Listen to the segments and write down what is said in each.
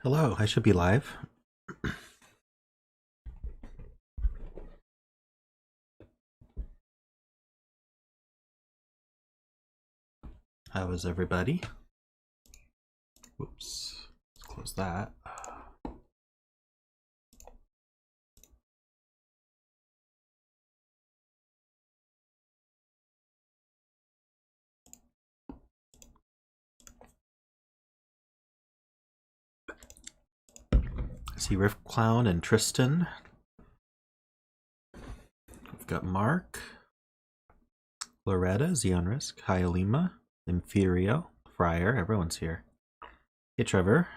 Hello, I should be live. How is everybody? Oops, let's close that. I see Riffclown and Tristan. We've got Mark, Loretta, Xeon Risk, Hyalima, Emphyrio, Friar, everyone's here. Hey Trevor.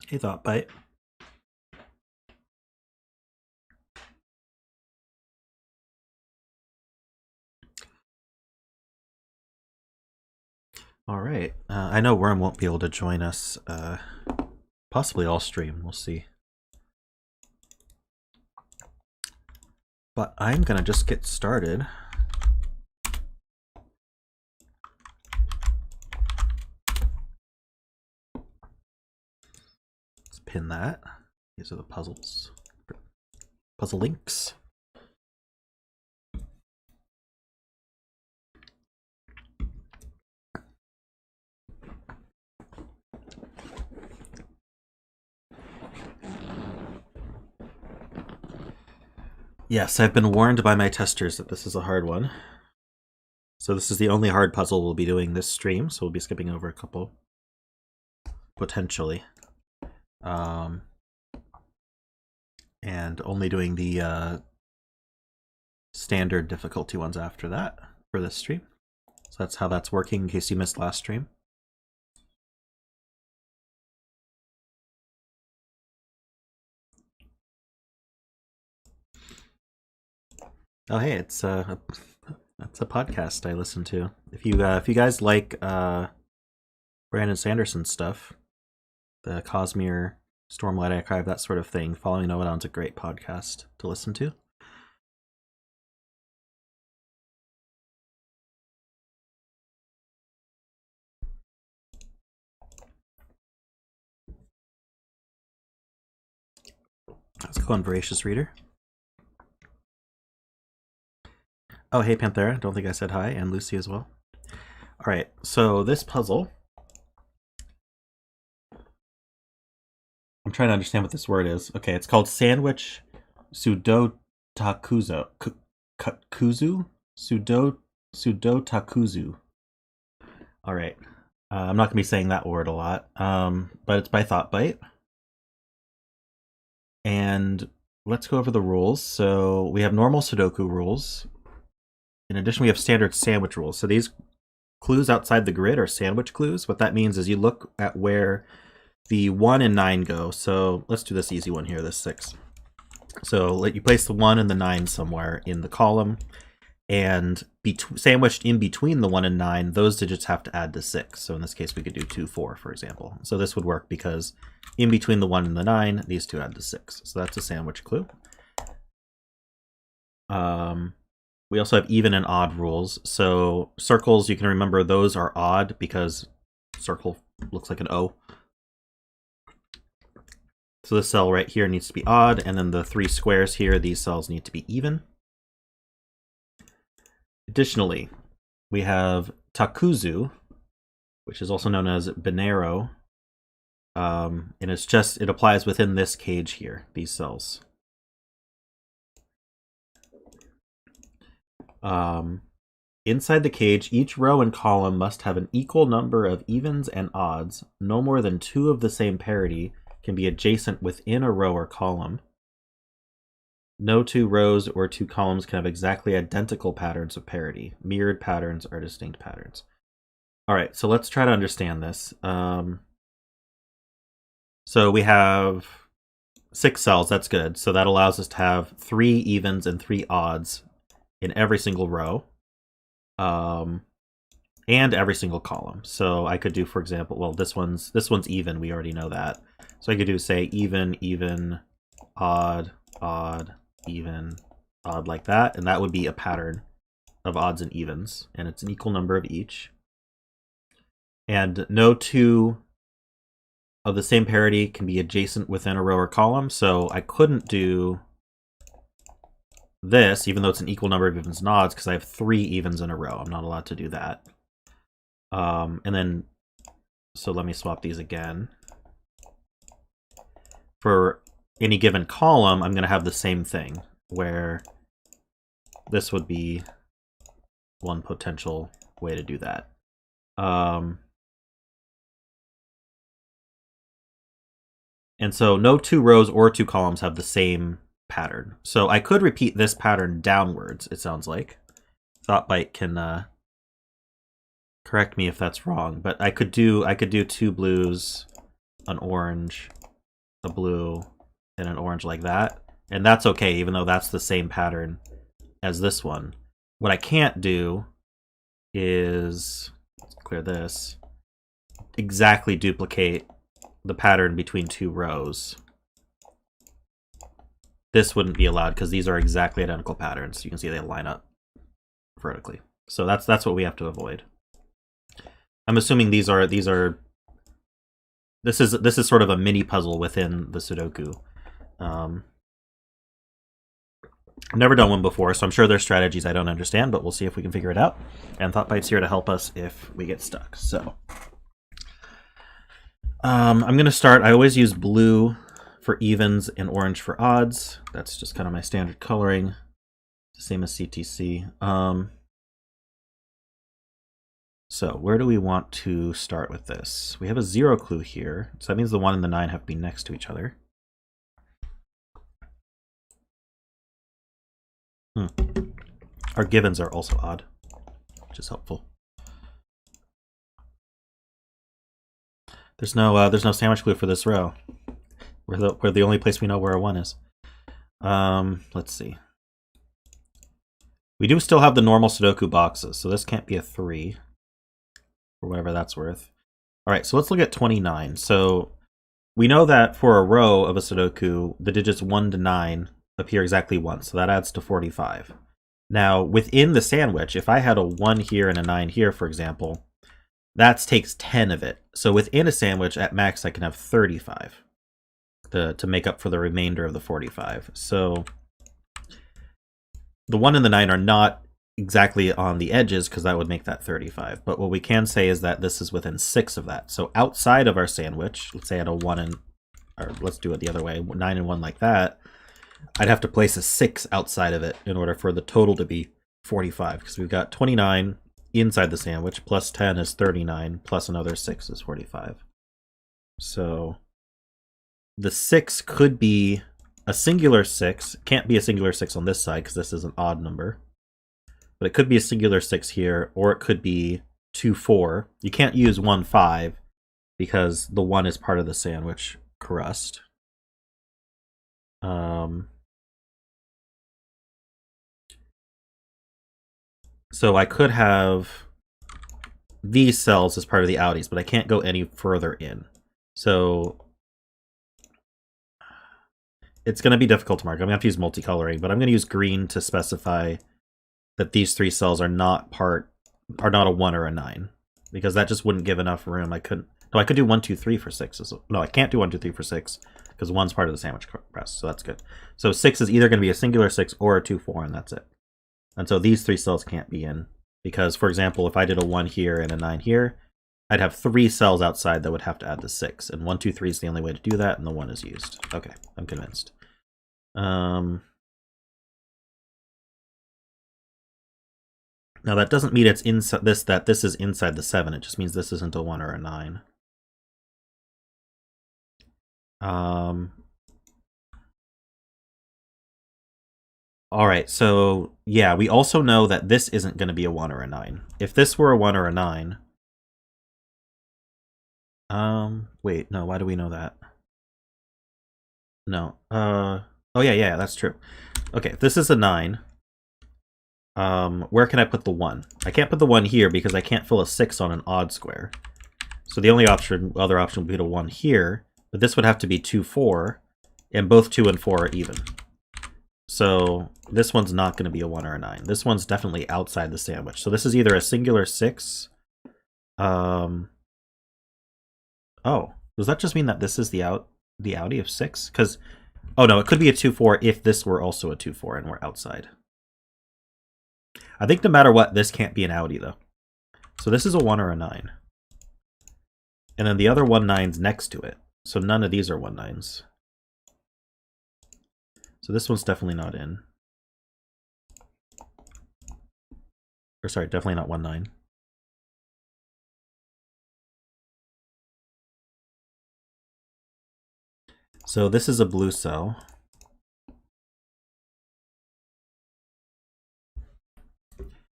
Hey thoughtbyte. All right. I know Worm won't be able to join us. Possibly all stream. We'll see. But I'm gonna just get started. Let's pin that. These are the puzzles. Puzzle links. Yes, I've been warned by my testers that this is a hard one. So this is the only hard puzzle we'll be doing this stream, so we'll be skipping over a couple. Potentially. And only doing the standard difficulty ones after that for this stream. So that's how that's working in case you missed last stream. Oh hey, it's a podcast I listen to. If you guys like Brandon Sanderson's stuff, the Cosmere, Stormlight Archive, that sort of thing, Following No One On's a great podcast to listen to. Let's go on Voracious Reader. Oh, hey Panthera, don't think I said hi, and Lucy as well. All right, so this puzzle, I'm trying to understand what this word is. Okay, it's called Sandwich Sudotakuzu. Sudotakuzu. All right, I'm not gonna be saying that word a lot, but it's by thoughtbyte. And let's go over the rules. So we have normal Sudoku rules. In addition, we have standard sandwich rules. So these clues outside the grid are sandwich clues. What that means is you look at where the 1 and 9 go. So let's do this easy one here, this 6. So you place the 1 and the 9 somewhere in the column, and sandwiched in between the 1 and 9, those digits have to add to 6. So in this case, we could do 2, 4, for example. So this would work because in between the 1 and the 9, these two add to 6. So that's a sandwich clue. We also have even and odd rules. So circles, you can remember those are odd because circle looks like an O. So this cell right here needs to be odd, and then the 3 squares here, these cells need to be even. Additionally, we have Takuzu, which is also known as Binairo, and it applies within this cage here, these cells. Inside the cage, each row and column must have an equal number of evens and odds. No more than 2 of the same parity can be adjacent within a row or column. No 2 rows or 2 columns can have exactly identical patterns of parity. Mirrored patterns are distinct patterns. All right, so let's try to understand this. So we have 6 cells, that's good. So that allows us to have 3 evens and 3 odds in every single row, and every single column. So I could do, for example, well, this one's even, we already know that. So I could do, say, even, even, odd, odd, even, odd, like that, and that would be a pattern of odds and evens, and it's an equal number of each. And no two of the same parity can be adjacent within a row or column, so I couldn't do this, even though it's an equal number of evens and odds, because I have 3 evens in a row. I'm not allowed to do that. And then, so let me swap these again. For any given column, I'm going to have the same thing, where this would be one potential way to do that. And so no 2 rows or 2 columns have the same pattern. So I could repeat this pattern downwards, it sounds like. Thoughtbyte can correct me if that's wrong, but I could do 2 blues, an orange, a blue, and an orange like that. And that's okay, even though that's the same pattern as this one. What I can't do is, let's clear this, exactly duplicate the pattern between 2 rows. This wouldn't be allowed because these are exactly identical patterns. You can see they line up vertically. So that's what we have to avoid. I'm assuming this is sort of a mini puzzle within the Sudoku. I've never done one before, so I'm sure there's strategies I don't understand, but we'll see if we can figure it out. And Thoughtbyte's here to help us if we get stuck. So I'm going to start. I always use blue for evens and orange for odds. That's just kind of my standard coloring. Same as CTC. So where do we want to start with this? We have a 0 clue here, so that means the 1 and the 9 have to be next to each other. Our givens are also odd, which is helpful. There's no sandwich clue for this row. We're the only place we know where a 1 is. Let's see. We do still have the normal Sudoku boxes, so this can't be a 3. For whatever that's worth. Alright, so let's look at 29. So we know that for a row of a Sudoku, the digits 1 to 9 appear exactly once, so that adds to 45. Now, within the sandwich, if I had a 1 here and a 9 here, for example, that takes 10 of it. So within a sandwich, at max, I can have 35 to make up for the remainder of the 45. So the 1 and the 9 are not exactly on the edges because that would make that 35. But what we can say is that this is within 6 of that. So outside of our sandwich, let's say I had a 1 and, or let's do it the other way, 9 and 1 like that, I'd have to place a 6 outside of it in order for the total to be 45, because we've got 29 inside the sandwich, plus 10 is 39, plus another 6 is 45. So the 6 could be a singular 6, can't be a singular 6 on this side because this is an odd number. But it could be a singular 6 here, or it could be 2, 4. You can't use 1, 5 because the 1 is part of the sandwich crust. So I could have these cells as part of the outies, but I can't go any further in. So it's going to be difficult to mark. I'm going to have to use multicoloring, but I'm going to use green to specify that these 3 cells are not a 1 or a 9, because that just wouldn't give enough room. I could do 1, 2, 3 for 6. No, I can't do 1, 2, 3 for 6 because 1's part of the sandwich crust, so that's good. So 6 is either going to be a singular 6 or a 2, 4, and that's it. And so these 3 cells can't be in because, for example, if I did a 1 here and a 9 here, I'd have 3 cells outside that would have to add the 6, and 1, 2, 3 is the only way to do that, and the 1 is used. Okay, I'm convinced. Now that doesn't mean it's inside that this is inside the 7. It just means this isn't a 1 or a 9. All right, so yeah, we also know that this isn't going to be a 1 or a 9. If this were a 1 or a 9, wait, no, why do we know that? No, oh yeah, that's true. Okay, if this is a 9, where can I put the 1? I can't put the 1 here because I can't fill a 6 on an odd square. So the only other option would be to 1 here, but this would have to be 2, 4, and both 2 and 4 are even. So this one's not going to be a 1 or a 9. This one's definitely outside the sandwich. So this is either a singular 6. Oh, does that just mean that this is the outie of 6? Because, oh no, it could be a 2, 4 if this were also a 2, 4 and we're outside. I think no matter what, this can't be an outie though. So this is a 1 or a 9. And then the other 1 9's next to it. So none of these are 1 9's. So this one's definitely not in. Or sorry, definitely not 1 9. So this is a blue cell.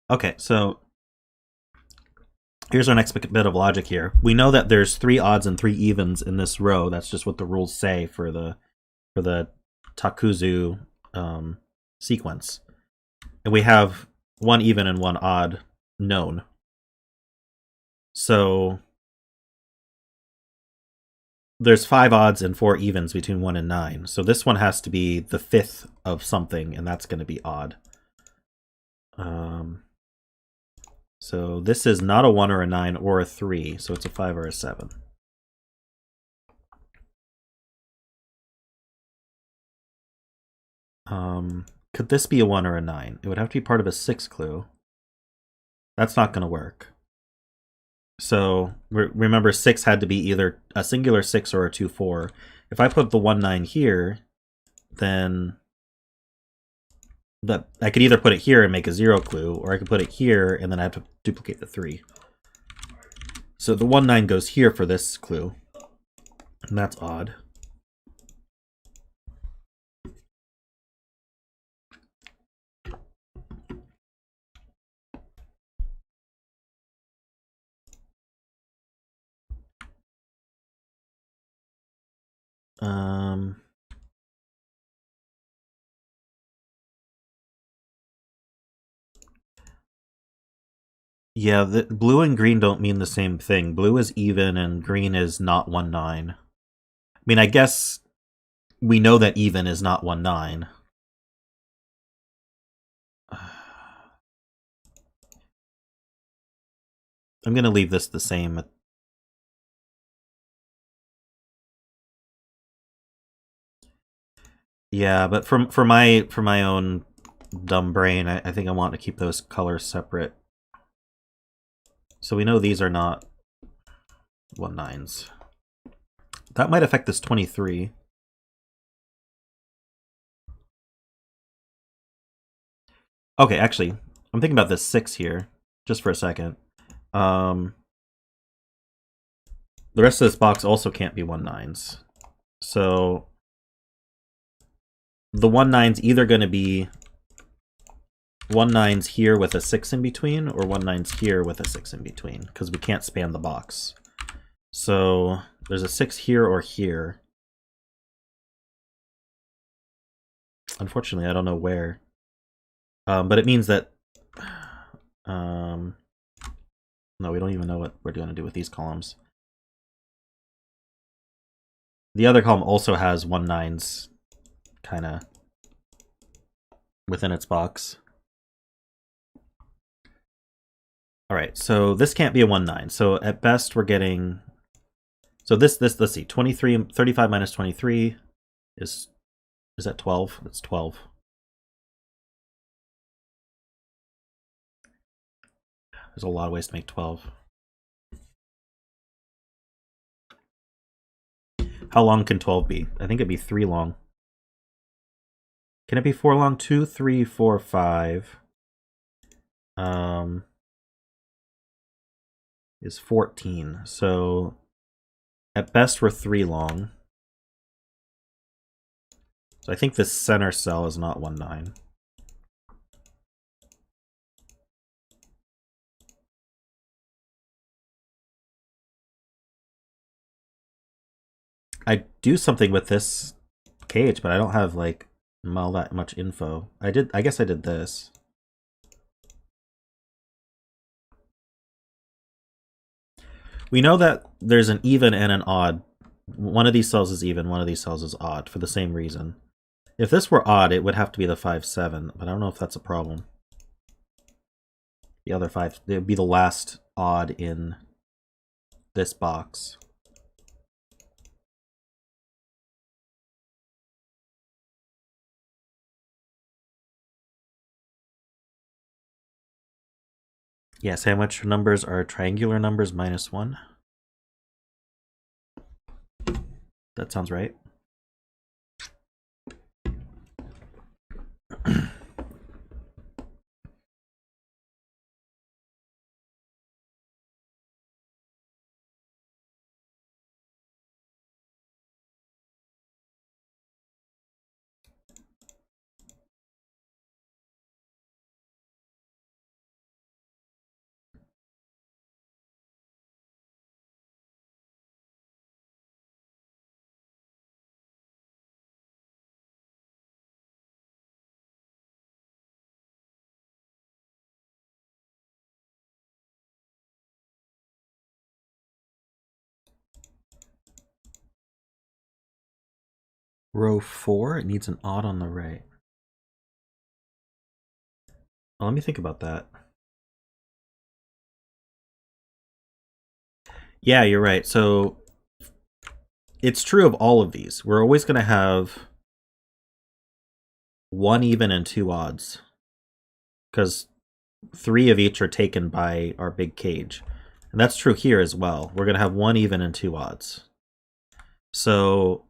Okay, so here's our next bit of logic here. We know that there's 3 odds and 3 evens in this row. That's just what the rules say for the Takuzu sequence. And we have 1 even and 1 odd known. So there's 5 odds and 4 evens between 1 and 9. So this one has to be the 5th of something, and that's going to be odd. So this is not a 1 or a 9 or a 3, so it's a 5 or a 7. Could this be a 1 or a 9? It would have to be part of a 6 clue. That's not going to work. So remember, 6 had to be either a singular 6 or a 2, 4. If I put the 1, 9 here, then I could either put it here and make a 0 clue, or I could put it here and then I have to duplicate the 3. So the 1, 9 goes here for this clue, and that's odd. Yeah, the blue and green don't mean the same thing. Blue is even and green is not 1, 9. I mean, I guess we know that even is not 1, 9. I'm going to leave this the same. Yeah, but for my own dumb brain, I think I want to keep those colors separate. So we know these are not 1 9's. That might affect this 23. Okay, actually, I'm thinking about this 6 here, just for a second. The rest of this box also can't be 1 9's. So the 1 9's either going to be 1 9's here with a 6 in between, or 1 9's here with a 6 in between, because we can't span the box. So there's a 6 here or here. Unfortunately, I don't know where. But it means that... no, we don't even know what we're going to do with these columns. The other column also has 1 9's kind of within its box. All right, so this can't be a 1 9. So at best we're getting, so this let's see, 35 minus 23 is that 12? It's 12. There's a lot of ways to make 12. How long can 12 be? I think it'd be 3 long. Can it be 4 long? 2, 3, 4, 5. Is 14. So at best we're 3 long. So I think this center cell is not 1 9. I do something with this cage, but I don't have like all that much info. I guess I did this. We know that there's an even and an odd one of these cells is even, one of these cells is odd for the same reason. If this were odd, it would have to be the 5, 7, but I don't know if that's a problem. The other 5, it would be the last odd in this box. Yeah, sandwich numbers are triangular numbers minus 1. That sounds right. Row 4, it needs an odd on the right. Well, let me think about that. Yeah, you're right. So it's true of all of these. We're always going to have 1 even and 2 odds, because 3 of each are taken by our big cage. And that's true here as well. We're going to have 1 even and 2 odds. So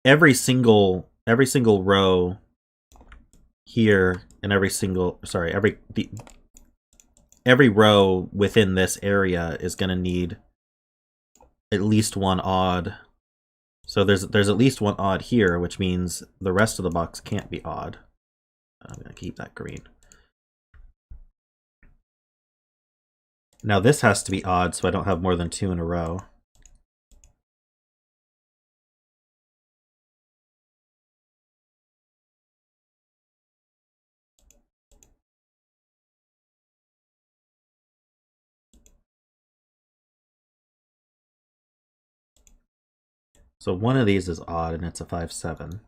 every single row here and every row within this area is going to need at least 1 odd. So there's at least 1 odd here, which means the rest of the box can't be odd. I'm going to keep that green. Now this has to be odd, so I don't have more than 2 in a row. So one of these is odd, and it's a 5, 7.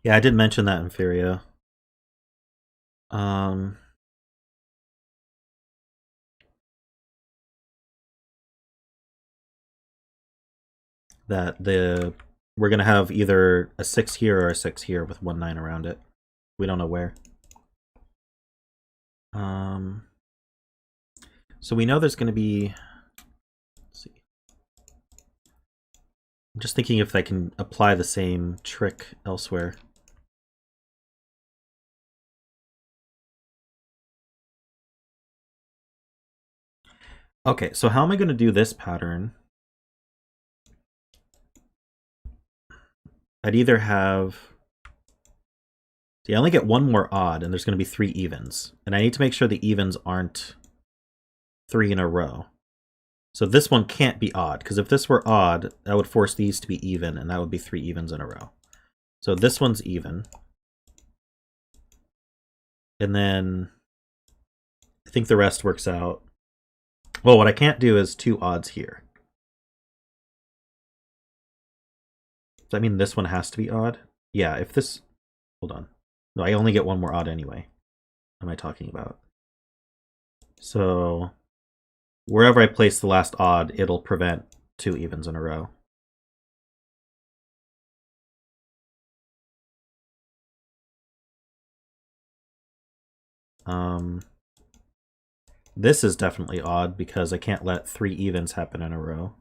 Yeah, I did mention that in Emphyrio. That we're gonna have either a 6 here or a 6 here with 1 9 around it. We don't know where. So we know there's gonna be. Let's see. I'm just thinking if I can apply the same trick elsewhere. Okay, so how am I going to do this pattern? I'd either have... See, I only get 1 more odd, and there's going to be 3 evens. And I need to make sure the evens aren't 3 in a row. So this one can't be odd, because if this were odd, that would force these to be even, and that would be 3 evens in a row. So this one's even. And then I think the rest works out. Well, what I can't do is 2 odds here. Does that mean this one has to be odd? Yeah, if this... Hold on. No, I only get 1 more odd anyway. What am I talking about? So wherever I place the last odd, it'll prevent 2 evens in a row. This is definitely odd because I can't let 3 evens happen in a row.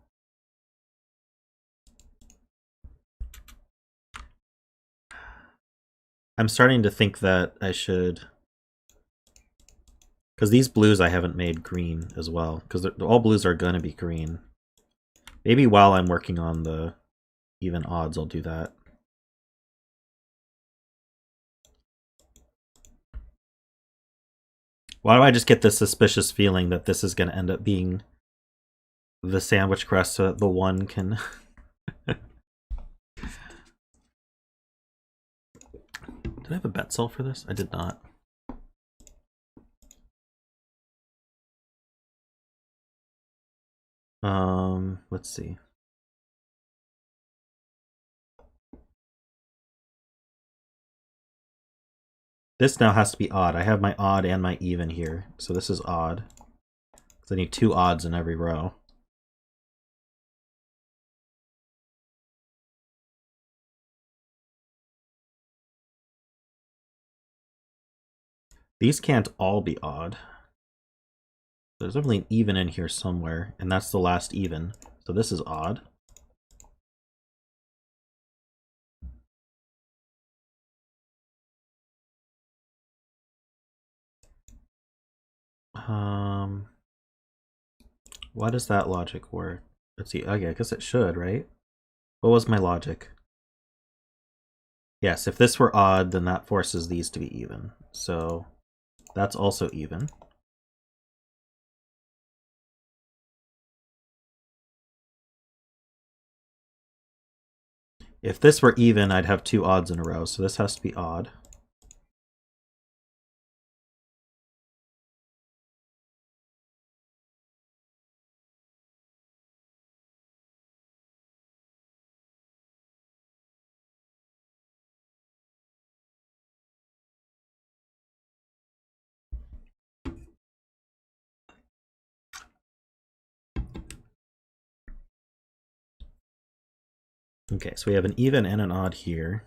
I'm starting to think that I should... Because these blues I haven't made green as well, because all blues are going to be green. Maybe while I'm working on the even odds, I'll do that. Why do I just get this suspicious feeling that this is going to end up being the sandwich crust so that the 1 can... Did I have a bet cell for this? I did not. Let's see. This now has to be odd. I have my odd and my even here, so this is odd. So I need 2 odds in every row. These can't all be odd. There's definitely an even in here somewhere, and that's the last even. So this is odd. Why does that logic work? Let's see. Okay, I guess it should, right? What was my logic? Yes, if this were odd, then that forces these to be even. So that's also even. If this were even, I'd have 2 odds in a row, so this has to be odd. Okay, so we have an even and an odd here.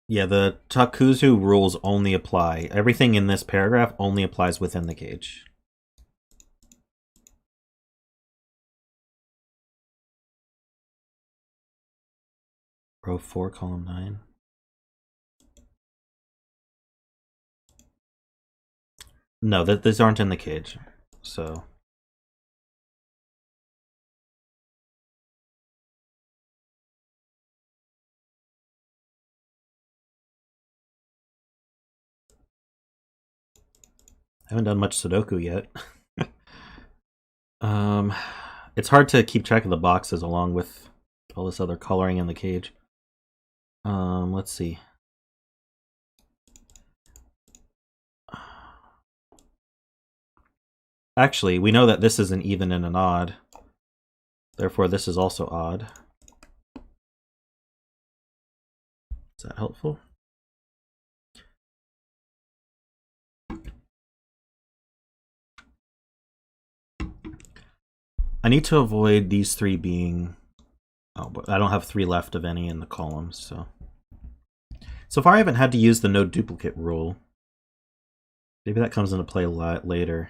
Yeah, the Takuzu rules only apply. Everything in this paragraph only applies within the cage. Row 4, column 9. No, these aren't in the cage, so... I haven't done much Sudoku yet. It's hard to keep track of the boxes along with all this other coloring in the cage. Let's see. Actually, we know that this is an even and an odd. Therefore, this is also odd. Is that helpful? I need to avoid these 3 being... Oh, but I don't have 3 left of any in the columns, so... So far I haven't had to use the no duplicate rule. Maybe that comes into play a lot later.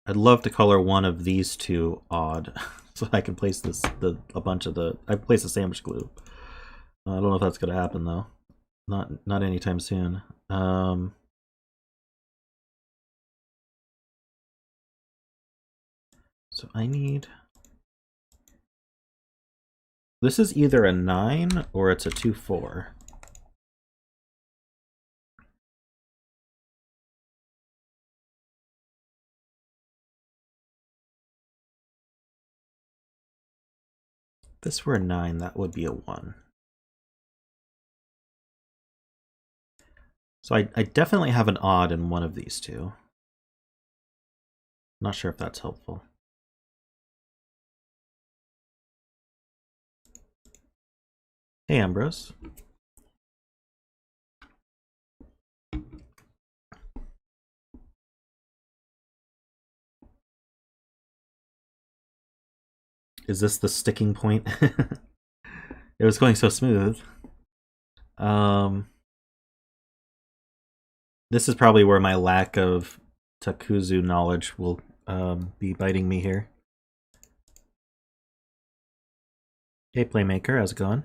I'd love to color one of these 2 odd, so I can place a bunch of the... I place a sandwich glue. I don't know if that's going to happen though. Not anytime soon. So I need... This is either a 9 or it's a 2-4. If this were a 9, that would be a 1. So I definitely have an odd in one of these 2. Not sure if that's helpful. Hey, Ambrose. Is this the sticking point? It was going so smooth. This is probably where my lack of Takuzu knowledge will be biting me here. Hey, Playmaker, how's it going?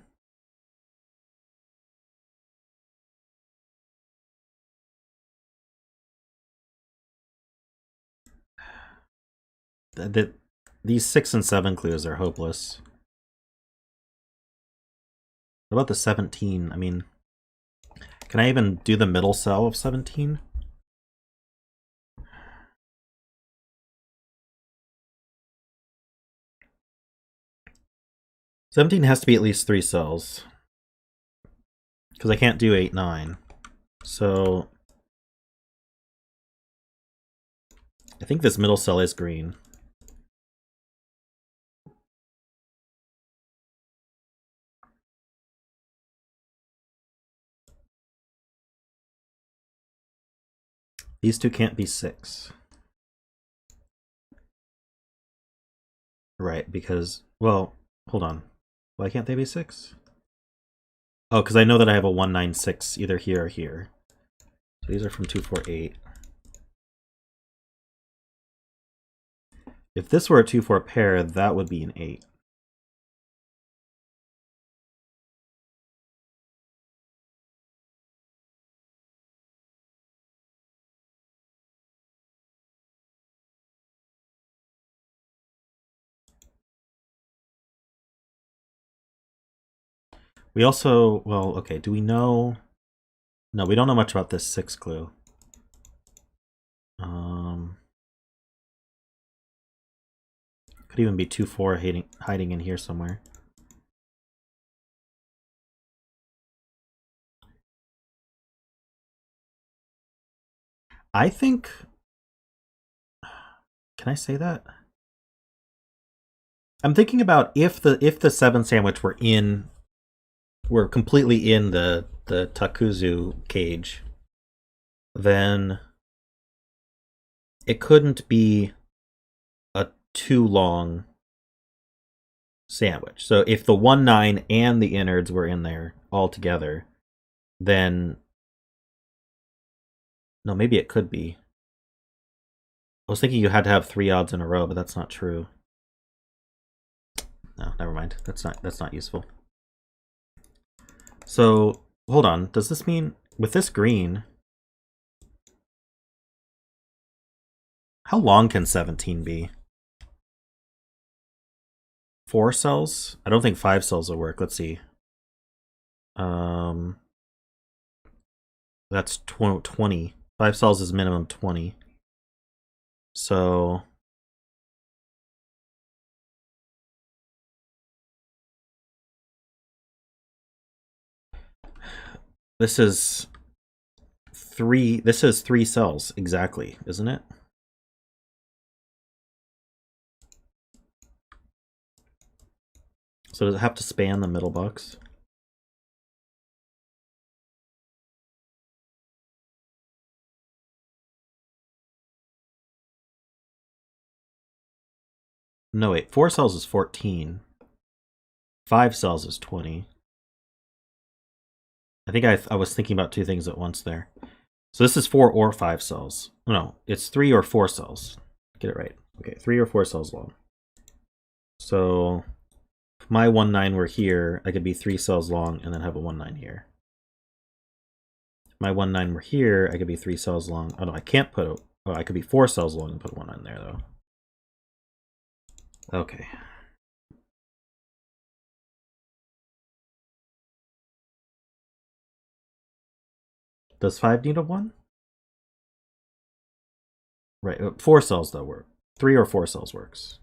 These 6 and 7 clues are hopeless. What about the 17? I mean, can I even do the middle cell of 17? Seventeen has to be at least 3 cells. Because I can't do 8, 9. So I think this middle cell is green. These two can't be 6. Right, because, well, hold on. Why can't they be 6? Oh, because I know that I have a 196 either here or here. So these are from 248. If this were a 2-4 pair, that would be an 8. We also, well, okay, do we know? No, we don't know much about this 6 clue. Could even be 2-4 hiding in here somewhere. I think, can I say that? I'm thinking about if the 7 sandwich were completely in the Takuzu cage, then it couldn't be a too long sandwich. So if the 1-9 and the innards were in there all together, then no, maybe it could be. I was thinking you had to have 3 odds in a row, but that's not true. No, never mind. That's not useful. So hold on. Does this mean with this green? How long can 17 be? 4 cells? I don't think 5 cells will work. Let's see. That's 20. 5 cells is minimum 20. So this is 3 cells exactly, isn't it? So does it have to span the middle box? No, wait. 4 cells is 14. 5 cells is 20. I think I was thinking about 2 things at once there. So this is 4 or 5 cells. No, it's 3 or 4 cells. Get it right. Okay, 3 or 4 cells long. So if my 1-9 were here, I could be 3 cells long and then have a 1-9 here. If my 1-9 were here, I could be 3 cells long. Oh no, I can't put a... Oh, I could be 4 cells long and put 1-9 there though. Okay. Does 5 need a 1? Right, 4 cells though work. 3 or 4 cells works.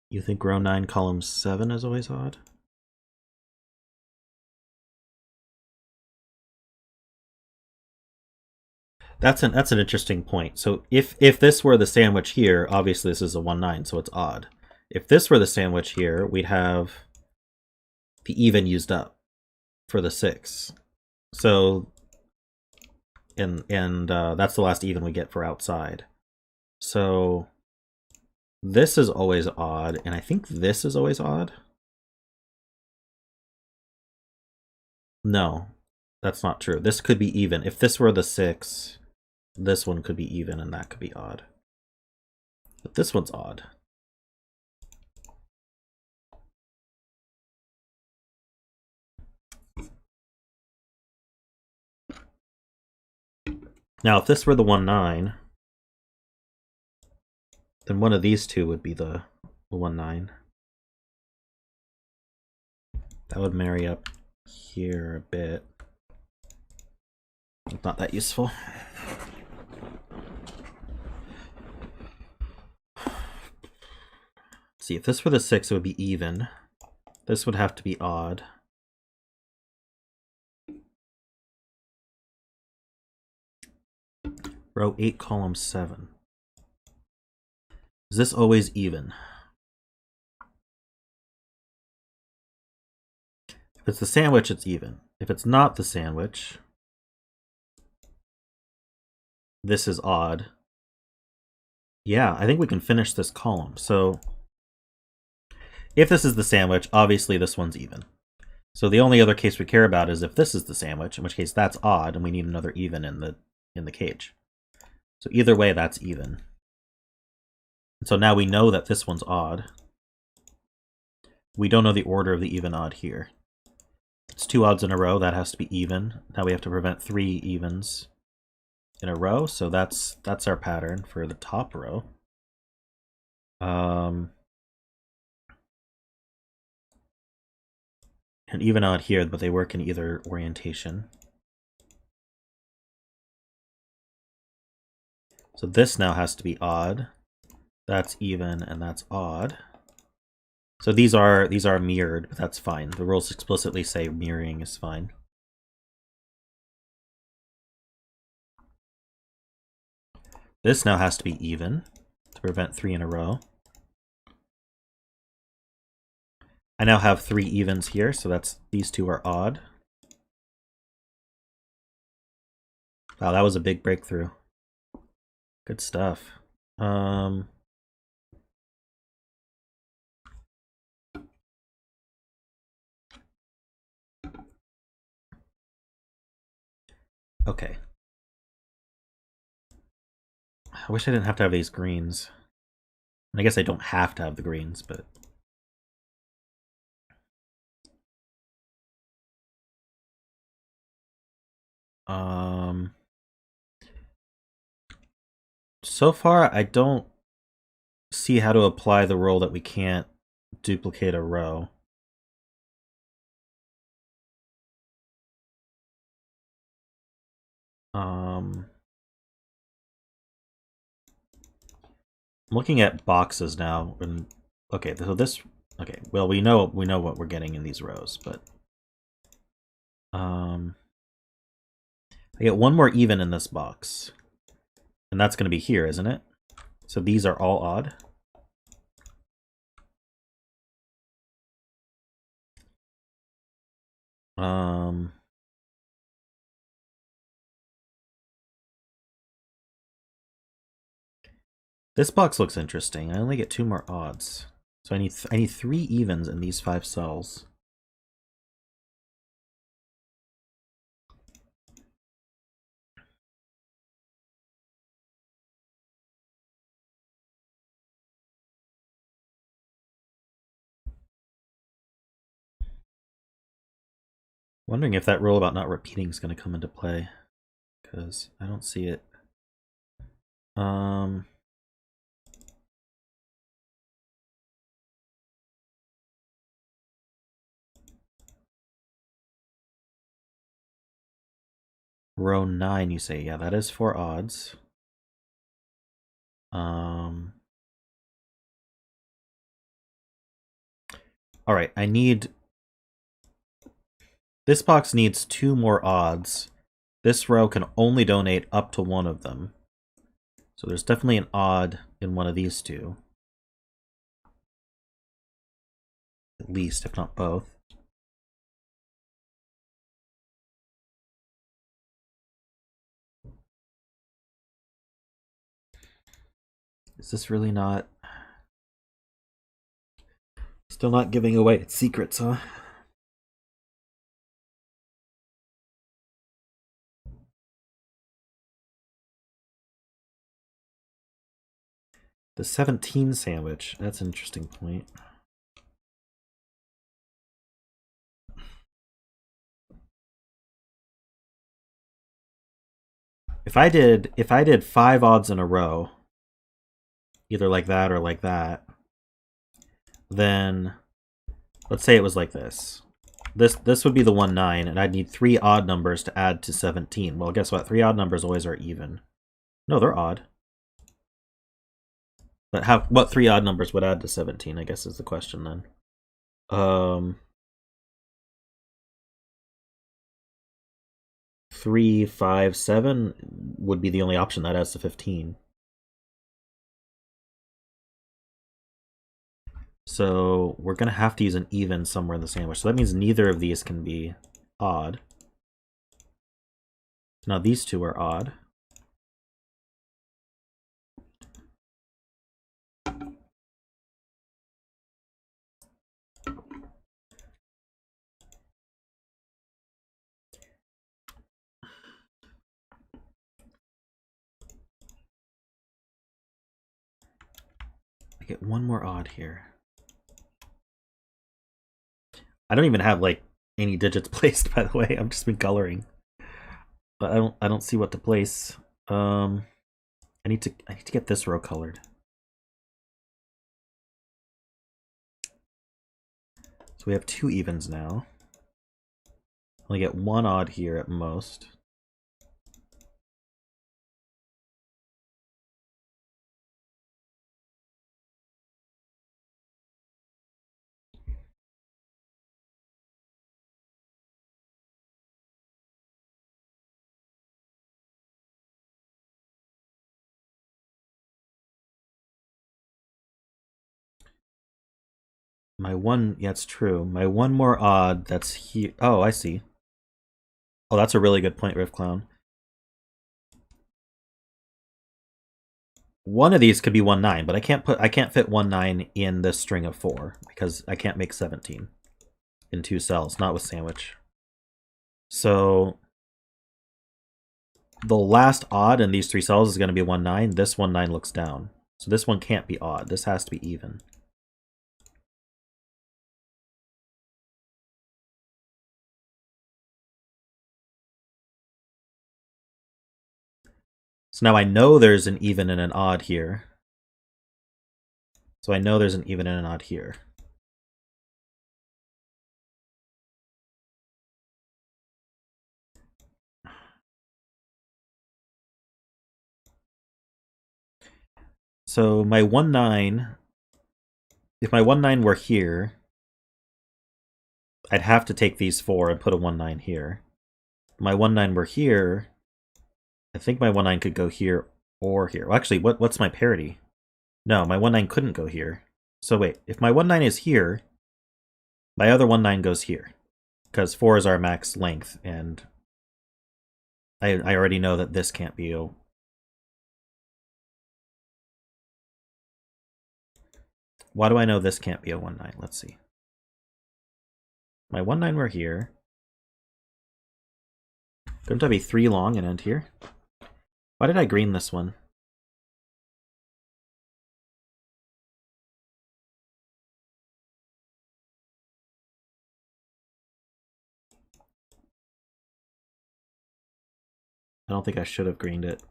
You think row 9, column 7 is always odd? That's an interesting point. So if this were the sandwich here, obviously this is a 1-9, so it's odd. If this were the sandwich here, we'd have the even used up for the 6. So and that's the last even we get for outside. So this is always odd, and I think this is always odd. No, that's not true. This could be even. If this were the 6, this one could be even, and that could be odd. But this one's odd. Now, if this were the 1-9, then one of these two would be the 1-9. That would marry up here a bit. Not that useful. See, if this were the 6, it would be even. This would have to be odd. Row 8, column 7. Is this always even? If it's the sandwich, it's even. If it's not the sandwich, this is odd. Yeah, I think we can finish this column. So if this is the sandwich, obviously this one's even. So the only other case we care about is if this is the sandwich, in which case that's odd, and we need another even in the cage. So either way, that's even. And so now we know that this one's odd. We don't know the order of the even-odd here. It's 2 odds in a row, that has to be even. Now we have to prevent 3 evens in a row, so that's our pattern for the top row. And even odd here, but they work in either orientation. So this now has to be odd. That's even, and that's odd. So these are mirrored, but that's fine. The rules explicitly say mirroring is fine. This now has to be even to prevent 3 in a row. I now have 3 evens here, so these two are odd. Wow, that was a big breakthrough. Good stuff. Okay. I wish I didn't have to have these greens. I guess I don't have to have the greens, but... So far, I don't see how to apply the rule that we can't duplicate a row. I'm looking at boxes now, and okay, so this, okay, well, we know what we're getting in these rows, but I get one more even in this box, and that's going to be here, isn't it? So these are all odd. This box looks interesting. I only get 2 more odds, so I need 3 evens in these 5 cells. Wondering if that rule about not repeating is going to come into play, because I don't see it. Row 9, you say? Yeah, that is 4 odds. Alright, I need... This box needs 2 more odds. This row can only donate up to 1 of them. So there's definitely an odd in one of these two. At least, if not both. Is this really not... Still not giving away its secrets, huh? The 17 sandwich. That's an interesting point. If I did 5 odds in a row, either like that or like that, then let's say it was like this. This would be the 1, 9, and I'd need 3 odd numbers to add to 17. Well, guess what? 3 odd numbers always are even. No, they're odd. But what 3 odd numbers would add to 17, I guess is the question then. 3, 5, 7 would be the only option that adds to 15. So we're going to have to use an even somewhere in the sandwich. So that means neither of these can be odd. Now these two are odd. I get one more odd here. I don't even have like any digits placed, by the way. I've just been coloring, but I don't see what to place. I need to get this row colored. So we have 2 evens now. Only get 1 odd here at most. My one, yeah, it's true. My one more odd that's here. Oh, I see. Oh, that's a really good point, riffclown. One of these could be 1, 9, but I can't fit 1, 9 in this string of 4 because I can't make 17 in 2 cells, not with sandwich. So the last odd in these 3 cells is going to be 1, 9. This 1, 9 looks down. So this one can't be odd. This has to be even. So now I know there's an even and an odd here. So I know there's an even and an odd here. So my 1, 9, if my 1, 9 were here, I'd have to take these 4 and put a 1, 9 here. If my 1, 9 were here, I think my 1, 9 could go here or here. Well, actually, what's my parity? No, my 1, 9 couldn't go here. So wait, if my 1, 9 is here, my other 1, 9 goes here. Because 4 is our max length, and I already know that this can't be a... Why do I know this can't be a 1, 9? Let's see. My 1, 9 were here. Couldn't I be 3 long and end here? Why did I green this one? I don't think I should have greened it.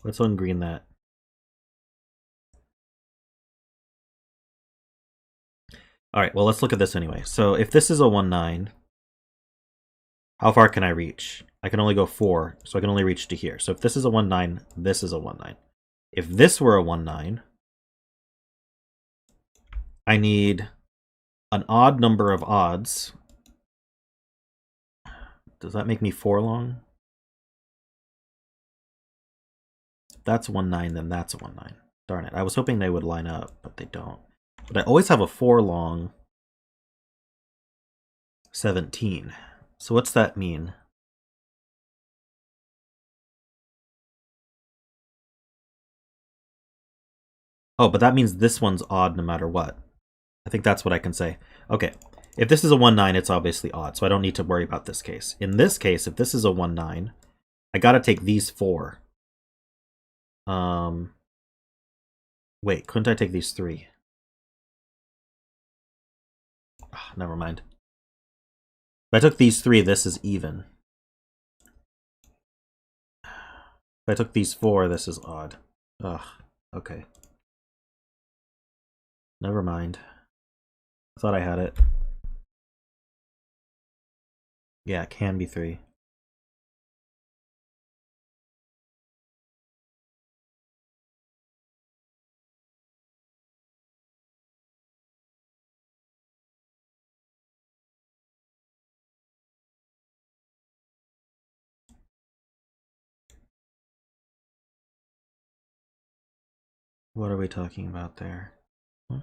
Let's ungreen that. Alright, well, let's look at this anyway. So if this is a 1, 9, how far can I reach? I can only go 4, so I can only reach to here. So if this is a 1, 9, this is a 1, 9. If this were a 1, 9, I need an odd number of odds. Does that make me 4 long? If that's 1, 9, then that's a 1, 9. Darn it. I was hoping they would line up, but they don't. But I always have a 4 long 17. So what's that mean? Oh, but that means this one's odd no matter what. I think that's what I can say. Okay, if this is a 1, 9, it's obviously odd, so I don't need to worry about this case. In this case, if this is a 1, 9, I gotta take these 4. Wait, couldn't I take these 3? Oh, never mind. If I took these 3, this is even. If I took these 4, this is odd. Ugh, okay. Never mind. I thought I had it. Yeah, it can be 3. What are we talking about there? Huh?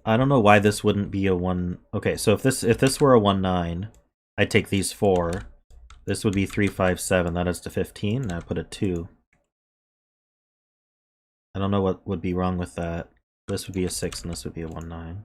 I don't know why this wouldn't be a 1. Okay, so if this were a 1, 9, I'd take these 4. This would be 3, 5, 7. That is to 15, and I put a 2. I don't know what would be wrong with that. This would be a 6, and this would be a 1, 9.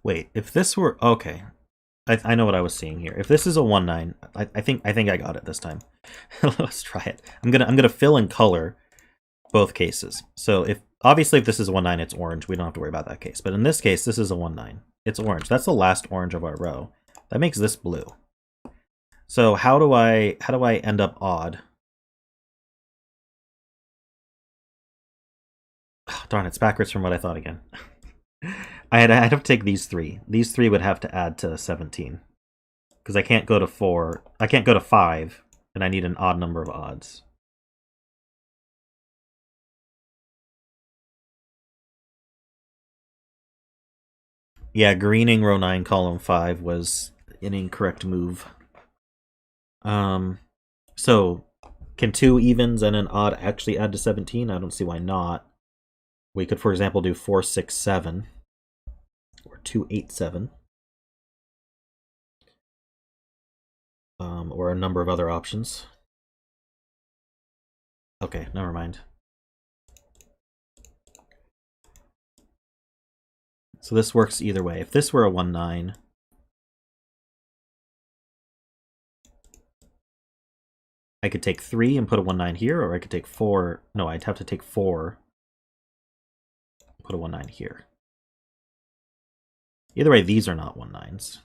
Wait, if this were okay, I know what I was seeing here. If this is a 1, 9, I think I got it this time. Let's try it. I'm gonna fill in color both cases. So if obviously if this is a 1, 9, it's orange. We don't have to worry about that case. But in this case, this is a 1, 9. It's orange. That's the last orange of our row. That makes this blue. So how do I end up odd? Oh, darn, it's backwards from what I thought again. I'd have to take these 3. These 3 would have to add to 17. Because I can't go to 4. I can't go to 5, and I need an odd number of odds. Yeah, greening row 9, column 5 was an incorrect move. So can 2 evens and an odd actually add to 17? I don't see why not. We could, for example, do 4, 6, 7. Or 2, 8, 7. Or a number of other options. Okay, never mind. So this works either way. If this were a 1, 9, I could take 3 and put a 1, 9 here, or I could take 4. No, I'd have to take 4, put a 1, 9 here. Either way, these are not 1, 9s.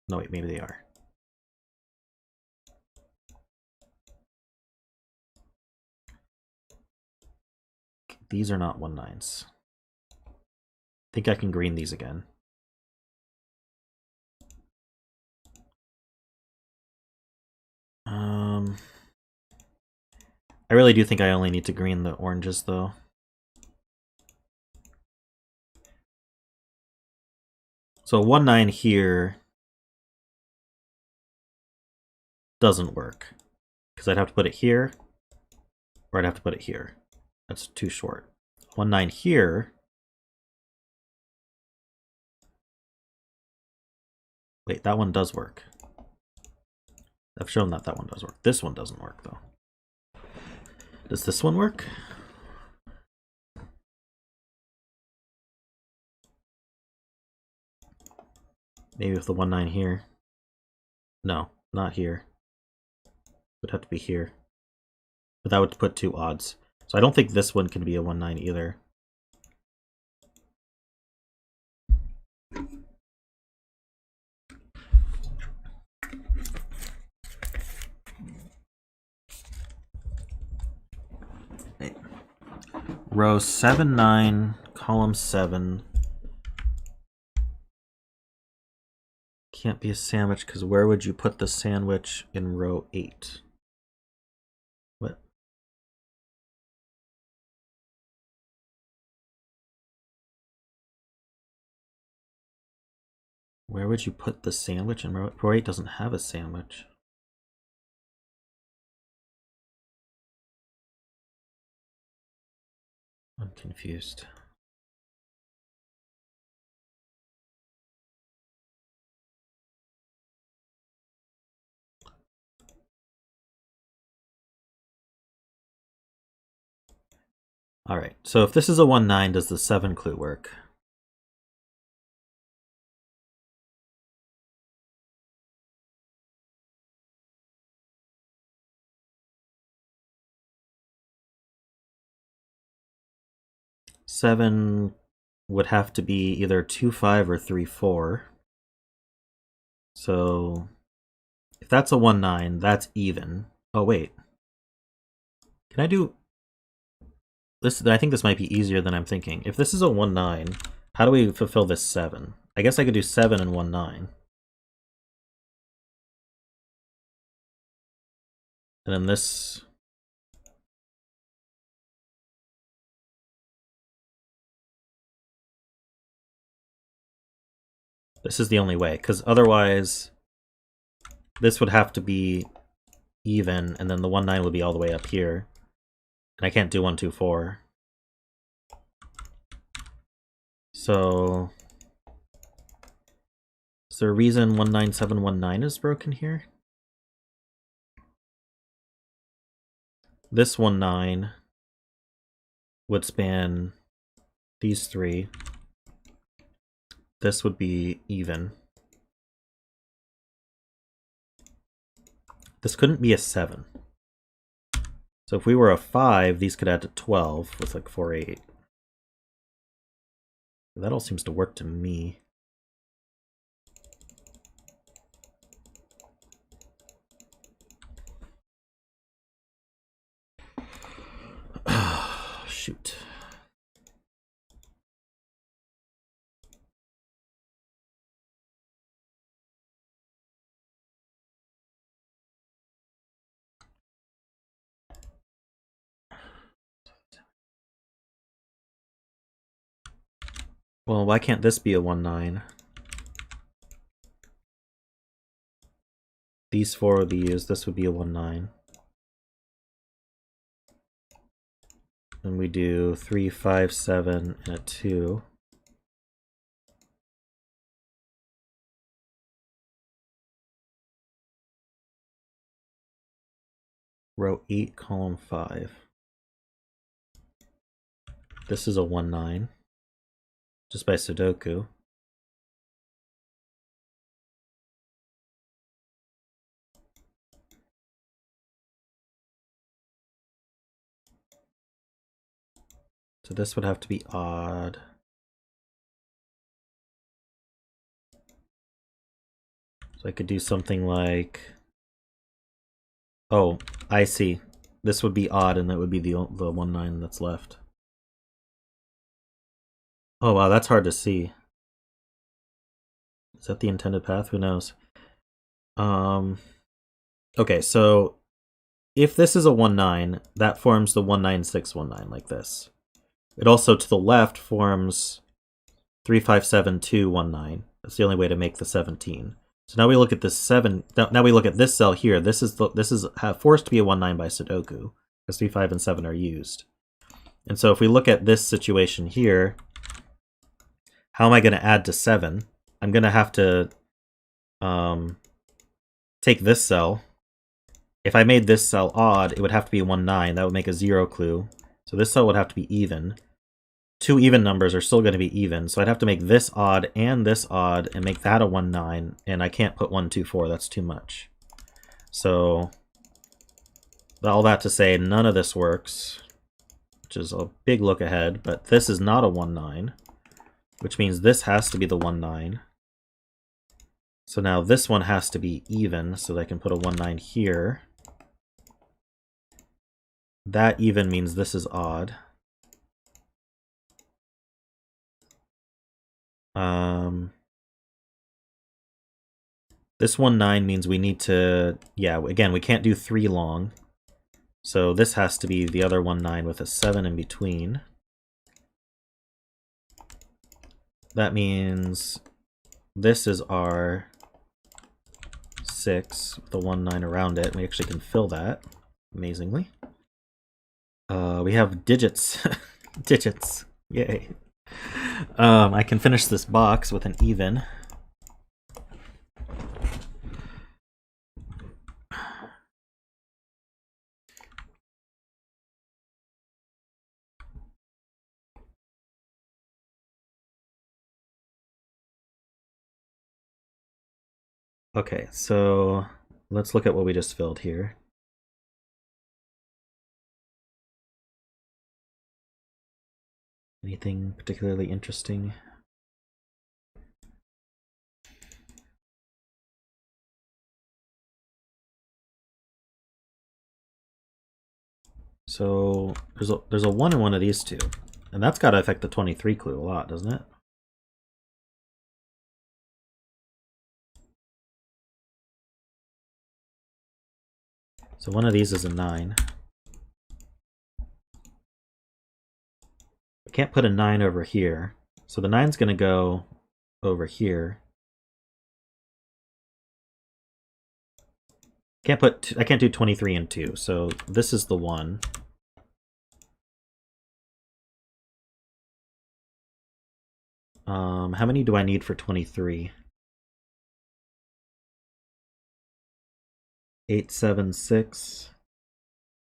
No, wait, maybe they are. These are not 1, 9s. I think I can green these again. I really do think I only need to green the oranges, though. So 1, 9 here doesn't work, because I'd have to put it here, or I'd have to put it here. That's too short. 1, 9 here. Wait, that one does work. I've shown that that one does work. This one doesn't work, though. Does this one work? Maybe with the 1, 9 here. No, not here. It would have to be here. But that would put 2 odds. So I don't think this one can be a 1, 9 either. row 7, 9, column 7. Can't be a sandwich because where would you put the sandwich in row 8? What? Where would you put the sandwich in row 8? Doesn't have a sandwich. I'm confused. All right, so if this is a 1, 9, does the 7 clue work? Seven would have to be either 2, 5 or 3, 4. So if that's a 1, 9, that's even. Oh, wait. Can I do this? I think this might be easier than I'm thinking. If this is a 1, 9, how do we fulfill this 7? I guess I could do 7 and 1, 9. And then this... This is the only way, because otherwise this would have to be even, and then the 1, 9 would be all the way up here. And I can't do 1, 2, 4. So is there a reason 19719 is broken here? This 1, 9 would span these 3. This would be even. This couldn't be a 7. So if we were a 5, these could add to 12 with like 4, 8. That all seems to work to me. Shoot. Well, why can't this be a 1, 9? These 4 would be used. This would be a 1, 9. And we do 3, 5, 7, and a 2. Row 8, column 5. This is a 1, 9. Just by Sudoku. So this would have to be odd. So I could do something like... Oh, I see. This would be odd, and that would be the 1, 9 that's left. Oh wow, that's hard to see. Is that the intended path? Who knows? Okay, so if this is a 1, 9, that forms the 1, 9, 6, 1, 9 like this. It also, to the left, forms 3, 5, 7, 2, 1, 9. That's the only way to make the 17. So now we look at this 7. Now we look at this cell here. This is forced to be a 1, 9 by Sudoku, because 3, 5, and 7 are used. And so if we look at this situation here, how am I going to add to 7? I'm going to have to take this cell. If I made this cell odd, it would have to be a 1, 9. That would make a 0 clue. So this cell would have to be even. 2 even numbers are still going to be even, so I'd have to make this odd and make that a 1, 9, and I can't put 1, 2, 4. That's too much. So all that to say, none of this works, which is a big look ahead, but this is not a 1, 9, which means this has to be the 1, 9. So now this one has to be even, so that I can put a 1, 9 here. That even means this is odd. This 1, 9 means we need to, yeah, again, we can't do 3 long. So this has to be the other 1, 9 with a 7 in between. That means this is our 6 with the 1, 9 around it. We actually can fill that, amazingly. We have digits. Digits. Yay. I can finish this box with an even. Okay, so let's look at what we just filled here. Anything particularly interesting? So there's a 1 in one of these two, and that's got to affect the 23 clue a lot, doesn't it? So one of these is a 9. I can't put a 9 over here, so the 9's going to go over here. I can't do 23 and 2, so this is the 1. How many do I need for 23? 876.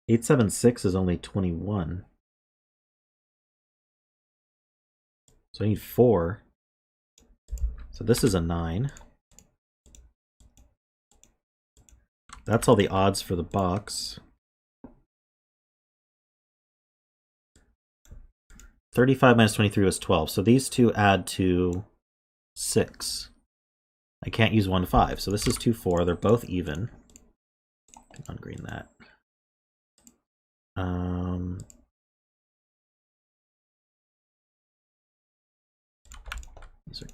876 is only 21. So I need 4. So this is a 9. That's all the odds for the box. 35 minus 23 was 12. So these two add to 6. I can't use 1, 5. So this is 2, 4. They're both even. I can ungreen that. These are...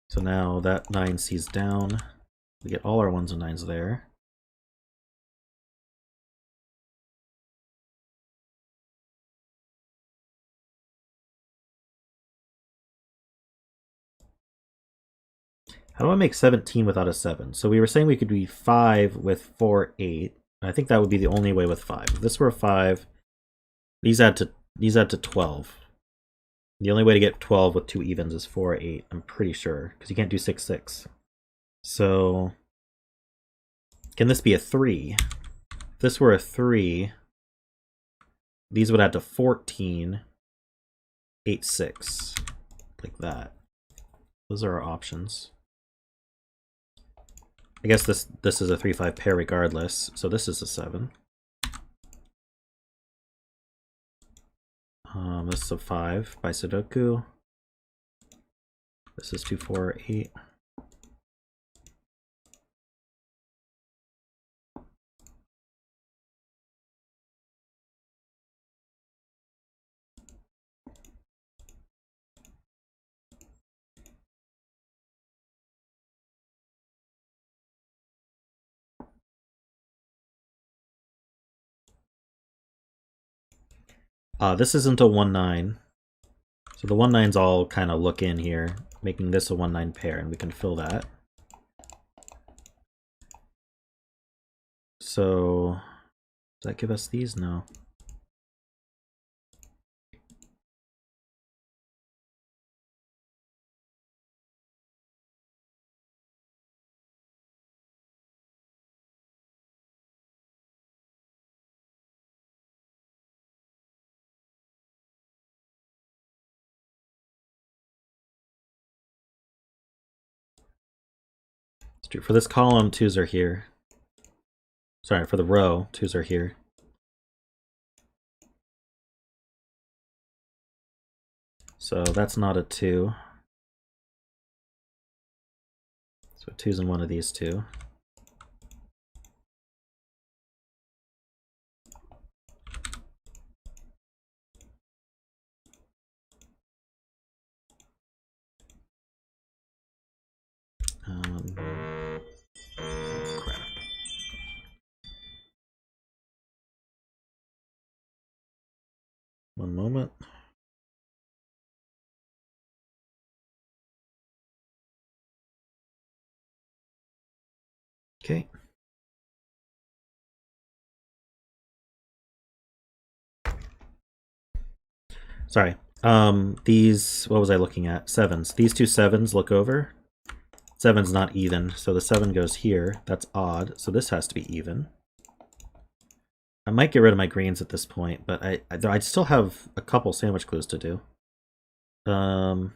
So now that 9 sees down. We get all our 1s and 9s there. How do I make 17 without a 7? So we were saying we could be 5 with 4, 8. I think that would be the only way with 5. If this were a 5, these add to 12. The only way to get 12 with 2 evens is 4 or 8, I'm pretty sure, because you can't do 6, 6. So can this be a 3? If this were a 3, these would add to 14, 8, 6, like that. Those are our options. I guess this is a 3, 5 pair regardless, so this is a 7. This is a 5 by Sudoku. This is 2, 4, 8. This isn't a 1, 9. So the 1, 9s all kind of look in here, making this a 1, 9 pair, and we can fill that. So does that give us these? No. For this column, 2s are here. Sorry, for the row, 2s are here. So that's not a 2. So 2's in one of these two. One moment. Okay. Sorry. These, what was I looking at? Sevens. These two sevens look over. Seven's not even, so the 7 goes here. That's odd, so this has to be even. I might get rid of my greens at this point, but I still have a couple sandwich clues to do. So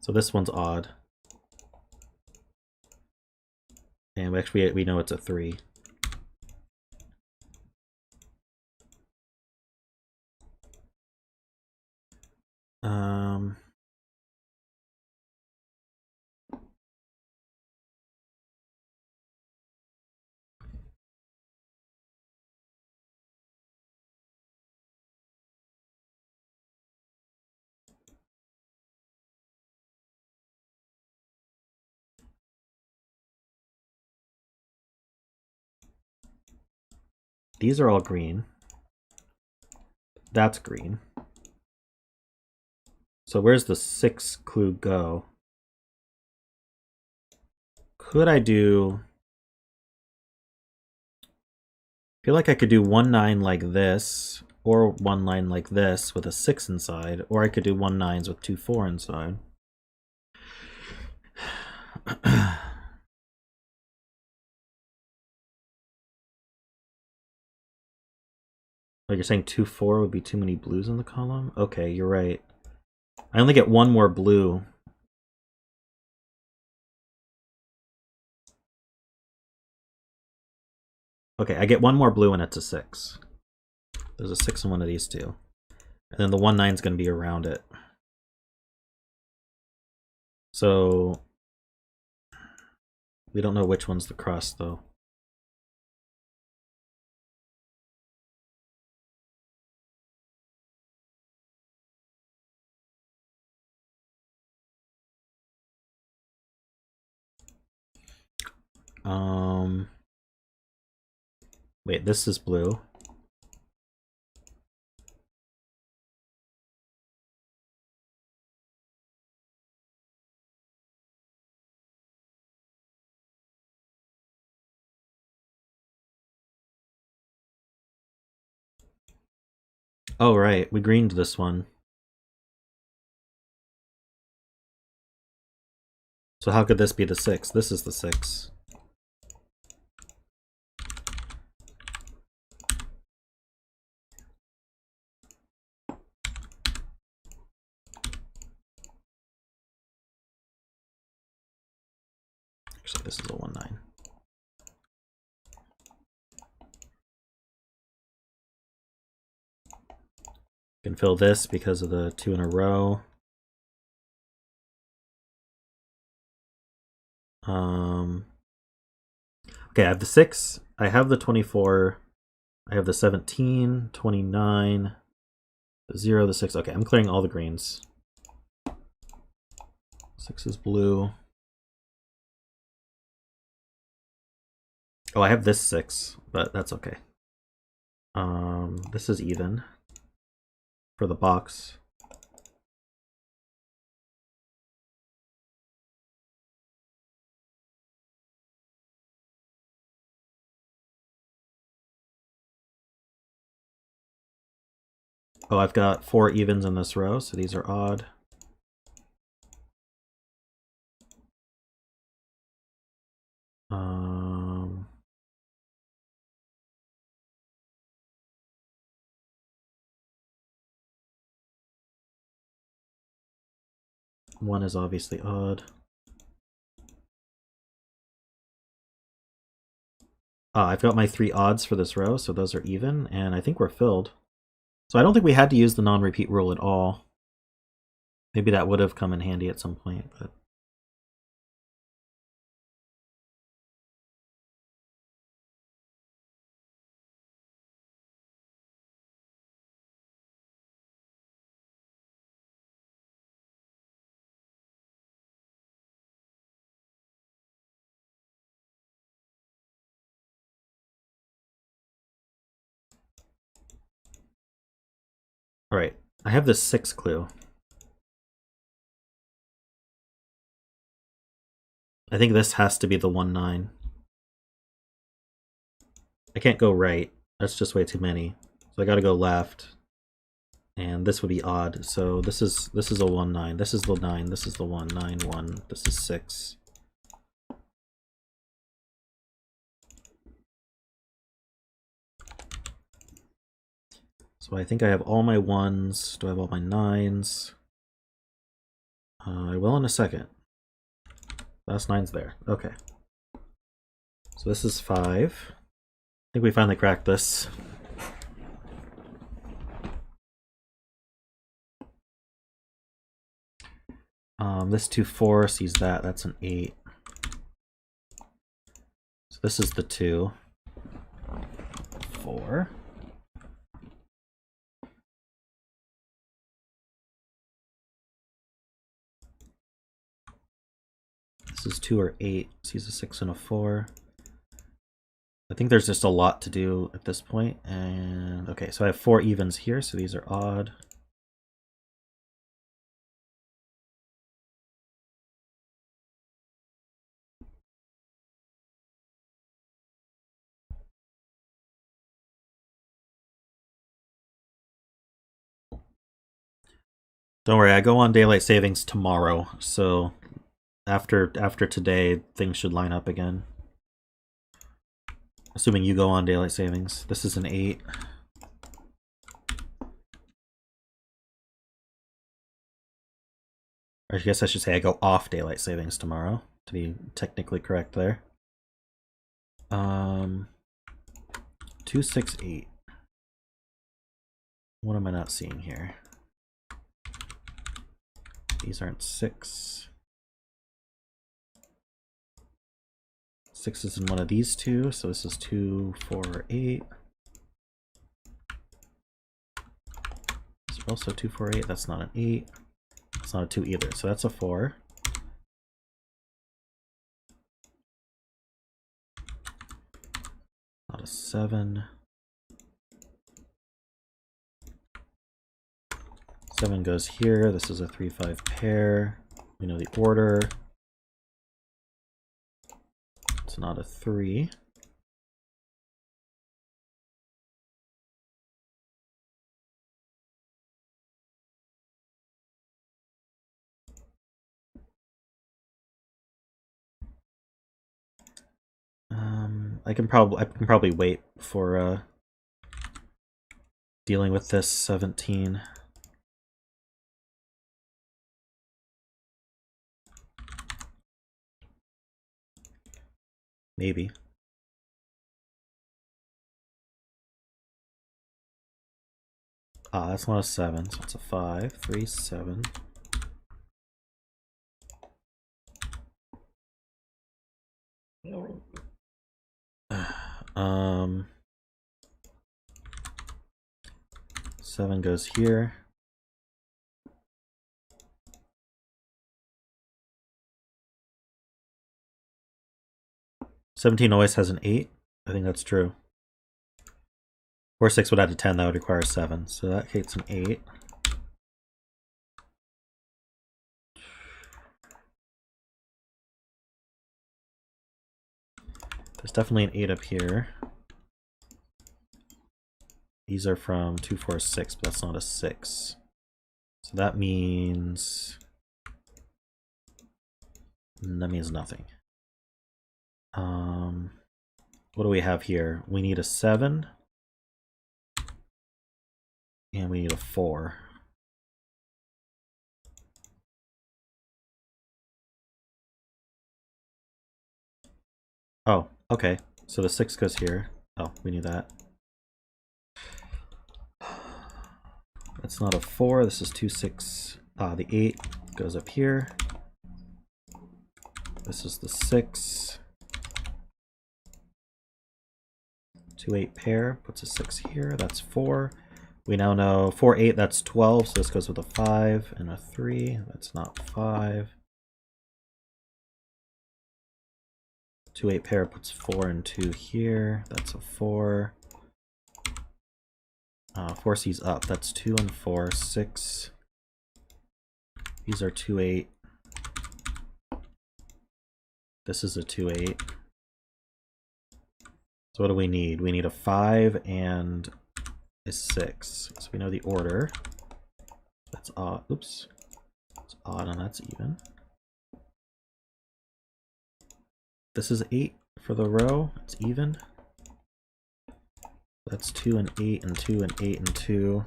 this one's odd. And actually we know it's a 3. These are all green. That's green. So where's the 6 clue go? Could I do... I feel like I could do 1 9 like this, or 1 9 like this with a 6 inside, or I could do 1 9s with 2 4 inside. Like you're saying 2 4 would be too many blues in the column? Okay, you're right. I only get 1 more blue. Okay, I get 1 more blue and it's a 6. There's a 6 in one of these two. And then the 1 9 is going to be around it. So we don't know which one's the cross though. Wait, this is blue. Oh, right, we greened this one. So how could this be the 6? This is the 6. Actually, this is a 1 9. Can fill this because of the 2 in a row. Okay, I have the 6, I have the 24, I have the 17, 29, the 0, the 6. Okay, I'm clearing all the greens. 6 is blue. Oh, I have this 6, but that's okay. This is even for the box. Oh, I've got 4 evens in this row, so these are odd. One is obviously odd. I've got my 3 odds for this row, so those are even, and I think we're filled. So I don't think we had to use the non-repeat rule at all. Maybe that would have come in handy at some point, but... Alright, I have this 6 clue. I think this has to be the 1-9. I can't go right. That's just way too many. So I gotta go left. And this would be odd. So this is a 1-9. This is the 9. This is the 1-9-1. This is 6. So I think I have all my 1s. Do I have all my 9s? I will in a second. Last 9's there. Okay. So this is 5. I think we finally cracked this. This 2-4 sees that. That's an 8. So this is the 2. 4. This is 2 or 8. Sees a 6 and a 4. I think there's just a lot to do at this point. And okay, so I have 4 evens here, so these are odd. Don't worry, I go on daylight savings tomorrow, so after today, things should line up again. Assuming you go on daylight savings. This is an 8. Or I guess I should say I go off daylight savings tomorrow, to be technically correct there. 2, 6, 8. What am I not seeing here? These aren't 6. 6 is in one of these two, so this is 2, 4, 8. This is also 2, 4, 8. That's not an 8. It's not a 2 either, so that's a 4. Not a 7. 7 goes here. This is a 3, 5 pair. We know the order. It's not a 3. I can probably wait for dealing with this 17. Maybe. Ah, that's not a 7, so it's a 5, 3, 7. Seven goes here. $17 always has an 8. I think that's true. 4, 6 would add to 10. That would require 7. So that creates an 8. There's definitely an 8 up here. These are from 2, 4, 6, but that's not a 6. So that means nothing. What do we have here? We need a 7. And we need a 4. Oh, okay. So the 6 goes here. Oh, we knew that. That's not a 4. This is 2, 6. The 8 goes up here. This is the 6. 2, 8 pair puts a 6 here. That's 4. We now know 4, 8, that's 12. So this goes with a 5 and a 3. That's not 5. 2, 8 pair puts 4 and 2 here. That's a 4. Force these up. That's 2 and 4, 6. These are 2, 8. This is a 2, 8. So what do we need? We need a 5 and a 6. So we know the order. That's odd. Oops. It's odd and that's even. This is 8 for the row. It's even. That's 2 and 8 and 2 and 8 and 2.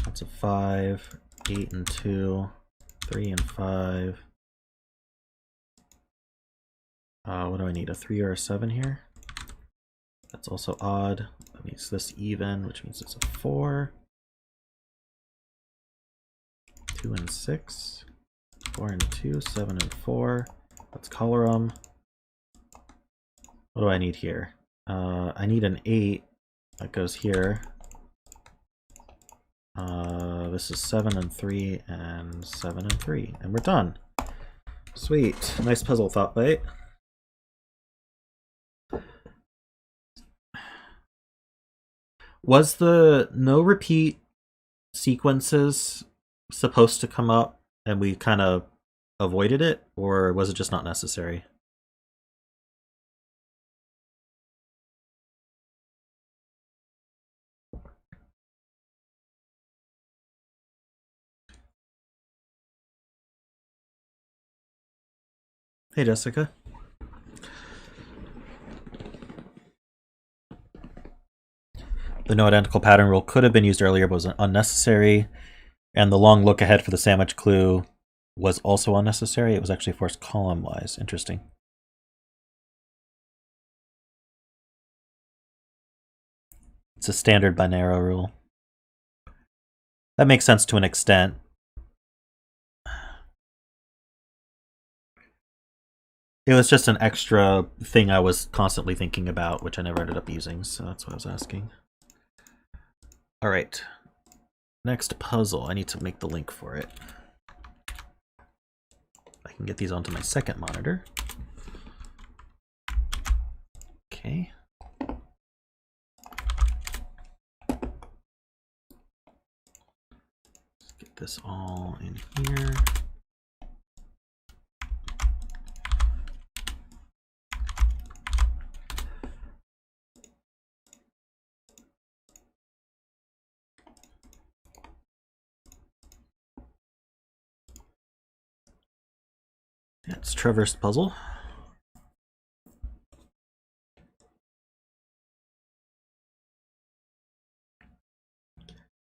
That's a 5, 8 and 2, 3 and 5. What do I need? A 3 or a 7 here? That's also odd. That makes this even, which means it's a 4. 2 and 6. 4 and 2, 7 and 4. Let's color them. What do I need here? I need an 8 that goes here. This is 7 and 3 and 7 and 3, and we're done. Sweet. Nice puzzle, thoughtbyte. Was the no repeat sequences supposed to come up and we kind of avoided it, or was it just not necessary? Hey, Jessica. The no identical pattern rule could have been used earlier, but was unnecessary. And the long look ahead for the sandwich clue was also unnecessary. It was actually forced column-wise. Interesting. It's a standard Binairo rule. That makes sense to an extent. It was just an extra thing I was constantly thinking about, which I never ended up using, so that's what I was asking. All right. Next puzzle. I need to make the link for it. I can get these onto my second monitor. Okay. Let's get this all in here. It's Trevor's puzzle.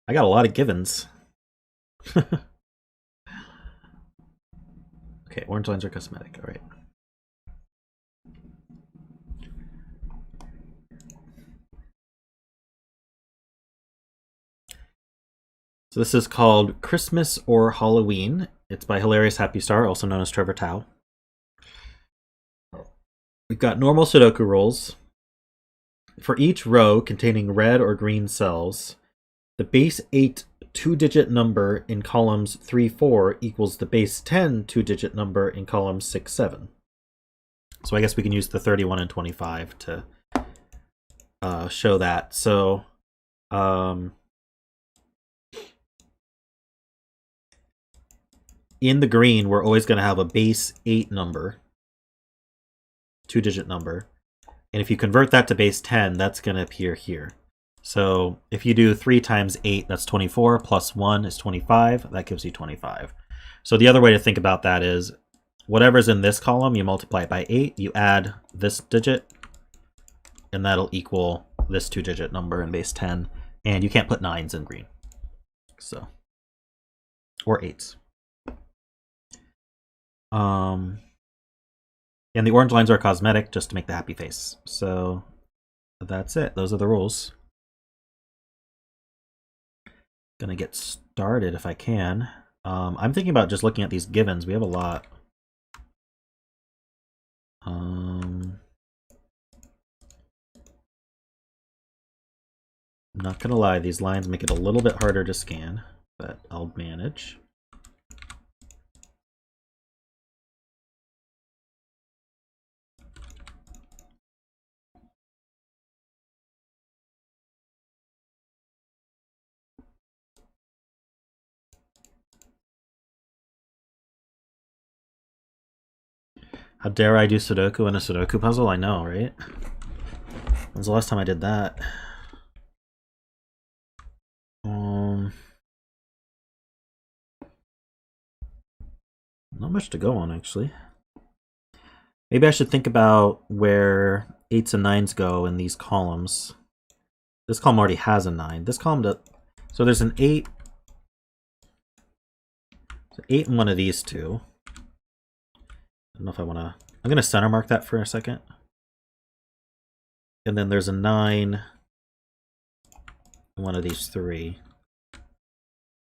I got a lot of givens. Okay, orange lines are cosmetic. All right. So this is called Christmas or Halloween. It's by HilariousHappystar, also known as Trevor Tao. We've got normal Sudoku rules. For each row containing red or green cells, the base 8 two-digit number in columns 3, 4 equals the base 10 two-digit number in columns 6, 7. So I guess we can use the 31 and 25 to show that. So in the green, we're always going to have a base 8 number, two-digit number. And if you convert that to base 10, that's going to appear here. So if you do 3 times 8, that's 24, plus 1 is 25. That gives you 25. So the other way to think about that is whatever's in this column, you multiply it by 8, you add this digit, and that'll equal this two-digit number in base 10. And you can't put 9s in green. So, or 8s. And the orange lines are cosmetic just to make the happy face. So that's it. Those are the rules. Gonna get started if I can. I'm thinking about just looking at these givens. We have a lot. Not gonna lie, these lines make it a little bit harder to scan, but I'll manage. How dare I do Sudoku in a Sudoku puzzle? I know, right? When's the last time I did that? Not much to go on, actually. Maybe I should think about where 8s and 9s go in these columns. This column already has a 9. This column does. So there's an 8. So 8 in one of these two. I don't know if I want to. I'm going to center mark that for a second. And then there's a 9 in one of these three.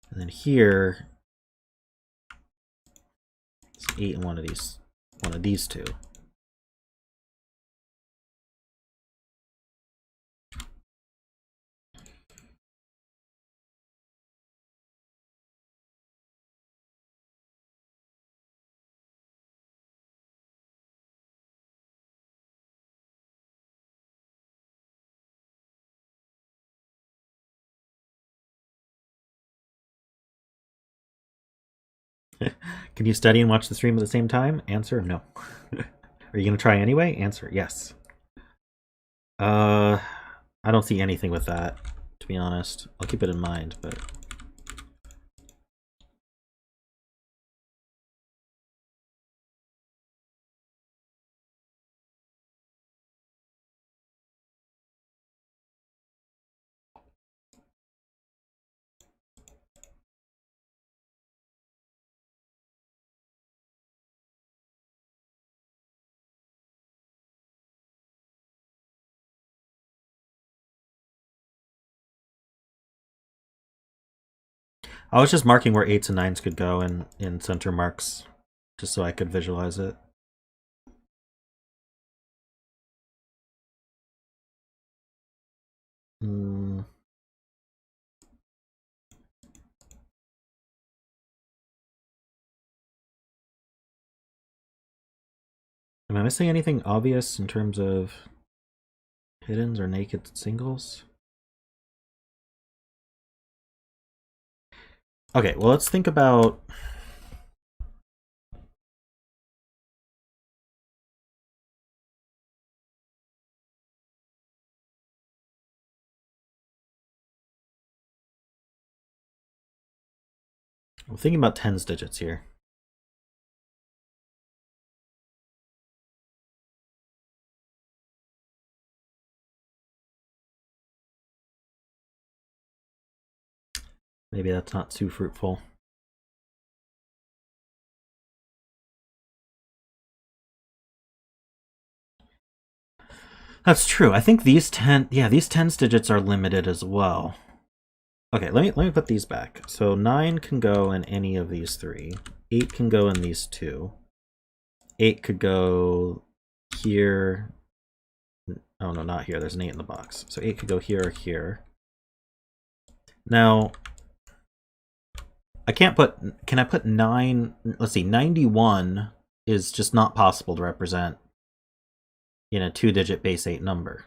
And then here, it's 8 in one of these two. Can you study and watch the stream at the same time? Answer, no. Are you going to try anyway? Answer, yes. I don't see anything with that, to be honest. I'll keep it in mind, but... I was just marking where 8s and 9s could go in center marks, just so I could visualize it. Am I missing anything obvious in terms of hiddens or naked singles? Okay, well, let's think about... I'm thinking about tens digits here. Maybe that's not too fruitful. That's true. I think these these tens digits are limited as well. Okay, let me put these back. So 9 can go in any of these three. 8 can go in these two. 8 could go here. Oh no, not here. There's an 8 in the box. So 8 could go here or here. Now, I can't put... Can I put 9... Let's see, 91 is just not possible to represent in a 2-digit base 8 number.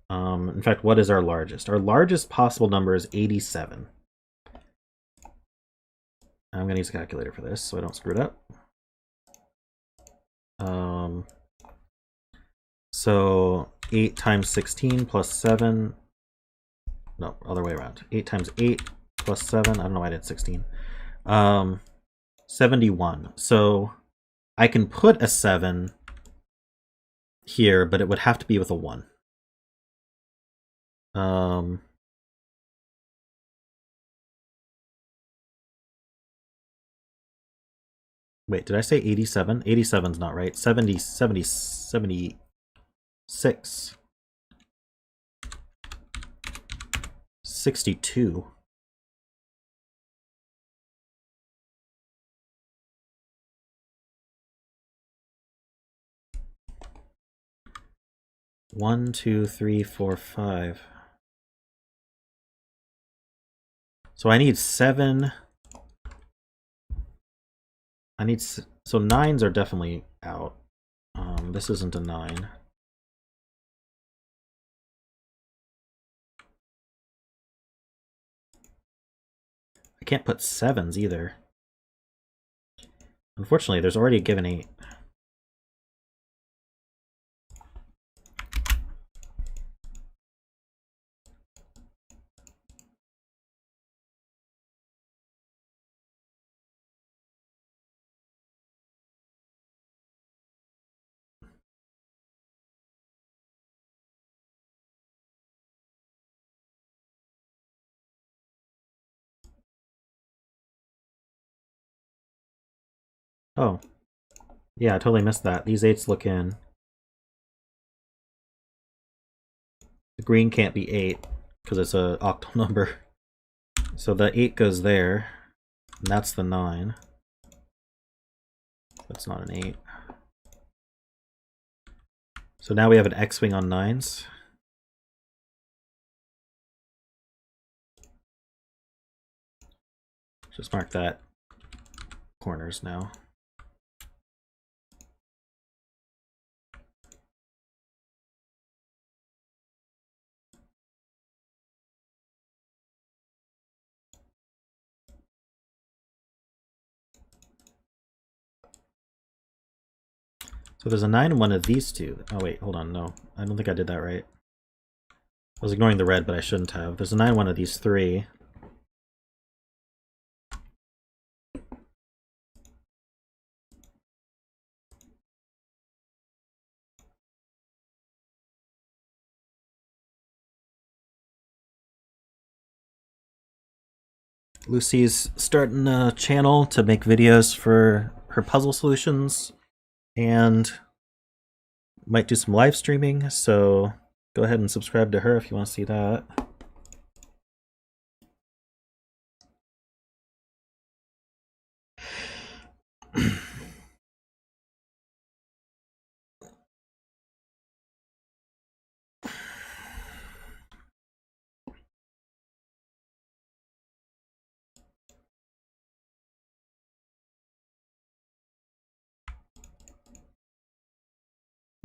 In fact, what is our largest? Our largest possible number is 87. I'm going to use a calculator for this so I don't screw it up. So 8 times 16 plus 7. No, other way around. 8 times 8 plus 7. I don't know why I did 16. 71. So I can put a 7 here, but it would have to be with a 1. Wait, did I say 87? 87's not right. 70, 70, 76. 62. One, two, three, four, 5. So I need 7. I need... So 9s are definitely out. This isn't a 9. I can't put 7s either. Unfortunately, there's already a given 8. Oh. Yeah, I totally missed that. These 8s look in. The green can't be 8 because it's an octal number. So the 8 goes there, and that's the 9. That's not an 8. So now we have an X-wing on 9s. Just mark that corners now. So there's a 9 in one of these two. Oh wait, hold on, no. I don't think I did that right. I was ignoring the red, but I shouldn't have. There's a 9 in one of these 3. Lucy's starting a channel to make videos for her puzzle solutions and might do some live streaming, so go ahead and subscribe to her if you want to see that.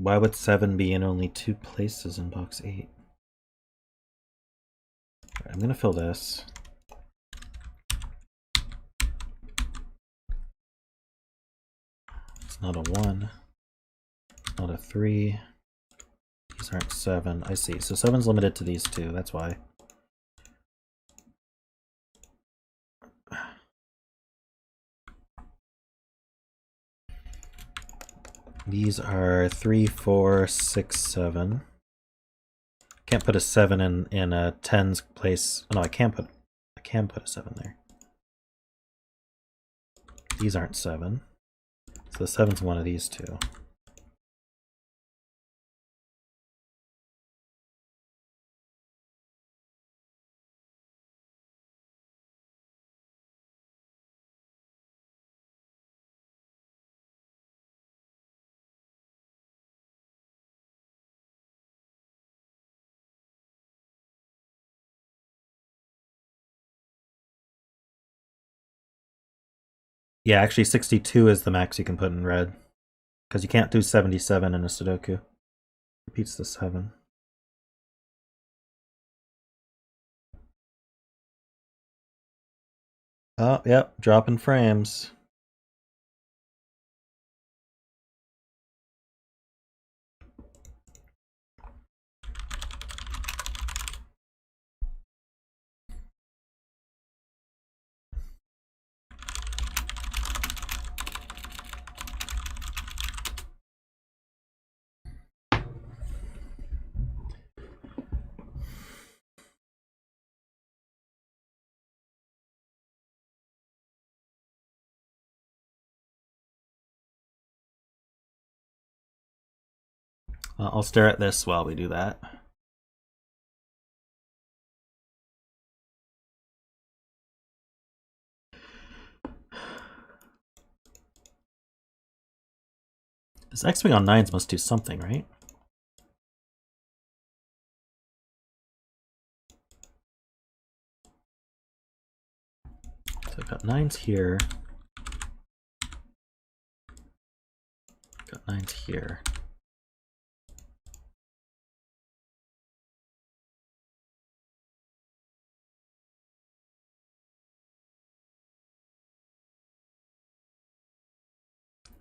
Why would 7 be in only 2 places in box 8? Right, I'm gonna fill this. It's not a 1. It's not a 3. These aren't 7. I see. So 7's limited to these 2. That's why. These are 3, 4, 6, 7. Can't put a 7 in a 10's place. Oh, no, I can put a 7 there. These aren't 7. So the 7's one of these 2. Yeah, actually 62 is the max you can put in red. Because you can't do 77 in a Sudoku. Repeats the 7. Oh, yep, dropping frames. I'll stare at this while we do that. This X-wing on 9s must do something, right? So I've got 9s here. Got 9s here.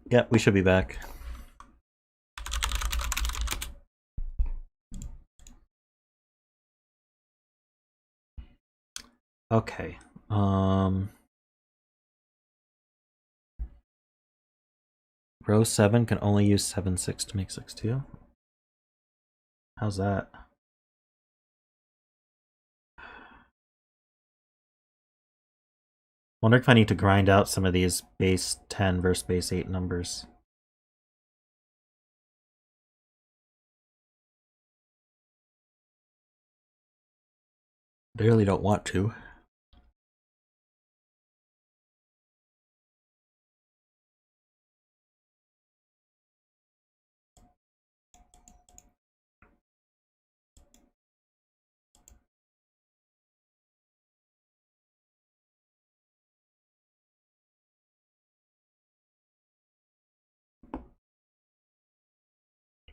Yep, we should be back. Okay. Row 7 can only use 7, 6 to make 6, 2. How's that? Wonder if I need to grind out some of these base 10 versus base 8 numbers. I really don't want to.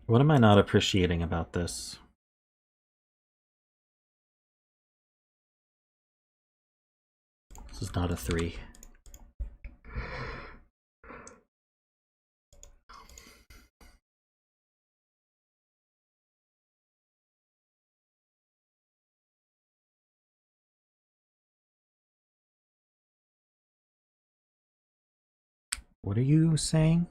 What am I not appreciating about this? This is not a 3. What are you saying?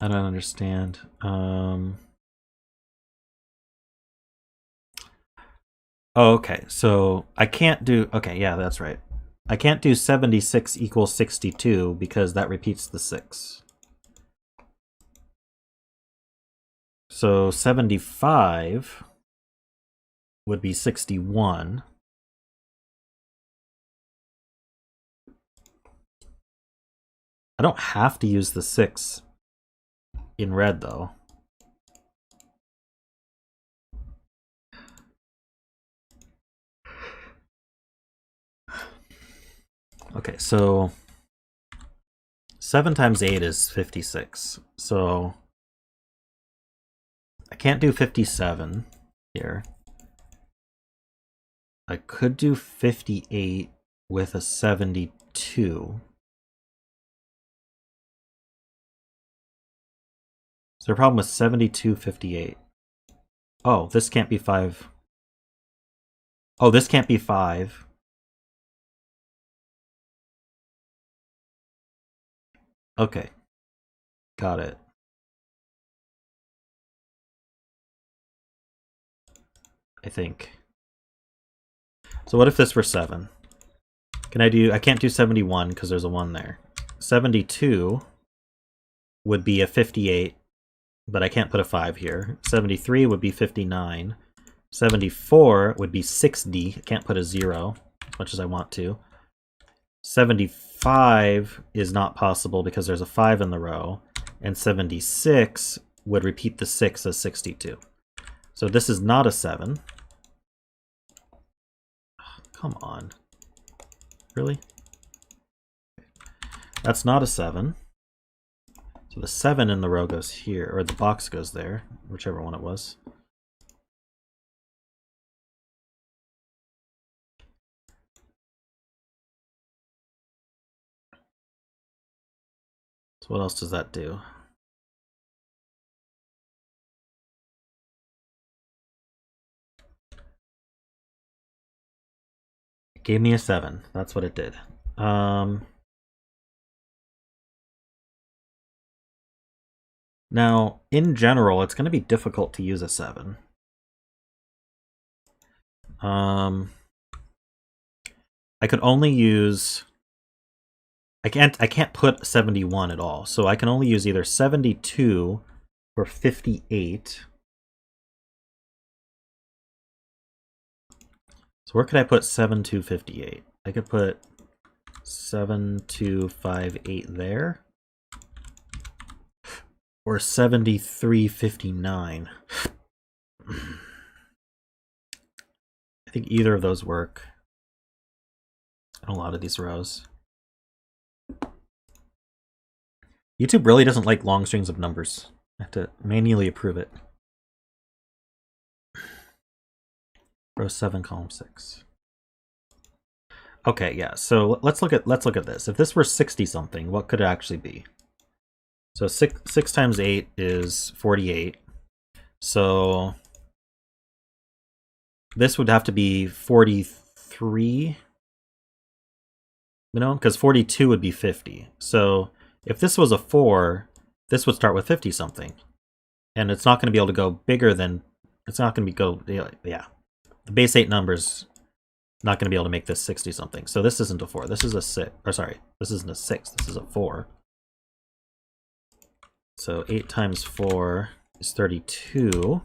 I don't understand. Oh, okay. So I can't do... Okay, yeah, that's right. I can't do 76 equals 62 because that repeats the 6. So 75 would be 61. I don't have to use the 6 in red, though. Okay, so 7 times 8 is 56. So I can't do 57 here. I could do 58 with a 72. Is there a problem with 72, 58? Oh, this can't be 5. Oh, this can't be 5. Okay. Got it. I think. So what if this were 7? I can't do 71 because there's a 1 there. 72 would be a 58, but I can't put a 5 here. 73 would be 59. 74 would be 60. I can't put a 0 as much as I want to. 75 is not possible because there's a 5 in the row. And 76 would repeat the 6 as 62. So this is not a 7. Come on. Really? That's not a 7. So the 7 in the row goes here, or the box goes there, whichever one it was. So what else does that do? It gave me a 7. That's what it did. Now, in general, it's going to be difficult to use a 7. I could only use... I can't put 71 at all, so I can only use either 72 or 58. So where could I put 7258? I could put 7258 there. Or 7359. I think either of those work in a lot of these rows. YouTube really doesn't like long strings of numbers. I have to manually approve it. Row 7, column 6. Okay, yeah. So let's look at this. If this were 60 something, what could it actually be? So 6 times 8 is 48. So this would have to be 43 minimum, because 42 would be 50. So if this was a 4, this would start with 50 something. And it's not going to be able to go bigger than, it's not going to go, yeah. The base 8 number's not going to be able to make this 60 something. So this isn't a 4. This is a 6. Or sorry, this isn't a 6. This is a 4. So 8 times 4 is 32.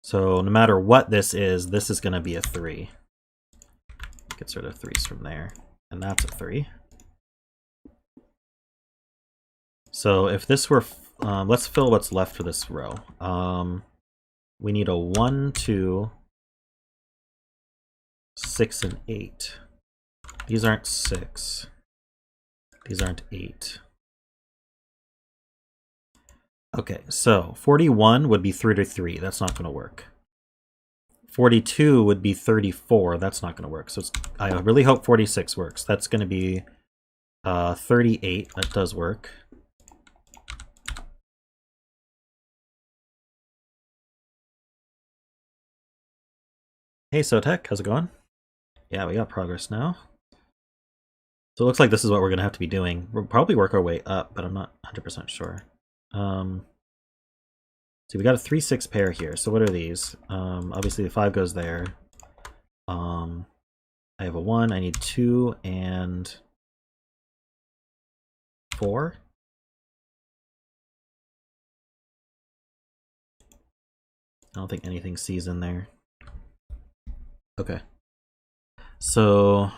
So no matter what this is going to be a 3. Get rid of 3's from there. And that's a 3. So if this were, let's fill what's left for this row. We need a 1, 2, 6, and 8. These aren't 6. These aren't 8. Okay, so 41 would be 33. That's not going to work. 42 would be 34. That's not going to work. So I really hope 46 works. That's going to be 38. That does work. Hey, Sotek, how's it going? Yeah, we got progress now. So it looks like this is what we're going to have to be doing. We'll probably work our way up, but I'm not 100% sure. See, we got a 3-6 pair here. So what are these? Obviously the 5 goes there. I have a 1. I need 2 and 4. I don't think anything C's in there. Okay. So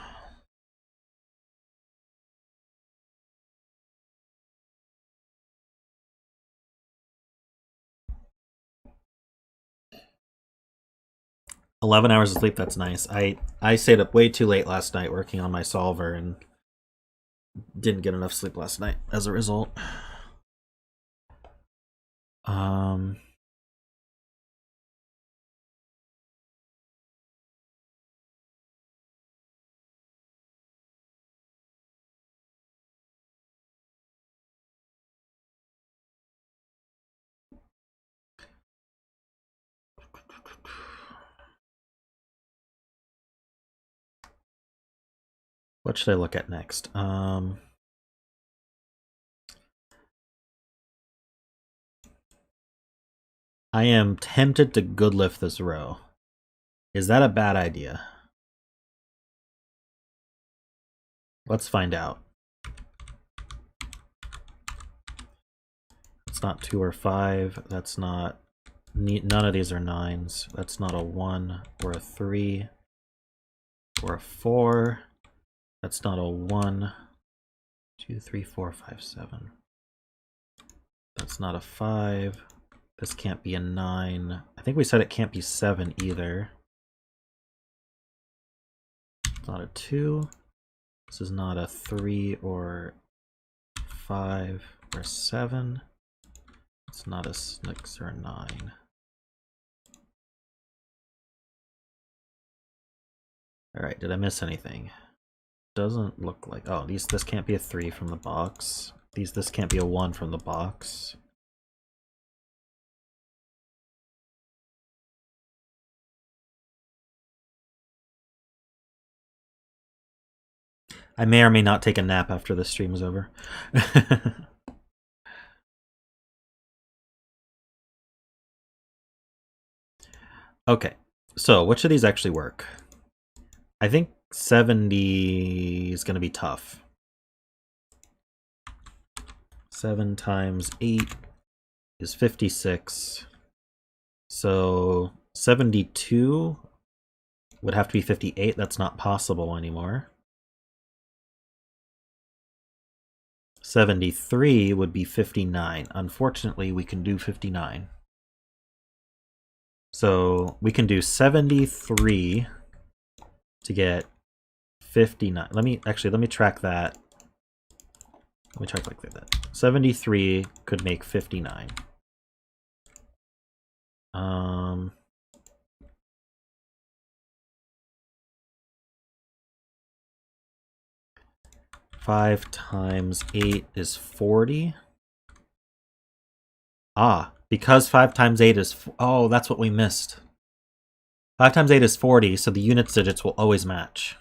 11 hours of sleep, that's nice. I stayed up way too late last night working on my solver and didn't get enough sleep last night as a result. What should I look at next? I am tempted to good lift this row. Is that a bad idea? Let's find out. It's not 2 or 5. That's not... None of these are 9s. That's not a 1 or a 3 or a 4. That's not a 1, 2, 3, 4, 5, 7. That's not a 5. This can't be a 9. I think we said it can't be 7 either. It's not a 2. This is not a 3 or 5 or 7. It's not a 6 or a 9. Alright, did I miss anything? Doesn't look like... Oh, this can't be a 3 from the box. This can't be a 1 from the box. I may or may not take a nap after this stream is over. Okay, so which of these actually work? I think 70 is going to be tough. 7 times 8 is 56. So 72 would have to be 58. That's not possible anymore. 73 would be 59. Unfortunately, we can do 59. So we can do 73 to get 59. Let me track that. Let me track like that. 73 could make 59. 5 times 8 is 40. Ah, because 5 times 8 is... Oh, that's what we missed. 5 times 8 is 40, so the units digits will always match.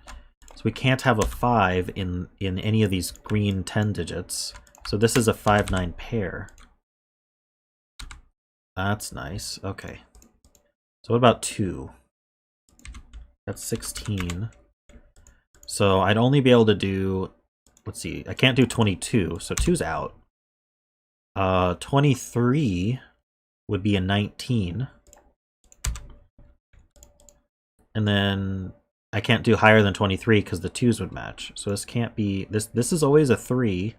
So we can't have a 5 in any of these green 10 digits. So this is a 5-9 pair. That's nice. Okay. So what about 2? That's 16. So I'd only be able to do... Let's see. I can't do 22, so 2's out. 23 would be a 19. And then I can't do higher than 23 because the 2's would match. So this can't be... This is always a 3.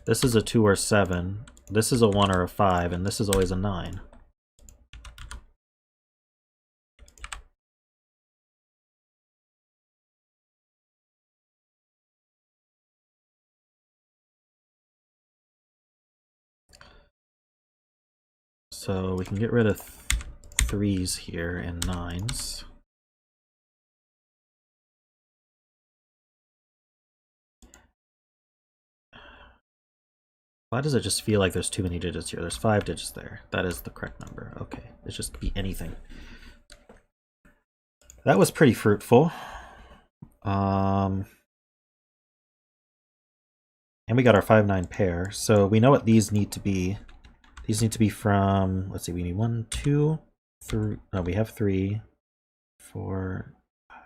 This is a 2 or 7. This is a 1 or a 5. And this is always a 9. So we can get rid of 3s here and 9s. Why does it just feel like there's too many digits here? There's 5 digits there. That is the correct number. Okay, it just be anything. That was pretty fruitful. And we got our 5-9 pair. So we know what these need to be. These need to be from, let's see, we need 1, 2, 3. No, we have 3, 4, 5,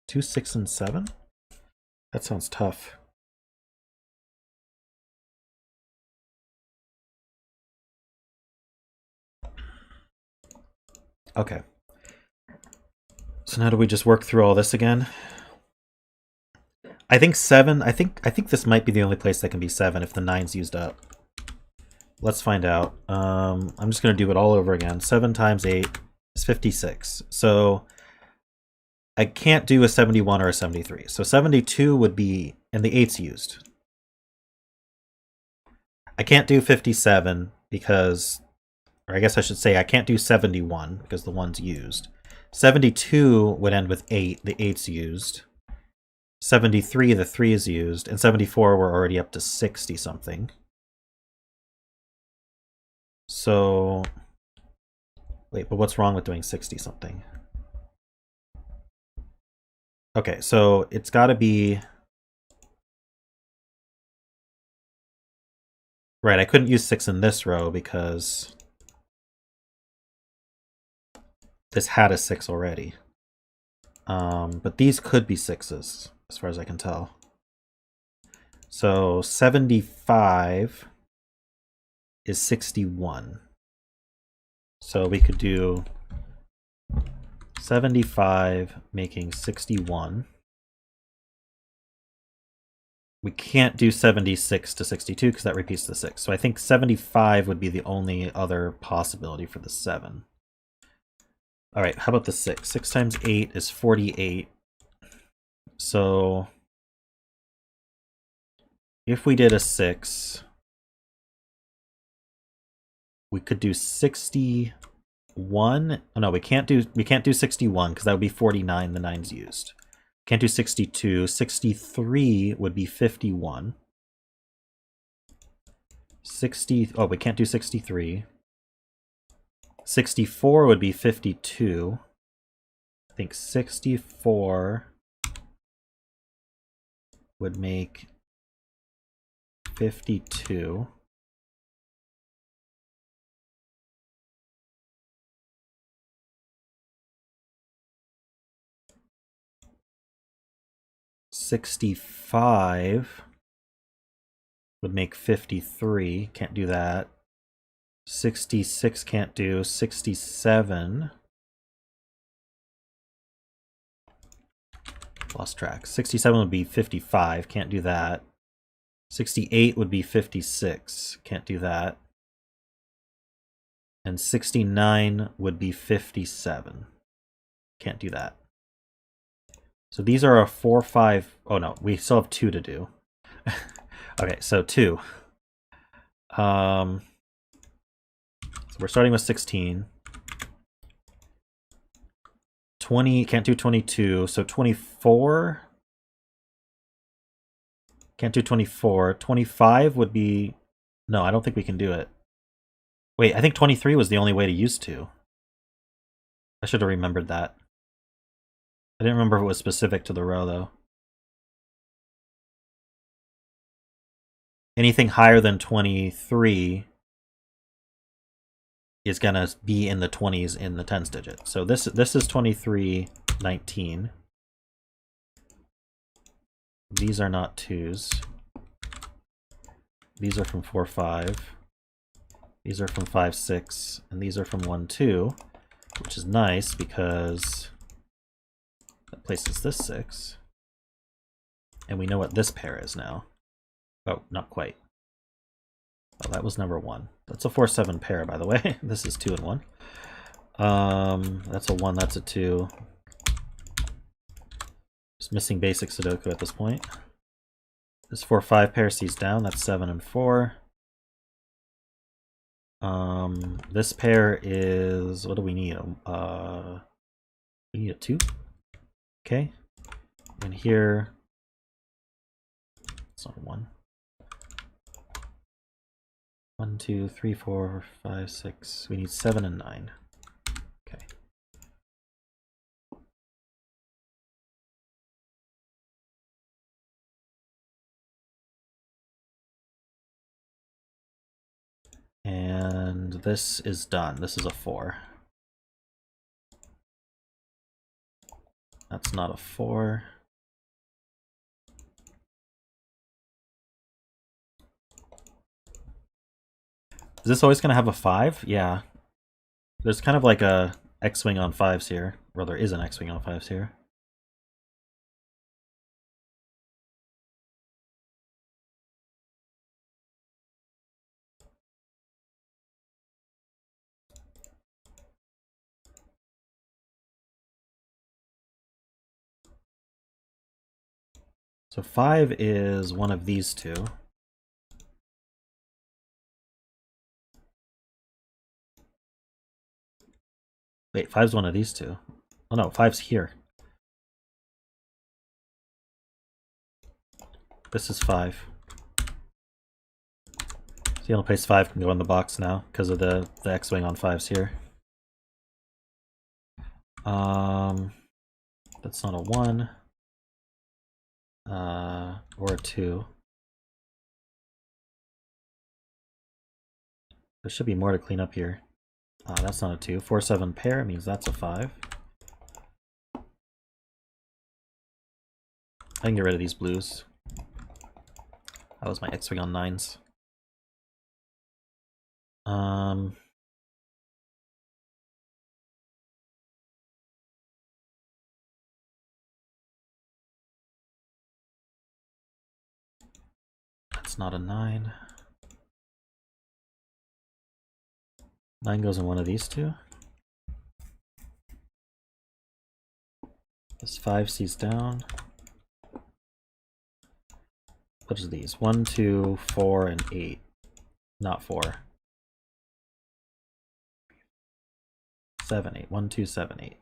2, 6, and 7. That sounds tough. Okay. So now do we just work through all this again? I think 7, I think this might be the only place that can be 7 if the 9's used up. Let's find out. I'm just going to do it all over again. 7 times 8 is 56. So I can't do a 71 or a 73. So 72 would be, and the 8's used. I can't do 57 because, or I guess I should say I can't do 71 because the 1's used. 72 would end with 8, the 8's used. 73, the 3 is used. And 74, we're already up to 60 something. So, wait, but what's wrong with doing 60 something? Okay, so it's got to be... Right, I couldn't use 6 in this row because this had a 6 already. But these could be 6s, as far as I can tell. So 75 is 61. So we could do 75 making 61. We can't do 76 to 62 because that repeats the 6. So I think 75 would be the only other possibility for the 7. All right, how about the 6? 6 times 8 is 48. So if we did a 6, we could do 61. Oh no, we can't do 61 because that would be 49, the 9's used. Can't do 62. 63 would be 51. oh, we can't do 63. 64 would be 52. I think 64 would make 52. $65 would make 53. Can't do that. 66 can't do. 67. Lost track. 67 would be 55. Can't do that. 68 would be 56. Can't do that. And 69 would be 57. Can't do that. So these are a 4, 5. Oh no, we still have 2 to do. Okay, so 2. So we're starting with 16. 20, can't do 22. So 24. Can't do 24. 25 would be... No, I don't think we can do it. Wait, I think 23 was the only way to use 2. I should have remembered that. I didn't remember if it was specific to the row, though. Anything higher than 23 is going to be in the 20s in the tens digit. So this is 23, 19. These are not 2s. These are from 4, 5. These are from 5, 6. And these are from 1, 2, which is nice because that places this 6. And we know what this pair is now. Oh, not quite. Oh, that was number 1. That's a 4, 7 pair, by the way. This is 2 and 1. That's a 1, that's a 2. Just missing basic Sudoku at this point. This 4, 5 pair sees down, that's 7 and 4. This pair is, what do we need? We need a 2. Okay. And here, it's not a 1. 1, 2, 3, 4, 5, 6. We need 7 and 9. Okay. And this is done. This is a 4. That's not a 4. Is this always going to have a 5? Yeah. There's kind of like a X-wing on 5s here. Or there is an X-wing on 5s here. So 5 is one of these two. Wait, 5's one of these two. Oh no, 5's here. This is 5. So yellow place 5 can go in the box now because of the X-wing on 5's here. That's not a 1. Or a 2. There should be more to clean up here. That's not a 2. 4, 7 pair means that's a 5. I can get rid of these blues. That was my X-wing on 9s. That's not a 9. 9 goes in one of these two. This 5 sees down. What is these? 1, 2, 4, and 8. Not 4. 7, 8. 1, 2, 7, 8.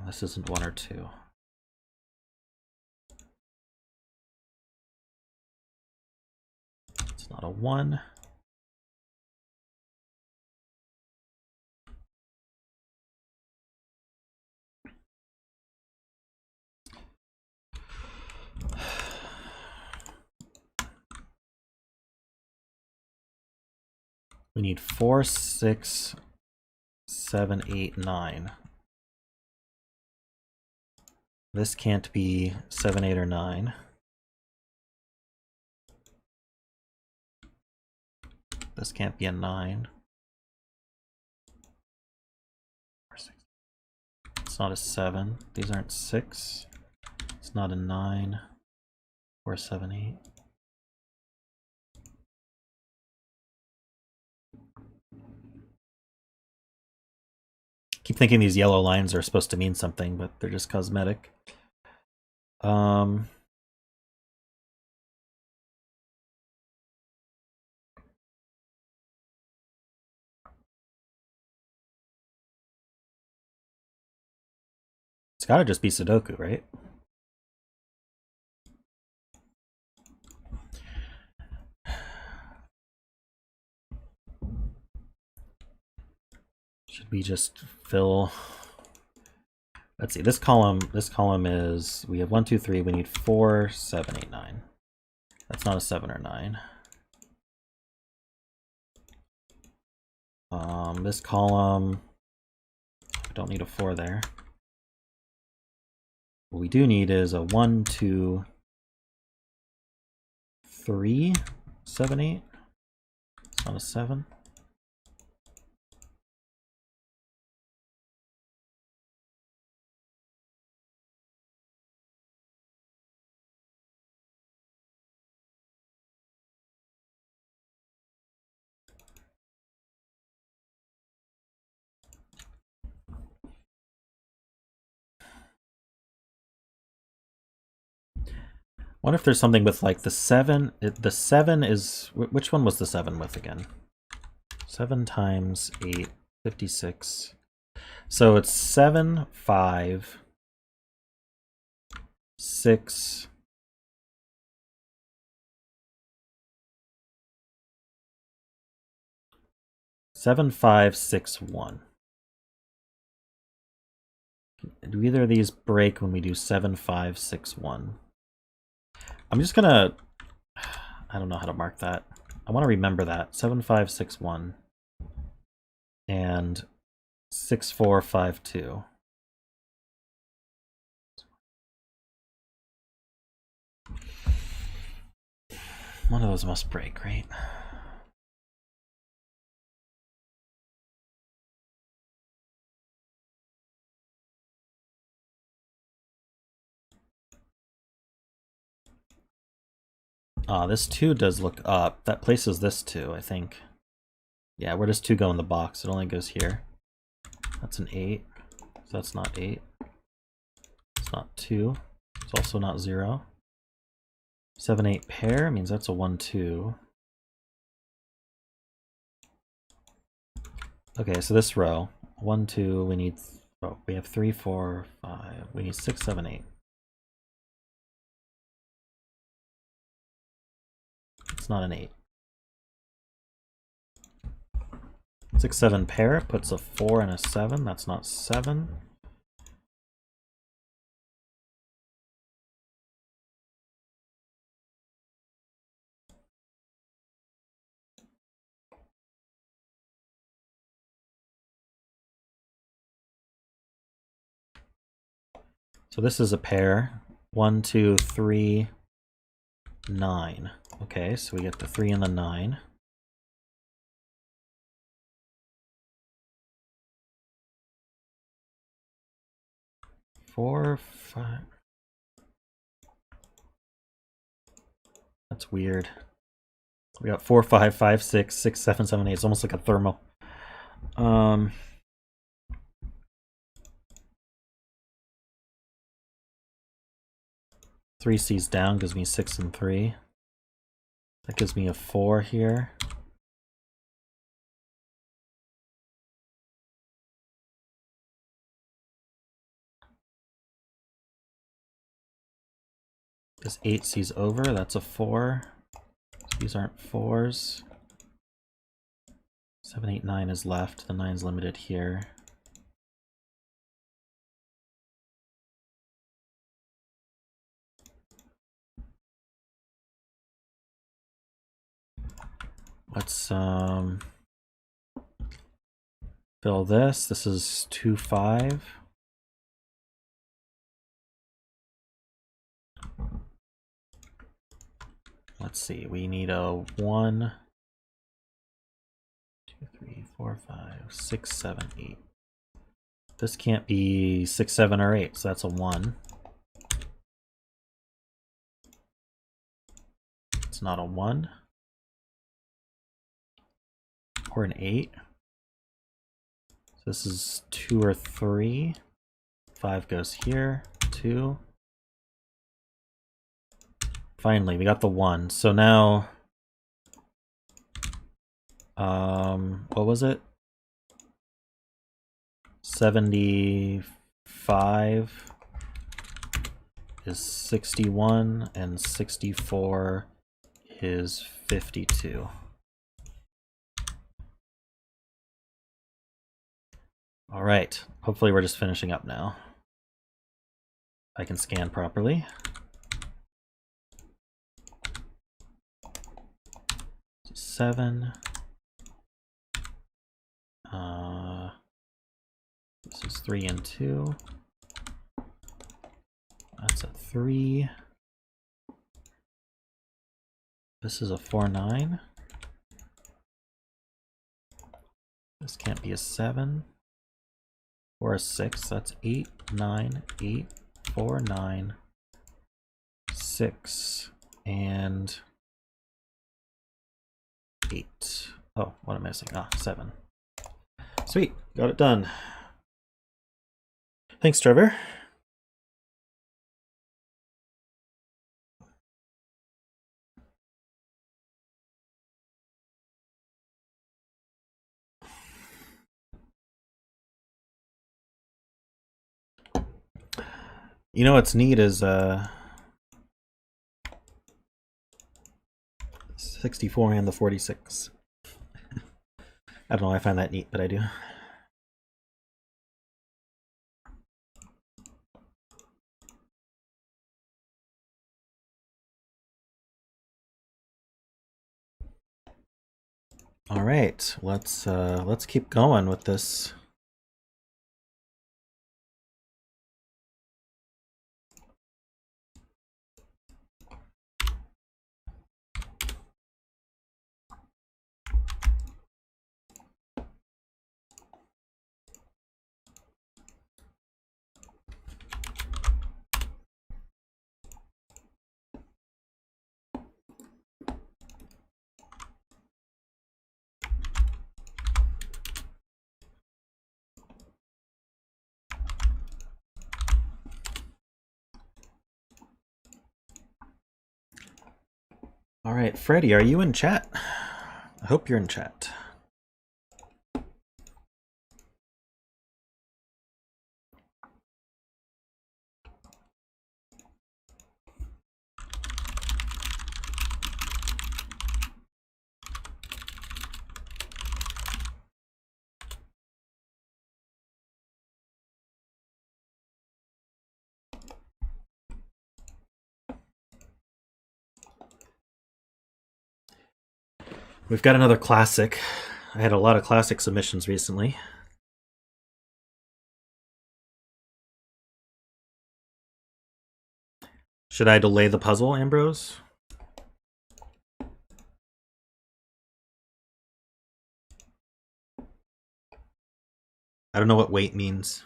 This isn't 1 or 2. It's not a 1. We need 4, 6, 7, 8, 9. This can't be 7, 8, or 9. This can't be a 9. It's not a 7. These aren't 6. It's not a 9 or 7, 8. Keep thinking these yellow lines are supposed to mean something, but they're just cosmetic. It's gotta just be Sudoku, right? Should we just fill... Let's see, this column is, we have 1, 2, 3, we need 4, 7, 8, 9. That's not a 7 or 9. This column, we don't need a 4 there. What we do need is a 1, 2, 3, 7, 8. It's not a 7. What if there's something with like the 7? The 7 is, which one was the 7 with again? 7 times 8, 56. So it's 7, 5, 6, 7, 5, 6, 1. Do either of these break when we do 7, 5, 6, 1? I'm just gonna, I don't know how to mark that. I want to remember that. 7, 5, 6, 1. And 6, 4, 5, 2. One of those must break, right? This 2 does look up. That places this 2, I think. Yeah, where does 2 go in the box? It only goes here. That's an 8. So that's not 8. It's not 2. It's also not 0. 7, 8 pair means that's a 1, 2. Okay, so this row, 1, 2, we need, oh, we have 3, 4, 5. We need 6, 7, 8. It's not an 8. 6, 7 pair puts a 4 and a 7. That's not 7. So this is a pair. 1, 2, 3, 9. Okay, so we get the 3 and the 9. Four, 5. That's weird. We got 4, 5, 5, 6, 6, 7, 7, 8. It's almost like a thermal. 3 C's down gives me 6 and 3. That gives me a 4 here. This 8 C's over, that's a 4. These aren't 4s. 7, 8, 9 is left. The 9's limited here. Let's fill this. This is 2, 5. Let's see, we need a 1, 2, 3, 4, 5, 6, 7, 8. This can't be 6, 7, or 8, so that's a 1. It's not a 1. Or an 8. So this is 2 or 3. 5 goes here, 2. Finally, we got the 1. So now, what was it? 70, 5 is 61, and 64 is 52. All right, hopefully we're just finishing up now. I can scan properly. So 7. This is 3 and 2. That's a 3. This is a 4, 9. This can't be a 7 or a 6. That's 8, 9, 8, 4, 9, 6, and 8. Oh, what am I missing? Ah, 7. Sweet, got it done. Thanks, Trevor. You know what's neat is 64 and the 46. I don't know why I find that neat, but I do. All right, let's keep going with this. All right, Freddie, are you in chat? I hope you're in chat. We've got another classic. I had a lot of classic submissions recently. Should I delay the puzzle, Ambrose? I don't know what wait means.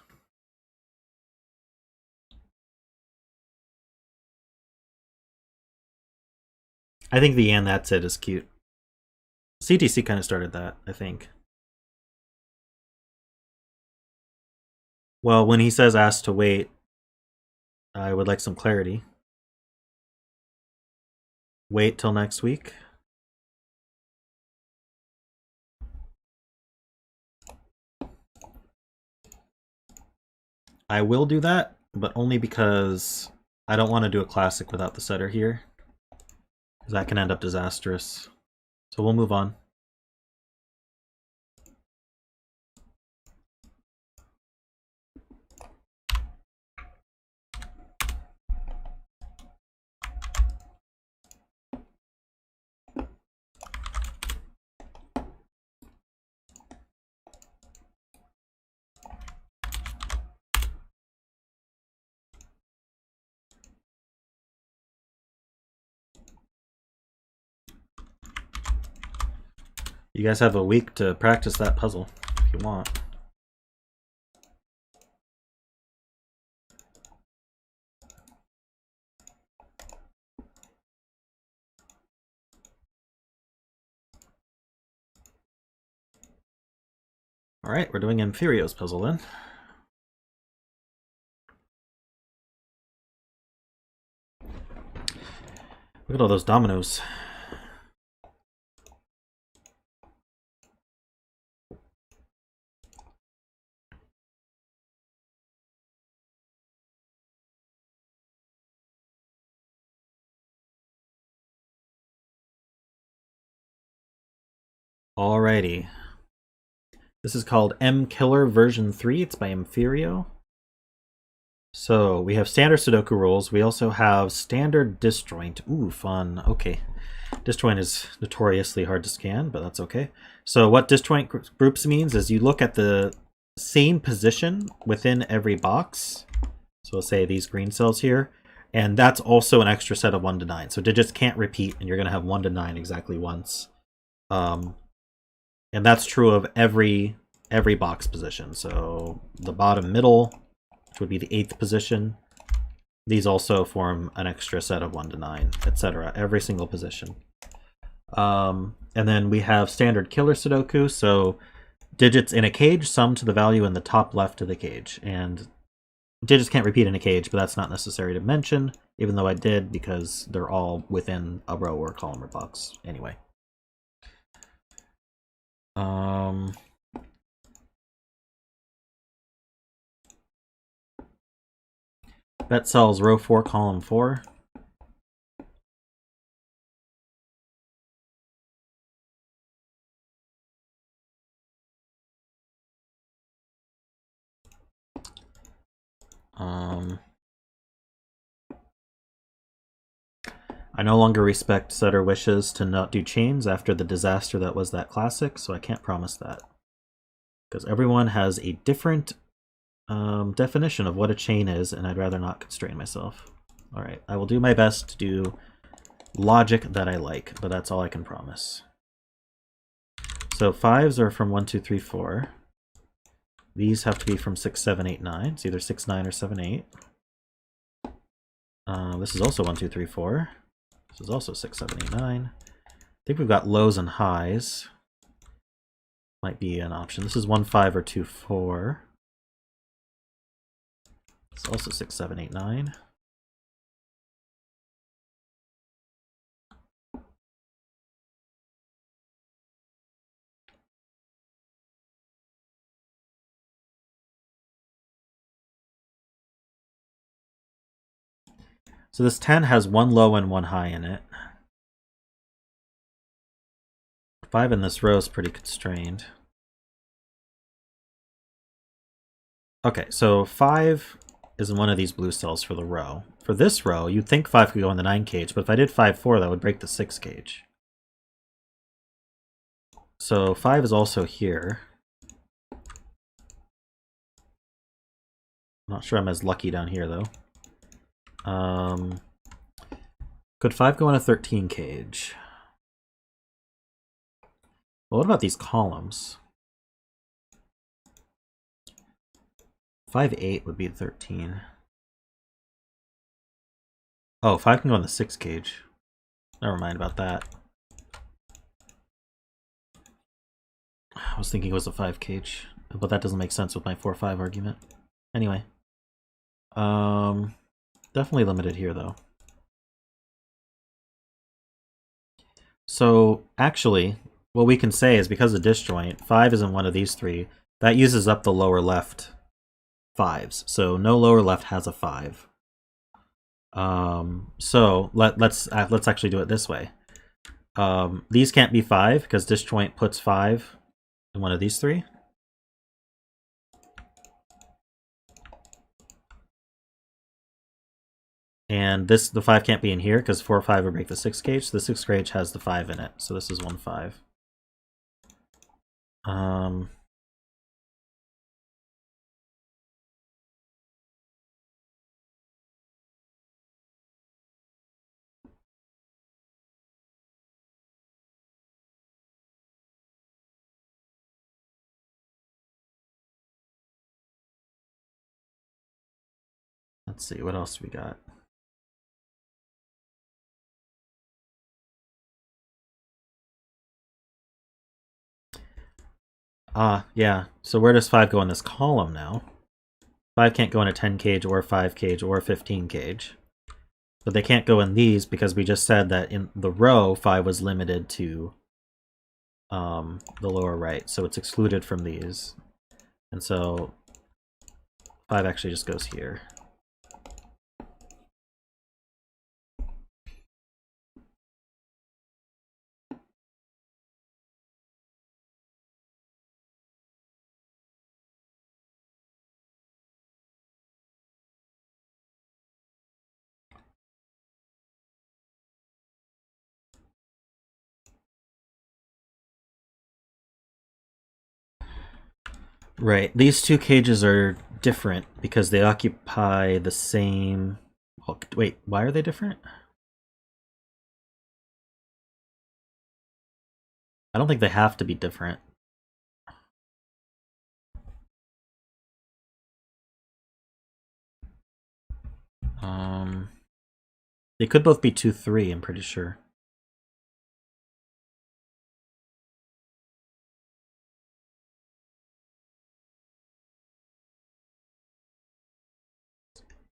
I think the and that's it is cute. CTC kind of started that, I think. Well, when he says asked to wait, I would like some clarity. Wait till next week. I will do that, but only because I don't want to do a classic without the setter here, because that can end up disastrous. So we'll move on. You guys have a week to practice that puzzle if you want. All right, we're doing Emphyrio's puzzle then. Look at all those dominoes. Alrighty. This is called M-Killer version 3. It's by Emphyrio. So we have standard Sudoku rules. We also have standard disjoint. Ooh, fun. Okay. Disjoint is notoriously hard to scan, but that's okay. So what disjoint groups means is you look at the same position within every box. So we'll say these green cells here. And that's also an extra set of 1 to 9. So digits can't repeat, and you're going to have 1 to 9 exactly once. And that's true of every box position. So the bottom middle, which would be the 8th position, these also form an extra set of 1 to 9, etc. Every single position. And then we have standard killer Sudoku, so digits in a cage sum to the value in the top left of the cage. And digits can't repeat in a cage, but that's not necessary to mention, even though I did, because they're all within a row or column or box anyway. Bet cells row 4, column 4. I no longer respect setter wishes to not do chains after the disaster that was that classic, so I can't promise that. Because everyone has a different definition of what a chain is, and I'd rather not constrain myself. Alright, I will do my best to do logic that I like, but that's all I can promise. So 5s are from 1, 2, 3, 4. These have to be from 6, 7, 8, 9. It's either 6, 9, or 7, 8. This is also 1, 2, 3, 4. This is also 6, 7, 8, 9. I think we've got lows and highs. Might be an option. This is 1, 5, or 2, 4. It's also 6, 7, 8, 9. So this 10 has 1 low and 1 high in it. 5 in this row is pretty constrained. Okay, so 5 is in one of these blue cells for the row. For this row, you'd think 5 could go in the 9 cage, but if I did 5, 4, that would break the 6 cage. So 5 is also here. Not sure I'm as lucky down here, though. Could 5 go in a 13 cage? Well, what about these columns? 5, 8 would be 13. Oh, 5 can go in the 6 cage. Never mind about that. I was thinking it was a 5 cage, but that doesn't make sense with my 4-5 argument. Anyway. Definitely limited here, though. So, actually, what we can say is because of disjoint, 5 isn't one of these 3. That uses up the lower left 5s. So no lower left has a 5. So let's actually do it this way. These can't be 5 because disjoint puts 5 in one of these 3. And the 5 can't be in here because 4 or 5 would break the 6 cage. So the 6 cage has the 5 in it. So this is 1, 5. Let's see, what else we got? Yeah. So where does 5 go in this column now? 5 can't go in a 10 cage or 5 cage or 15 cage. But they can't go in these because we just said that in the row, 5 was limited to the lower right. So it's excluded from these. And so 5 actually just goes here. Right. These two cages are different because they occupy the same... Oh, wait, why are they different? I don't think they have to be different. They could both be 2-3, I'm pretty sure.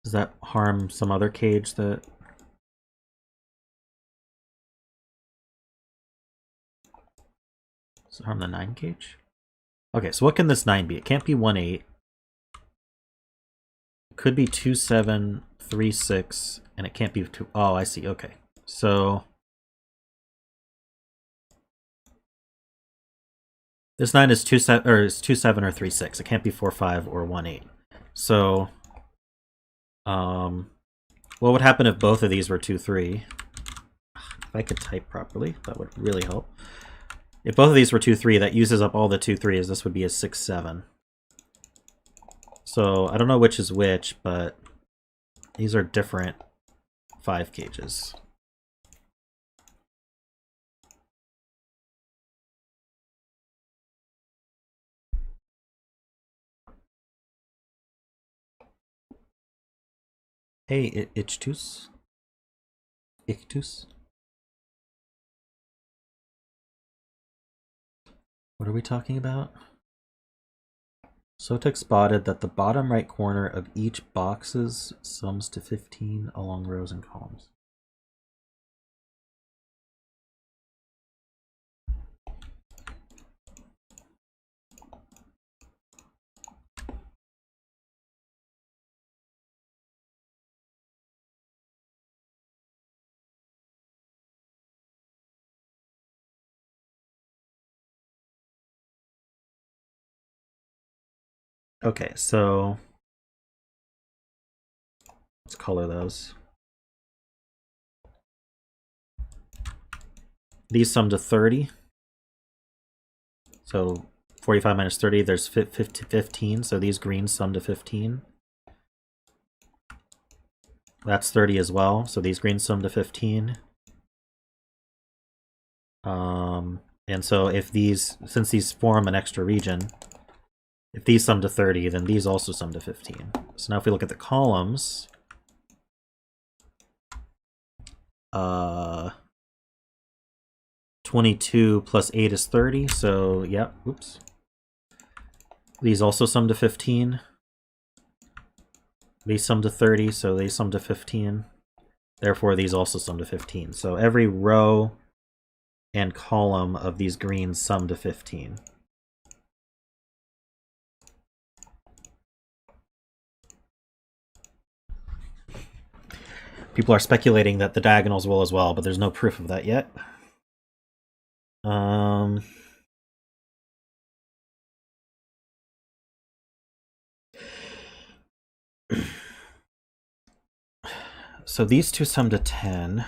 Does that harm some other cage that... Does it harm the 9 cage? Okay, so what can this 9 be? It can't be 1-8. It could be 2-7, 3-6, and it can't be 2... Oh, I see, okay. So... This 9 is 2-7 or 3-6. It can't be 4-5 or 1-8. So... what would happen if both of these were 2-3? If I could type properly, that would really help. If both of these were 2-3, that uses up all the 2-3s. This would be a 6-7. So I don't know which is which, but these are different 5 cages. Hey, Ichtus? Ictus? What are we talking about? Sotek spotted that the bottom right corner of each boxes sums to 15 along rows and columns. Okay, so let's color those. These sum to 30. So 45 minus 30, there's 15. So these greens sum to 15. That's 30 as well. So these greens sum to 15. And so if these, since these form an extra region, if these sum to 30, then these also sum to 15. So now if we look at the columns, 22 plus 8 is 30, so yeah, oops. These also sum to 15. These sum to 30, so they sum to 15. Therefore, these also sum to 15. So every row and column of these greens sum to 15. People are speculating that the diagonals will as well, but there's no proof of that yet. So these two sum to 10.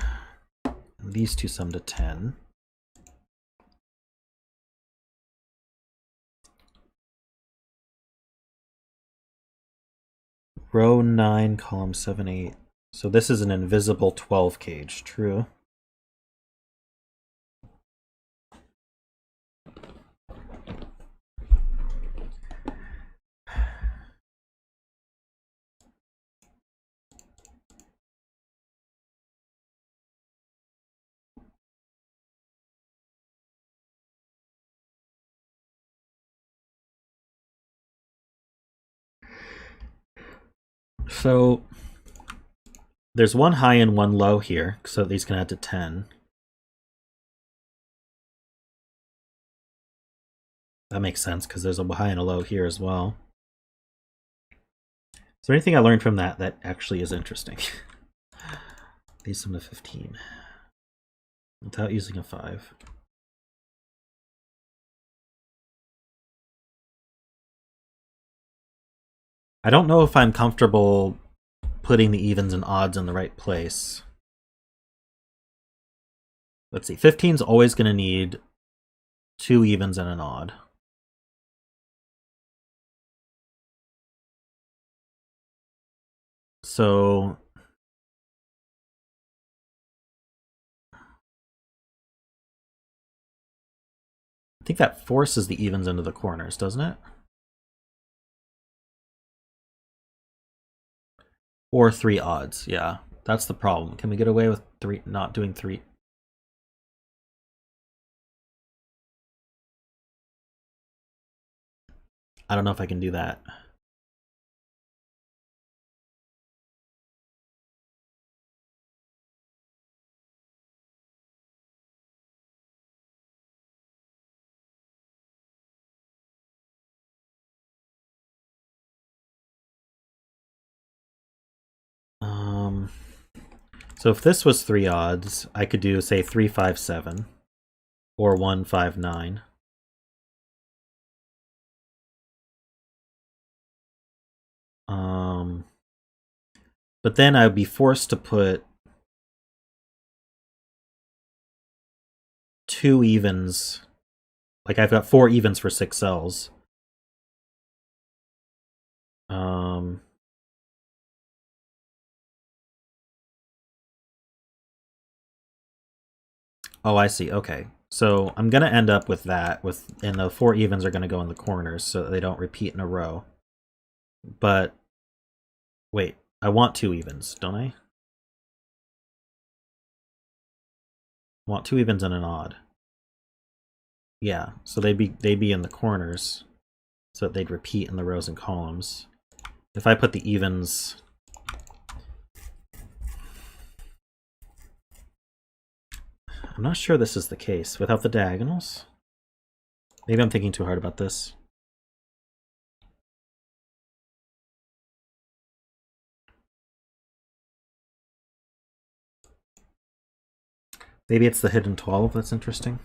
And these two sum to 10. Row 9, column 7, 8. So this is an invisible 12 cage, true. So there's one high and one low here, so these can add to 10. That makes sense, because there's a high and a low here as well. Is there anything I learned from that that actually is interesting? These sum to 15. Without using a 5. I don't know if I'm comfortable putting the evens and odds in the right place. Let's see, 15's always going to need 2 evens and an odd. So I think that forces the evens into the corners, doesn't it? Or 3 odds, yeah. That's the problem. Can we get away with 3 not doing 3? I don't know if I can do that. So if this was 3 odds, I could do, say, 3, 5, 7 or 1, 5, 9. But then I would be forced to put 2 evens. Like I've got 4 evens for 6 cells. Oh, I see. Okay. So I'm going to end up with that, and the 4 evens are going to go in the corners so that they don't repeat in a row. But wait, I want 2 evens, don't I? I want 2 evens and an odd. Yeah, so they'd be in the corners so that they'd repeat in the rows and columns. If I put the evens, I'm not sure this is the case without the diagonals. Maybe I'm thinking too hard about this. Maybe it's the hidden 12 that's interesting.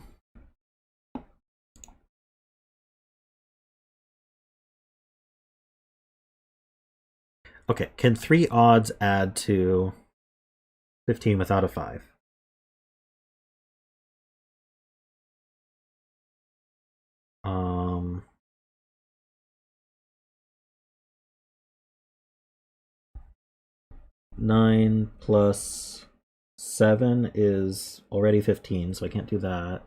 Okay, can 3 odds add to 15 without a 5? Nine plus 7 is already 15, so I can't do that.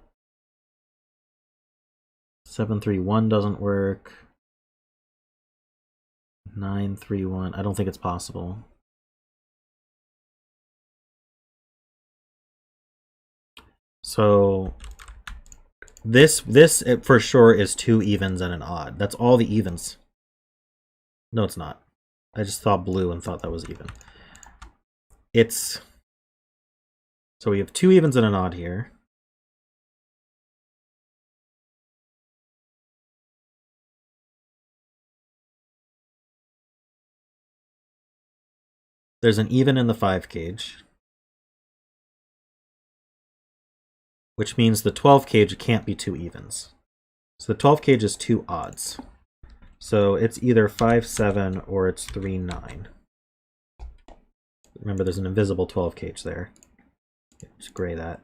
7, 3, 1 doesn't work. 9, 3, 1. I don't think it's possible. So this for sure is 2 evens and an odd. That's all the evens. No, it's not. I just saw blue and thought that was even. It's... So we have 2 evens and an odd here. There's an even in the 5 cage. Which means the 12 cage can't be 2 evens. So the 12 cage is 2 odds. So it's either 5, 7 or it's 3, 9. Remember, there's an invisible 12 cage there. Just gray that.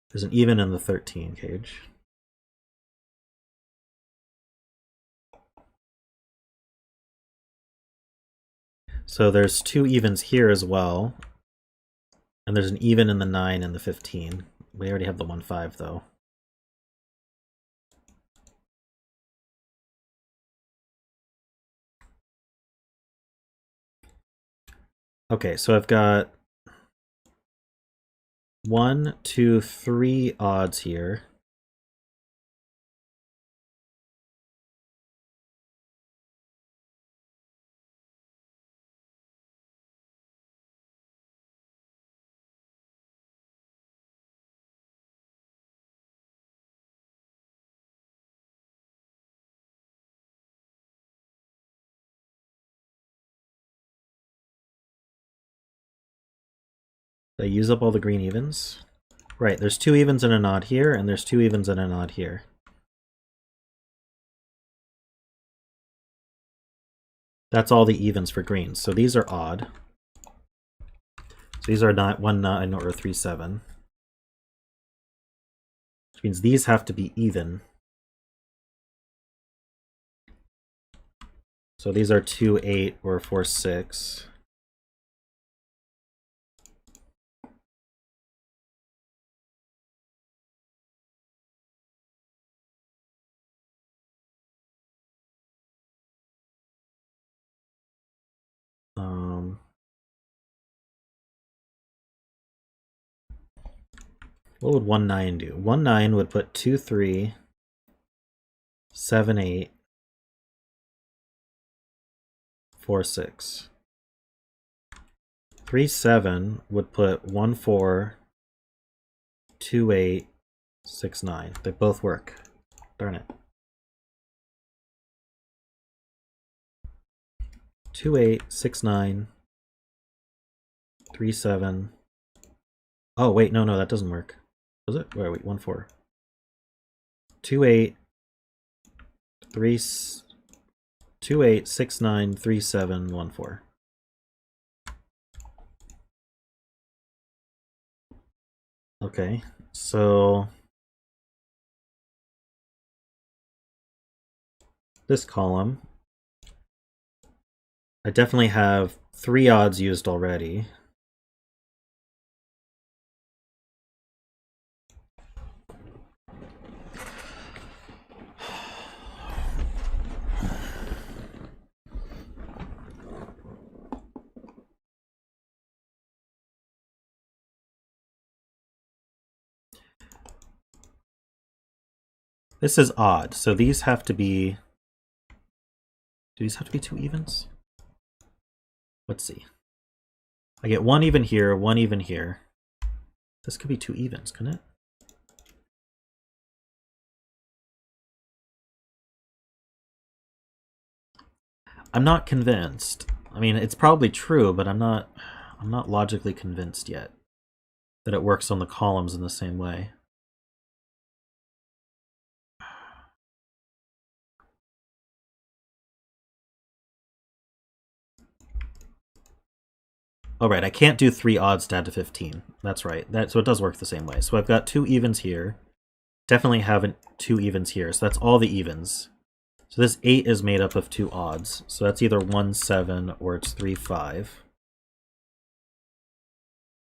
There's an even in the 13 cage. So there's 2 evens here as well. And there's an even in the 9 and the 15. We already have the 1, 5 though. Okay, so I've got 1, 2, 3 odds here. Did I use up all the green evens? Right, there's 2 evens and an odd here, and there's 2 evens and an odd here. That's all the evens for green. So these are odd. So these are not 1, 9 or 3, 7. Which means these have to be even. So these are 2, 8, or 4, 6. What would 1, 9 do? 1, 9 would put 2, 3, 7, 8, 4, 6. 3, 7 would put 1, 4, 2, 8, 6, 9. They both work. Darn it. 2, 8, 6, 9, 3, 7. Oh, wait, no, that doesn't work. Does it? Wait, 1, 4. 2, 8, 3, 2, 8, 6, 9, 3, 7, 1, 4. Okay, so this column, I definitely have 3 odds used already. This is odd, so these have to be... Do these have to be 2 evens? Let's see. I get 1 even here, 1 even here. This could be 2 evens, couldn't it? I'm not convinced. I mean, it's probably true, but I'm not logically convinced yet that it works on the columns in the same way. Oh, right, I can't do 3 odds to add to 15. That's right. So it does work the same way. So I've got 2 evens here. Definitely have 2 evens here. So that's all the evens. So this 8 is made up of 2 odds. So that's either 1, 7, or it's 3, 5.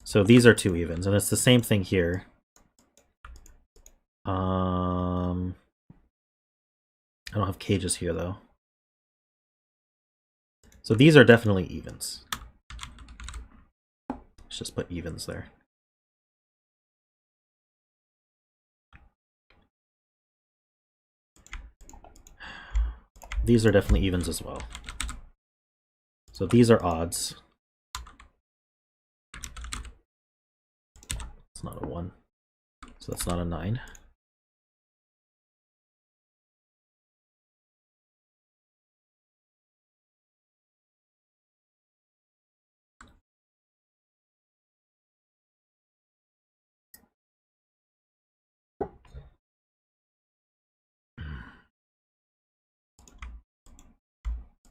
So these are 2 evens, and it's the same thing here. I don't have cages here, though. So these are definitely evens. Let's just put evens there. These are definitely evens as well. So these are odds. It's not a 1. So that's not a 9.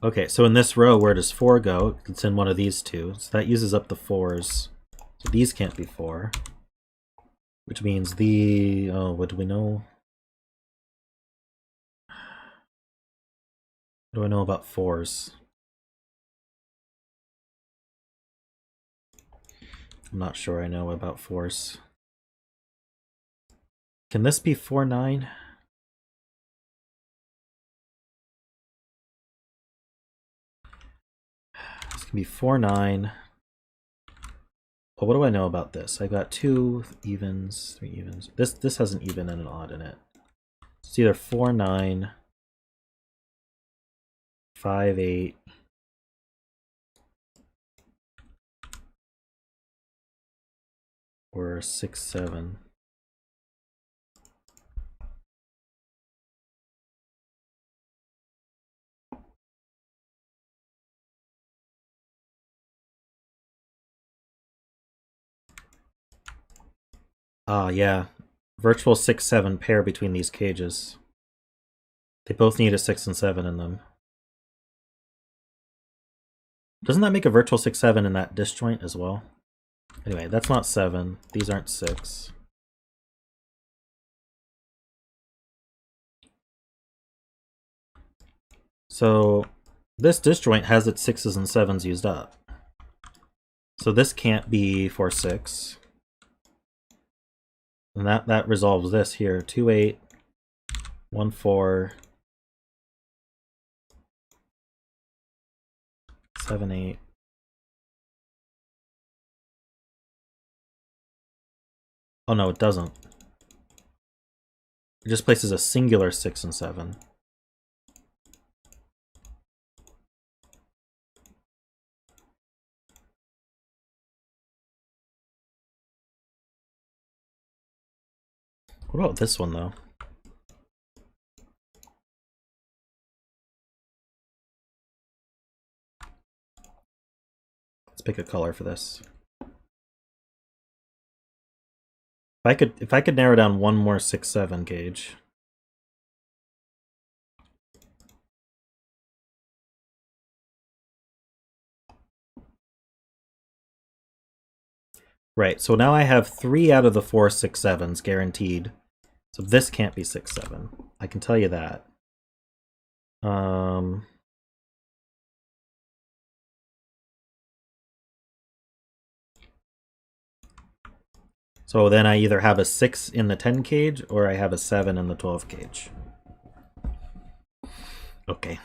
Okay, so in this row, where does 4 go? It's in one of these two. So that uses up the 4s. So these can't be 4. Which means the... Oh, what do we know? What do I know about 4s? I'm not sure I know about 4s. Can this be 4, 9? This can be 4, 9. Well, what do I know about this? I got 2 evens, 3 evens. This has an even and an odd in it. It's either 4, 9, 5, 8, or 6, 7. Ah, yeah. Virtual 6, 7 pair between these cages. They both need a 6 and 7 in them. Doesn't that make a virtual 6, 7 in that disjoint as well? Anyway, that's not 7. These aren't 6. So this disjoint has its 6s and 7s used up. So this can't be 4, 6. And that resolves this here. 2, 8, 1, 4, 7, 8. Oh no, it doesn't. It just places a singular 6 and 7. What about this one, though? Let's pick a color for this. If I could narrow down one more 6-7 gauge. Right, so now I have 3 out of the 4 6-7s guaranteed. So this can't be 6-7. I can tell you that. So then I either have a 6 in the 10 gauge or I have a 7 in the 12 gauge. Okay.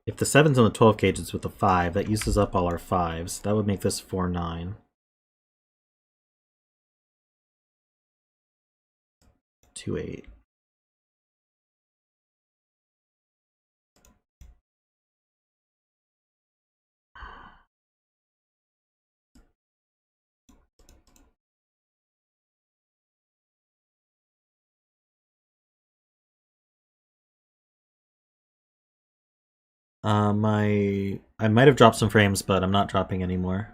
If the 7's in the 12 gauge is with a 5, that uses up all our 5s. That would make this 4, 9. 2, 8. I might have dropped some frames, but I'm not dropping anymore.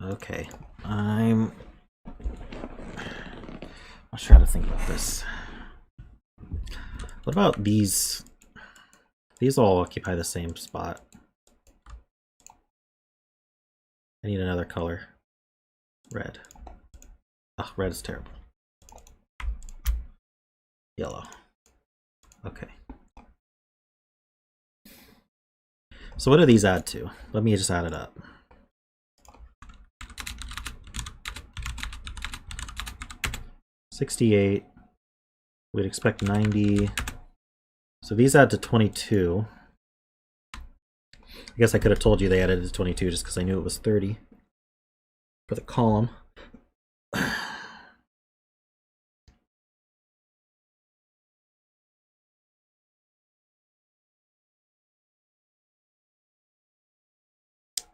Okay, I'm not sure how to think about this. What about these? These all occupy the same spot. I need another color. Red. Oh, red is terrible. Yellow. Okay. So what do these add to? Let me just add it up. $68. We'd expect 90. So these add to 22. I guess I could have told you they added to 22 just because I knew it was 30 for the column.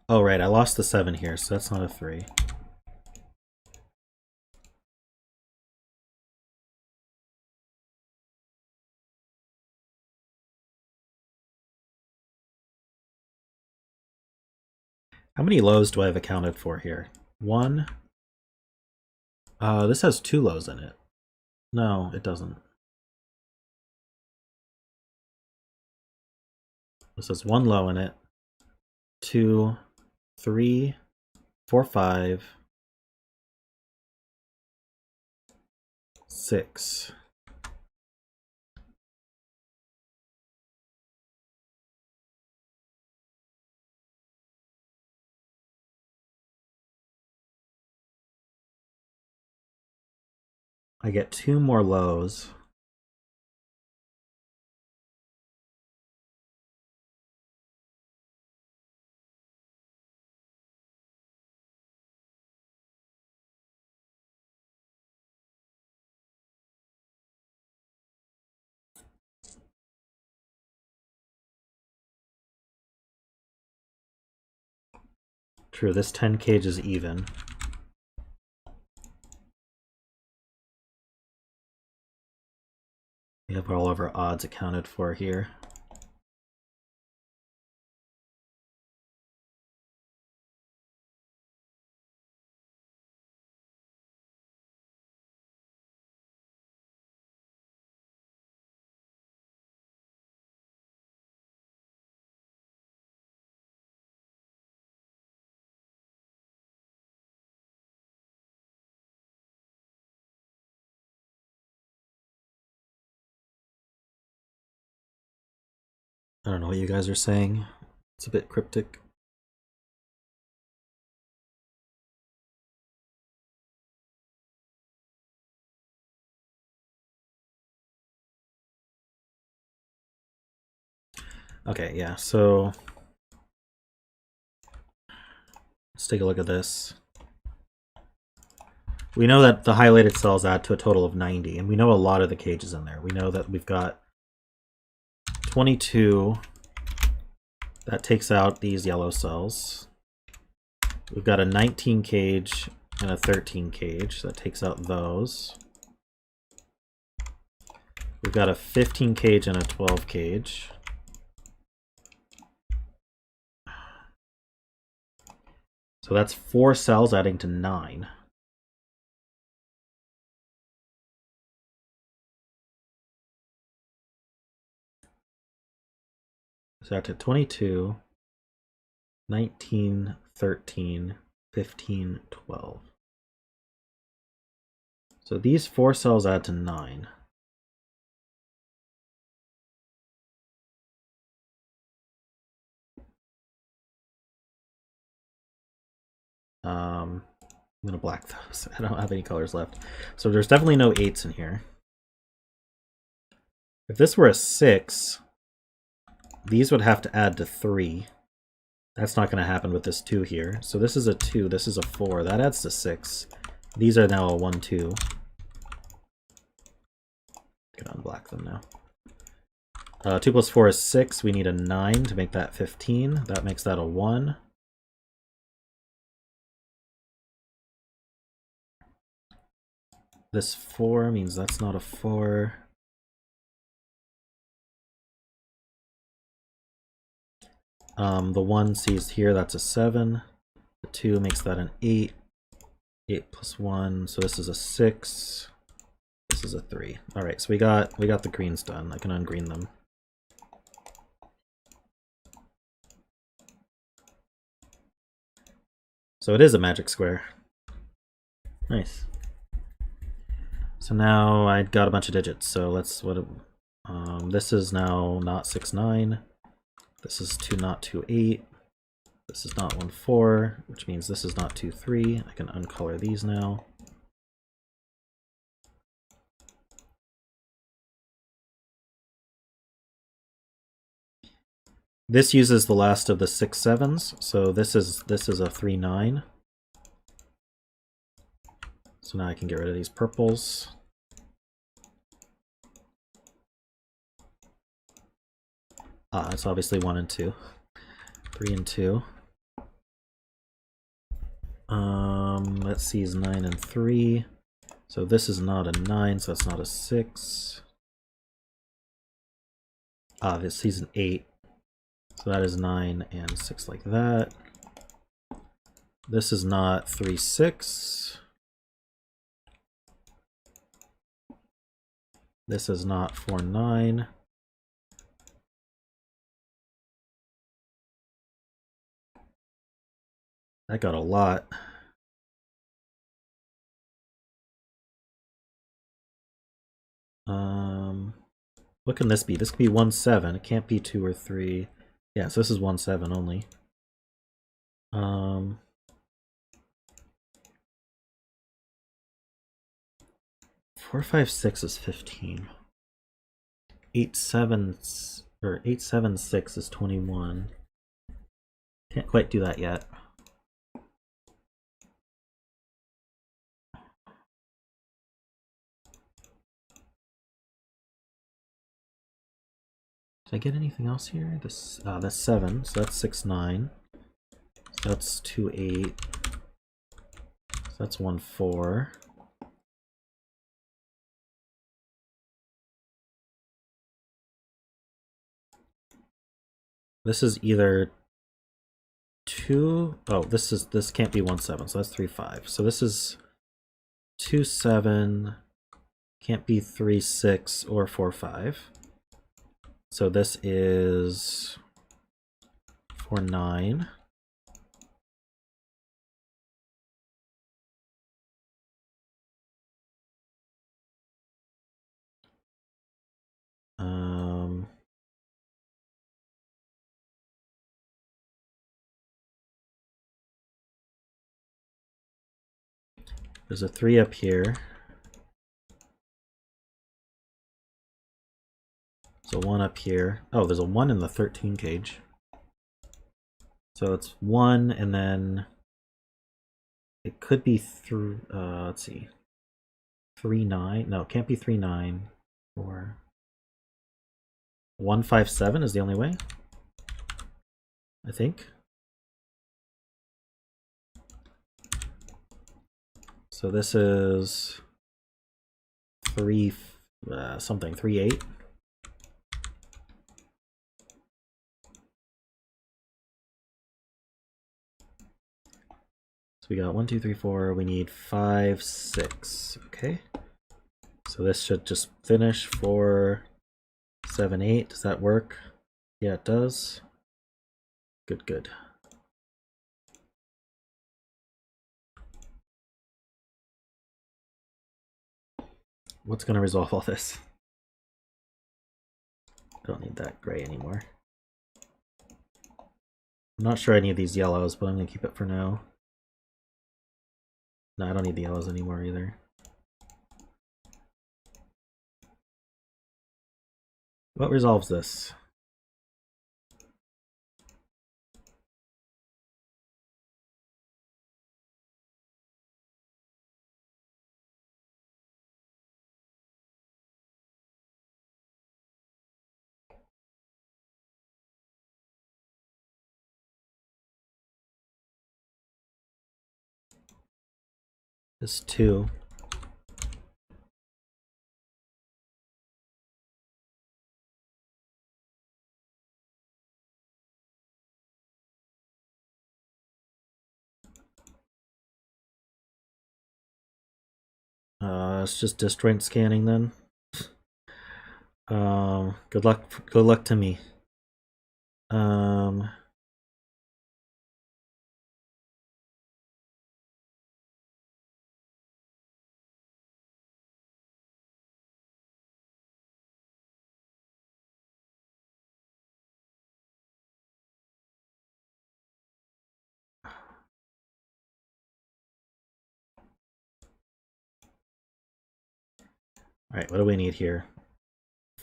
Oh, right, I lost the 7 here, so that's not a 3. How many lows do I have accounted for here? 1. This has 2 lows in it. No, it doesn't. This has 1 low in it. 2, 3, 4, 5, 6. I get 2 more lows. True, this 10 cage is even. We have all of our odds accounted for here. I don't know what you guys are saying. It's a bit cryptic. Okay, yeah, so let's take a look at this. We know that the highlighted cells add to a total of 90, and we know a lot of the cages in there. We know that we've got 22. That takes out these yellow cells. We've got a 19 cage and a 13 cage. That takes out those. We've got a 15 cage and a 12 cage. So that's 4 cells adding to 9. So that's at 22, 19, 13, 15, 12. So these 4 cells add to 9. I'm gonna black those. I don't have any colors left. So there's definitely no 8s in here. If this were a 6, these would have to add to 3. That's not going to happen with this 2 here. So this is a 2, this is a 4. That adds to 6. These are now a 1, 2. Can unblack them now. 2 plus 4 is 6. We need a 9 to make that 15. That makes that a 1. This 4 means that's not a 4. The 1 sees here, that's a 7. The 2 makes that an 8. 8 plus 1, so this is a 6. This is a 3. Alright, so we got the greens done. I can ungreen them. So it is a magic square. Nice. So now I got a bunch of digits. So let's this is now not 6, 9. This is 2, not 2, 8. This is not 1, 4, which means this is not 2, 3. I can uncolor these now. This uses the last of the 6 7s, so this is a 3, 9. So now I can get rid of these purples. It's obviously 1 and 2. 3 and 2. Let's see, is 9 and 3. So this is not a 9, so that's not a 6. This is an 8. So that is 9 and 6 like that. This is not 3, 6. This is not 4, 9. That got a lot. What can this be? This could be 1, 7. It can't be 2 or 3. Yeah, so this is 1, 7 only. 4, 5, 6 is 15. 8, 7, or 8, 7, 6 is 21. Can't quite do that yet. Did I get anything else here? This that's 7, so that's 6, 9. So that's 2, 8. So that's 1, 4. This is either 2. Oh, this can't be 1, 7, so that's 3, 5. So this is 2, 7. Can't be 3, 6 or 4, 5. So this is 4, 9. There's a 3 up here. There's a 1 up here. Oh, there's a 1 in the 13 cage. So it's 1, and then it could be through. Let's see. 3 9. No, it can't be 3 9. Or 1 5 7 is the only way, I think. So this is 3 something 3 8. So we got 1 2 3 4. We need 5 6. Okay. So this should just finish for 7 8. Does that work? Yeah, it does. Good, good. What's going to resolve all this? Don't need that gray anymore. I'm not sure I need these yellows, but I'm going to keep it for now. No, I don't need the yellows anymore either. What resolves this? This 2. It's just disjoint scanning then. Good luck. Good luck to me. All right, what do we need here?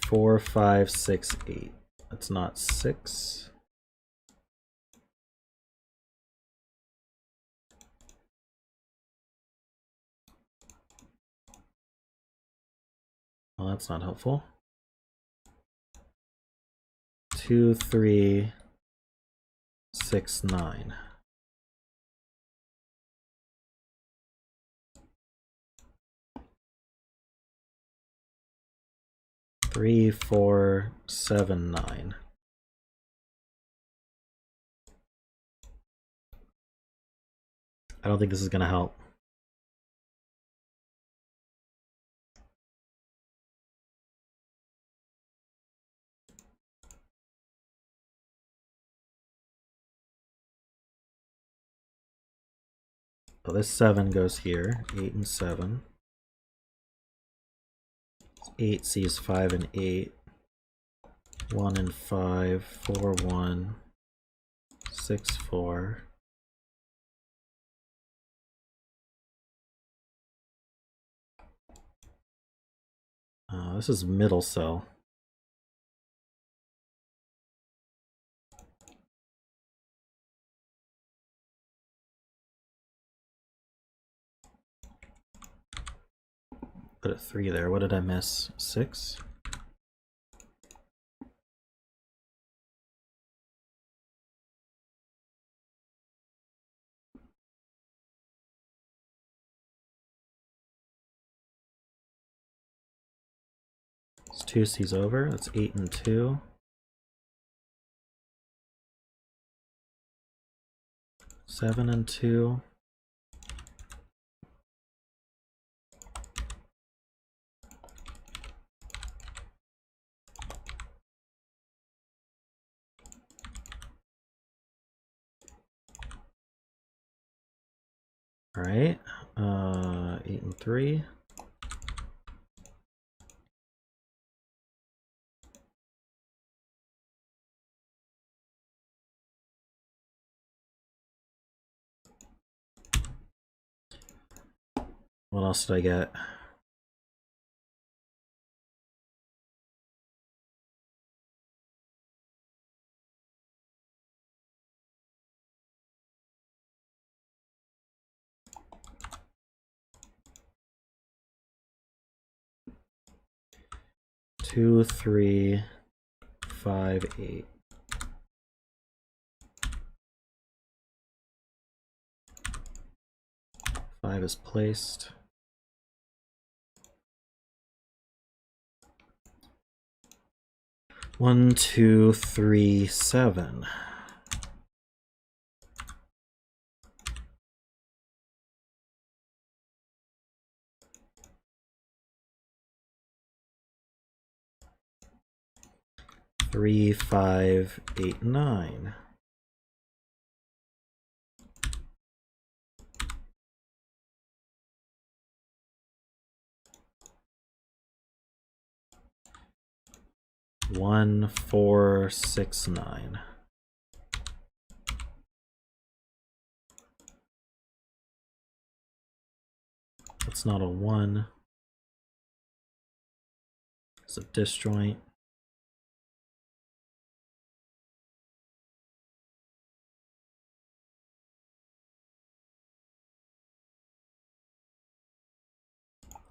4 5 6 8. That's not 6. Well, that's not helpful. 2 3 6 9. Three, 4, 7, 9. I don't think this is going to help. So this 7 goes here, 8 and 7. 8 sees 5 and 8. 1 and 5, 4 1, 6 4. This is middle cell. Put a 3 there. What did I miss? 6? It's 2 C's over. That's 8 and 2. 7 and 2. All right, 8 and 3. What else did I get? Two, 3, 5, 8. Five is placed. One, 2, 3, 7. Three, 5, 8, 9. One, 4, 6, 9. That's not a 1. It's a disjoint.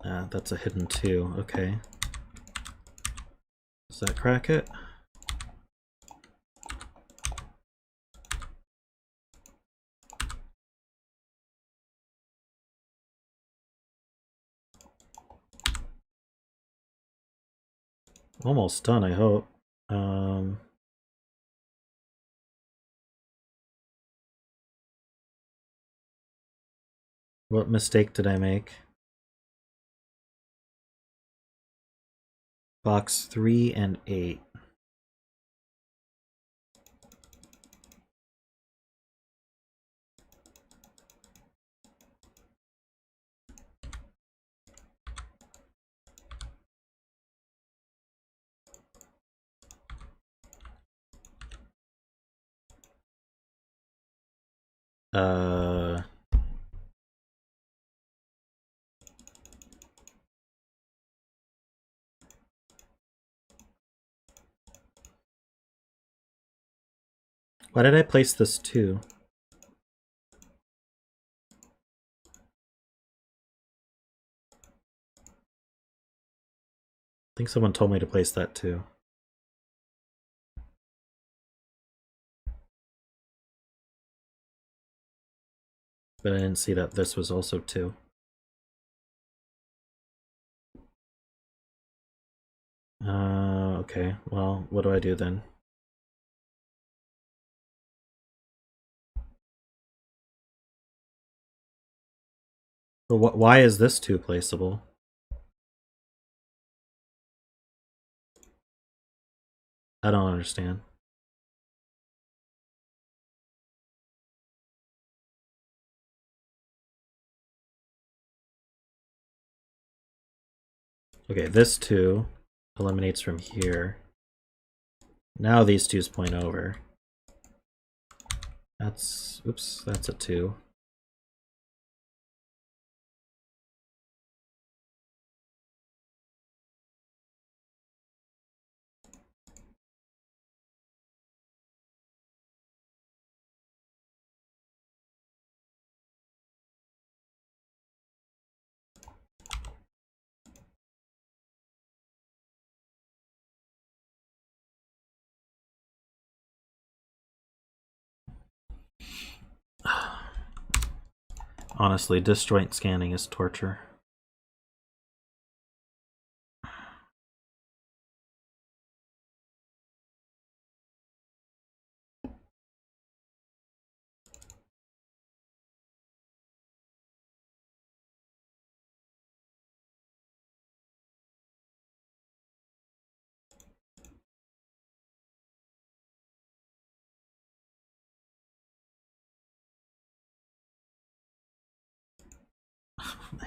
That's a hidden 2. Okay. Does that crack it? Almost done, I hope. What mistake did I make? Box 3 and 8. Why did I place this 2? I think someone told me to place that 2. But I didn't see that this was also 2. Okay, well, what do I do then? But why is this 2 placeable? I don't understand. Okay, this 2 eliminates from here. Now these 2's point over. That's, oops, that's a 2. Honestly, disjoint scanning is torture.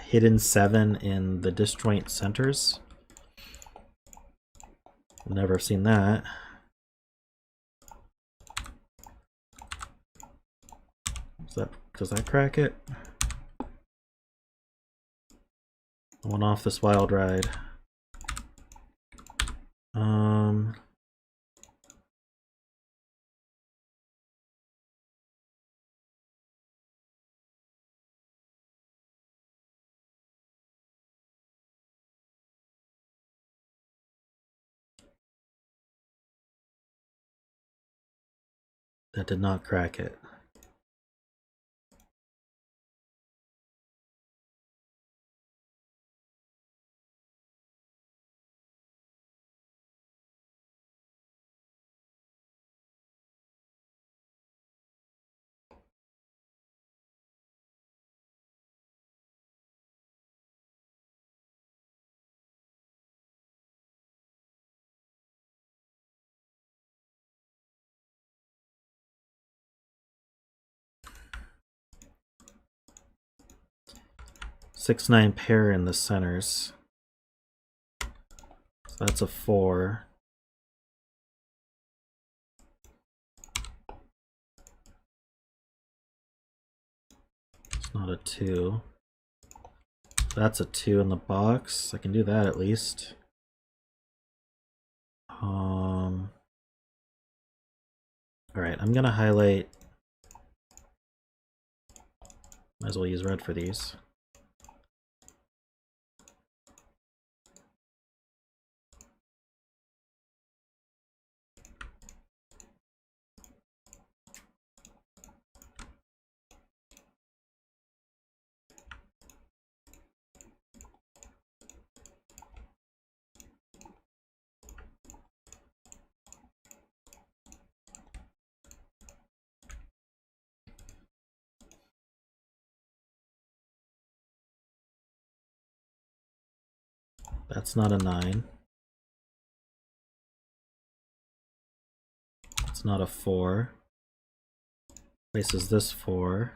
Hidden 7 in the disjoint centers. Never seen that. Does that crack it? I want off this wild ride. That did not crack it. Six, 9 pair in the centers. So that's a 4. It's not a 2. That's a 2 in the box. I can do that at least. Alright, I'm gonna highlight. Might as well use red for these. That's not a 9. It's not a 4. Places this 4.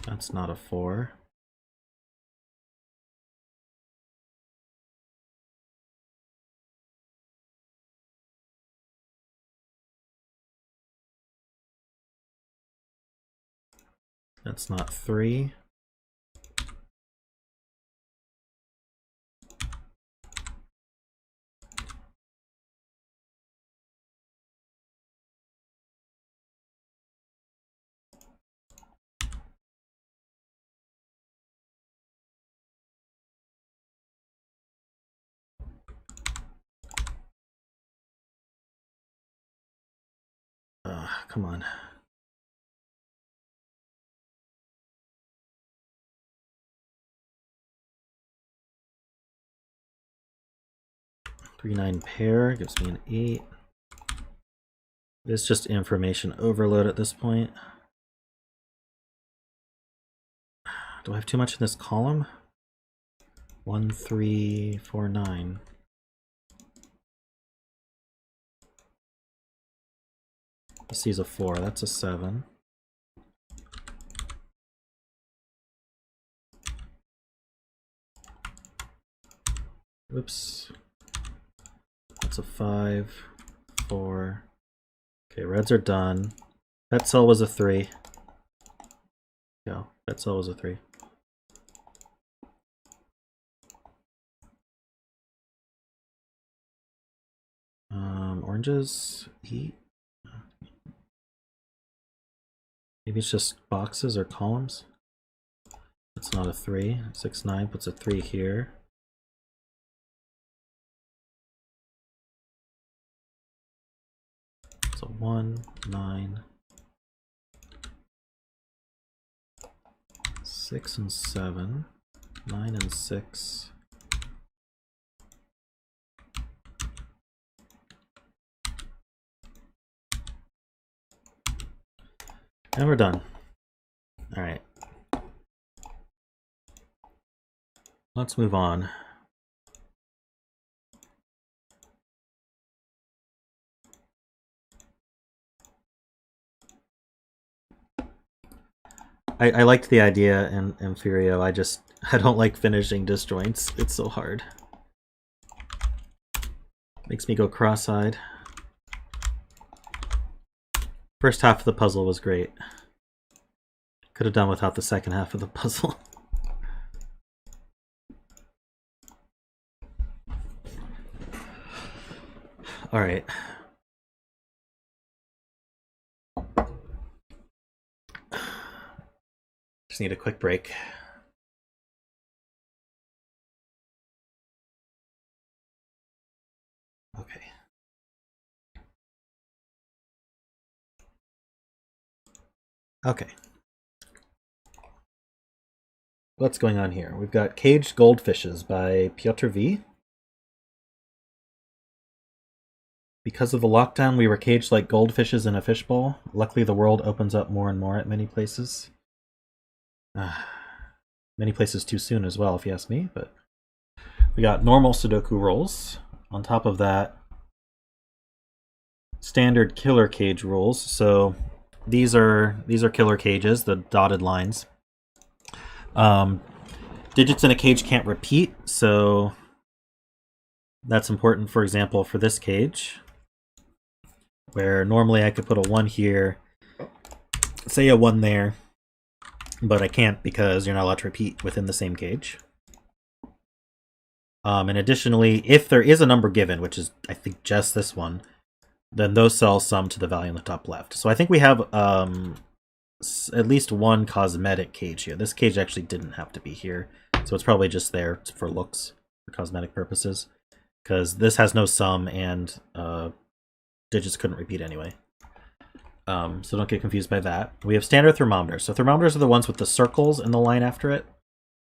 That's not a 4. That's not 3. Come on. Three, 9 pair gives me an 8. It's just information overload at this point. Do I have too much in this column? 1, 3, 4, 9. This is a 4, that's a 7. Oops. That's a 5, 4. Okay, reds are done. Bet cell was a 3. Go. Bet cell was a 3. Oranges, eat. Maybe it's just boxes or columns. That's not a 3. 6, 9 puts a 3 here. So 1, 9, 6 and 7, 9 and 6. And we're done. All right. Let's move on. I liked the idea in Emphyrio. I don't like finishing disjoints. It's so hard. Makes me go cross-eyed. First half of the puzzle was great. Could have done without the second half of the puzzle. All right. Just need a quick break. Okay. Okay. What's going on here? We've got Caged Goldfishes by PjotrV. Because of the lockdown, we were caged like goldfishes in a fishbowl. Luckily, the world opens up more and more at many places. Many places too soon as well, if you ask me. But we got normal Sudoku rules. On top of that, standard killer cage rules. So these are killer cages, the dotted lines. Digits in a cage can't repeat, so that's important, for example, for this cage, where normally I could put a 1 here, say a 1 there, but I can't because you're not allowed to repeat within the same cage. And additionally, if there is a number given, which is, I think, just this one, then those cells sum to the value in the top left. So I think we have at least one cosmetic cage here. This cage actually didn't have to be here, so it's probably just there for looks, for cosmetic purposes, because this has no sum and digits couldn't repeat anyway. So don't get confused by that. We have standard thermometers. So thermometers are the ones with the circles in the line after it,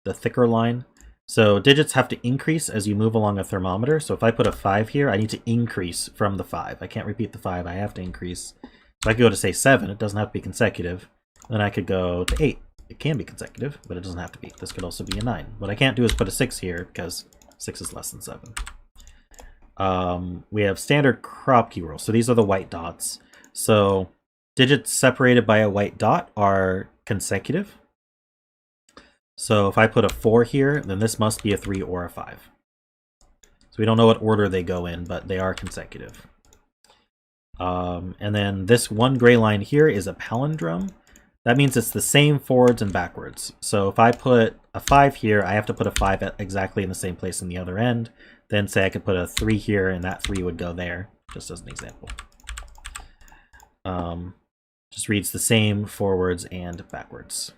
the thicker line. So digits have to increase as you move along a thermometer. So if I put a 5 here, I need to increase from the 5. I can't repeat the 5, I have to increase. If I could go to, say, 7, it doesn't have to be consecutive. Then I could go to 8. It can be consecutive, but it doesn't have to be. This could also be a 9. What I can't do is put a 6 here, because 6 is less than 7. We have standard crop key rules. So these are the white dots. So digits separated by a white dot are consecutive. So if I put a 4 here, then this must be a 3 or a 5. So we don't know what order they go in, but they are consecutive. And then this one gray line here is a palindrome. That means it's the same forwards and backwards. So if I put a 5 here, I have to put a 5 at exactly in the same place in the other end. Then say I could put a 3 here, and that 3 would go there, just as an example. Just reads the same forwards and backwards.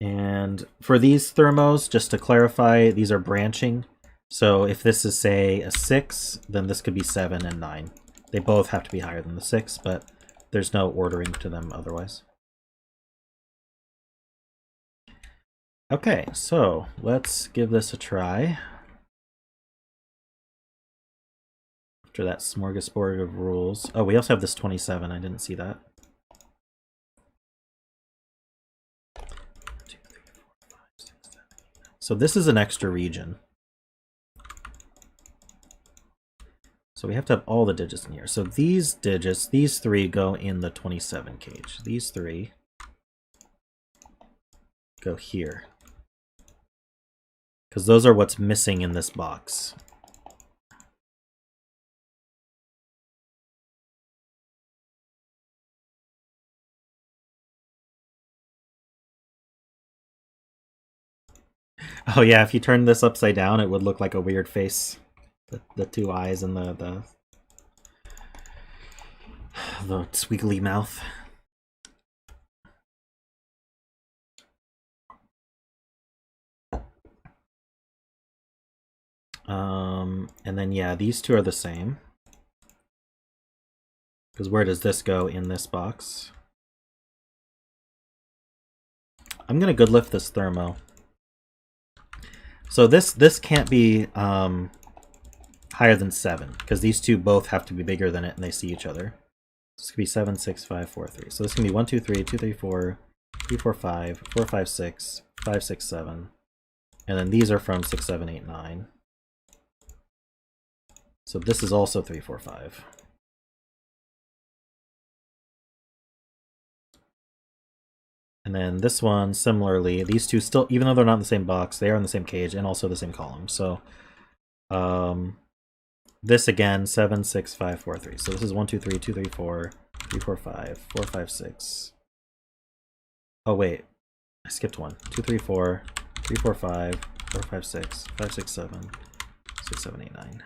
And for these thermos, just to clarify, these are branching. So if this is, say, a 6, then this could be 7 and 9. They both have to be higher than the 6, but there's no ordering to them otherwise. Okay, so let's give this a try. After that smorgasbord of rules. Oh, we also have this 27. I didn't see that. 1, 2, 3, 4, 5, 6, 7, 8, 9. So this is an extra region. So we have to have all the digits in here. So these digits, these 3 go in the 27 cage. These 3 go here, because those are what's missing in this box. Oh yeah, if you turn this upside down, it would look like a weird face. The 2 eyes and the squiggly mouth. And then yeah, these 2 are the same. Because where does this go in this box? I'm gonna good lift this thermo. So this can't be higher than 7, because these 2 both have to be bigger than it and they see each other. This could be 7, 6, 5, 4, 3. So this can be 1, 2, 3, 2, 3, 4, 3, 4, 5, 4, 5, 6, 5, 6, 7. And then these are from 6, 7, 8, 9. So this is also 3, 4, 5. And then this one, similarly, these 2 still, even though they're not in the same box, they are in the same cage and also the same column. So this again, 7, 6, 5, 4, 3. So this is 1, 2, 3, 2, 3, 4, 3, 4, 5, 4, 5, 6. Oh wait, I skipped 1. 2, 3, 4, 3, 4, 5, 4, 5, 6, 5, 6, 7, 6, 7, 8, 9.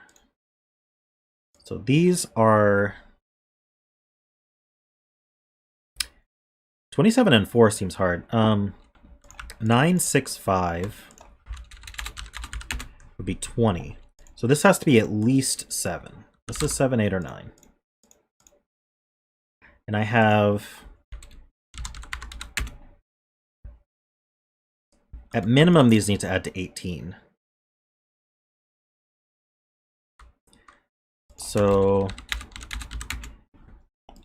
So these are 27 and 4 seems hard. 9, 6, 5 would be 20. So this has to be at least 7. This is 7, 8, or 9. And I have, at minimum, these need to add to 18. So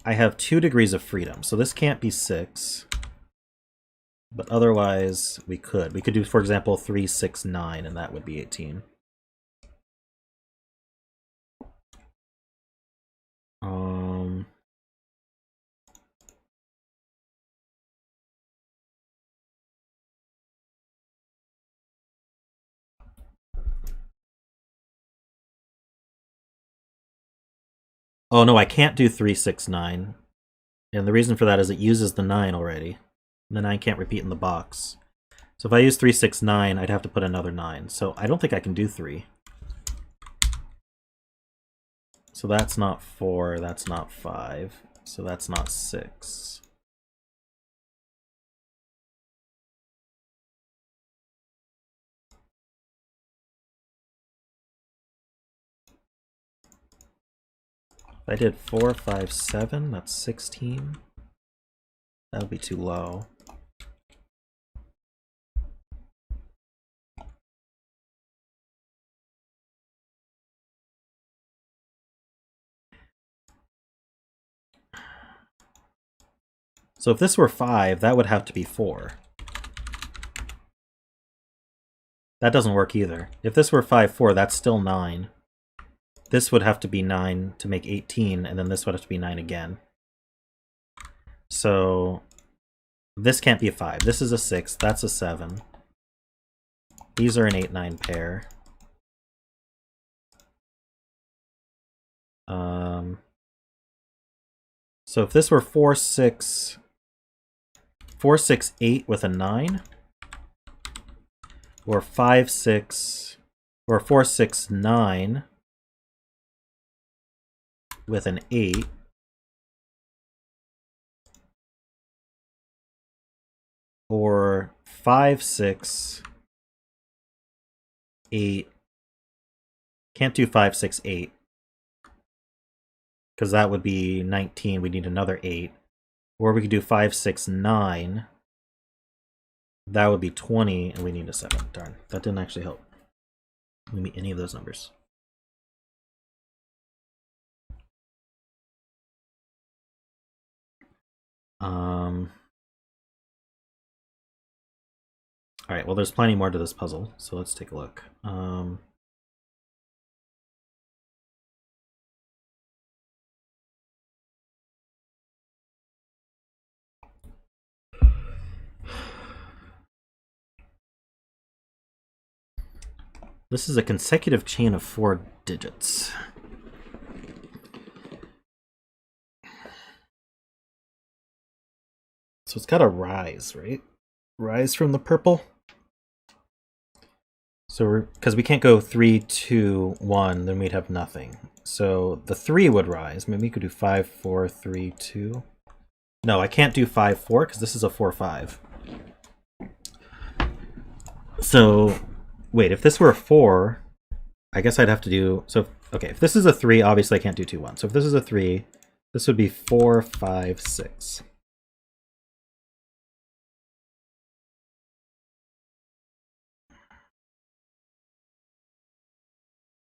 I have 2 degrees of freedom. So this can't be 6. But otherwise, we could. We could do, for example, 3, 6, 9, and that would be 18. Oh no, I can't do 3, 6, 9. And the reason for that is it uses the 9 already. And the 9 can't repeat in the box. So if I use 3, 6, 9, I'd have to put another 9. So I don't think I can do 3. So that's not 4, that's not 5. So that's not 6. If I did 4, 5, 7, that's 16. That would be too low. So if this were 5, that would have to be 4. That doesn't work either. If this were 5, 4, that's still 9. This would have to be 9 to make 18, and then this would have to be 9 again. So this can't be a 5. This is a 6. That's a 7. These are an 8, 9 pair. So if this were 4, 6, 4, 6, 8 with a 9, or 5, 6, or 4, 6, 9 with an 8, or 5, 6, 8, can't do 5, 6, 8, because that would be 19, we need another 8. Or we could do 5, 6, 9. That would be 20, and we need a 7. Darn, that didn't actually help we meet any of those numbers. All right, well, there's plenty more to this puzzle, so let's take a look. This is a consecutive chain of 4 digits. So it's got to rise, right? Rise from the purple. So because we can't go 3, 2, 1, then we'd have nothing. So the 3 would rise. Maybe we could do 5, 4, 3, 2. No, I can't do 5, 4 because this is a 4, 5. So wait, if this were a 4, I guess I'd have to do, so okay, if this is a 3, obviously I can't do 2, 1. So if this is a 3, this would be 4, 5, 6.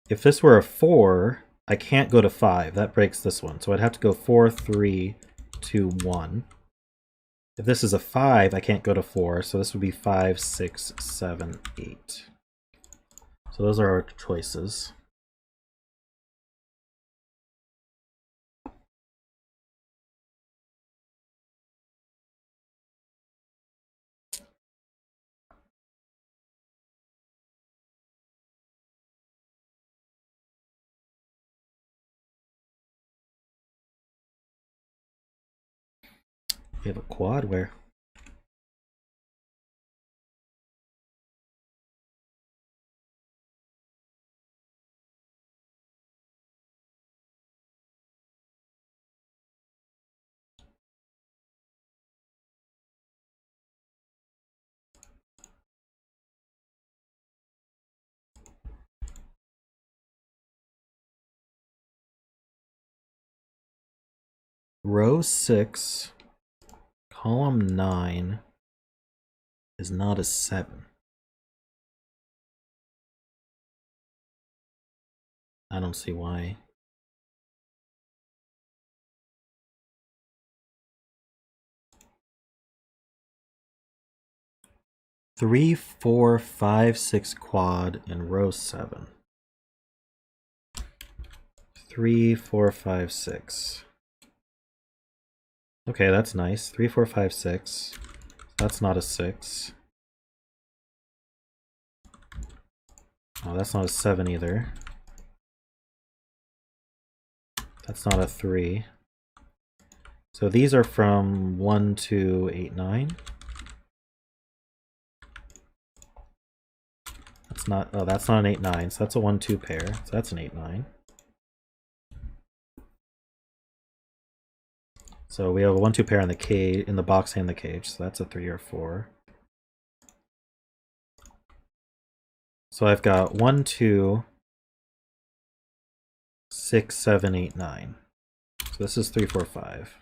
If this were a 4, I can't go to 5. That breaks this one. So I'd have to go 4, 3, 2, 1. If this is a 5, I can't go to 4. So this would be 5, 6, 7, 8. So those are our choices. We have a quad where? row 6, column 9 is not a 7. I don't see why. Three, 4, 5, 6 quad in row 7. 3, 4, 5, 6. Okay, that's nice. 3, 4, 5, 6. That's not a 6. Oh, that's not a 7 either. That's not a 3. So these are from 1 to 8, 9. That's not, oh, that's not an 8, 9. So that's a 1, 2 pair. So that's an 8, 9. So we have a 1, 2 pair in the cage, in the box and the cage. So that's a 3 or 4. So I've got 1, 2, 6, 7, 8, 9. So this is 3, 4, 5.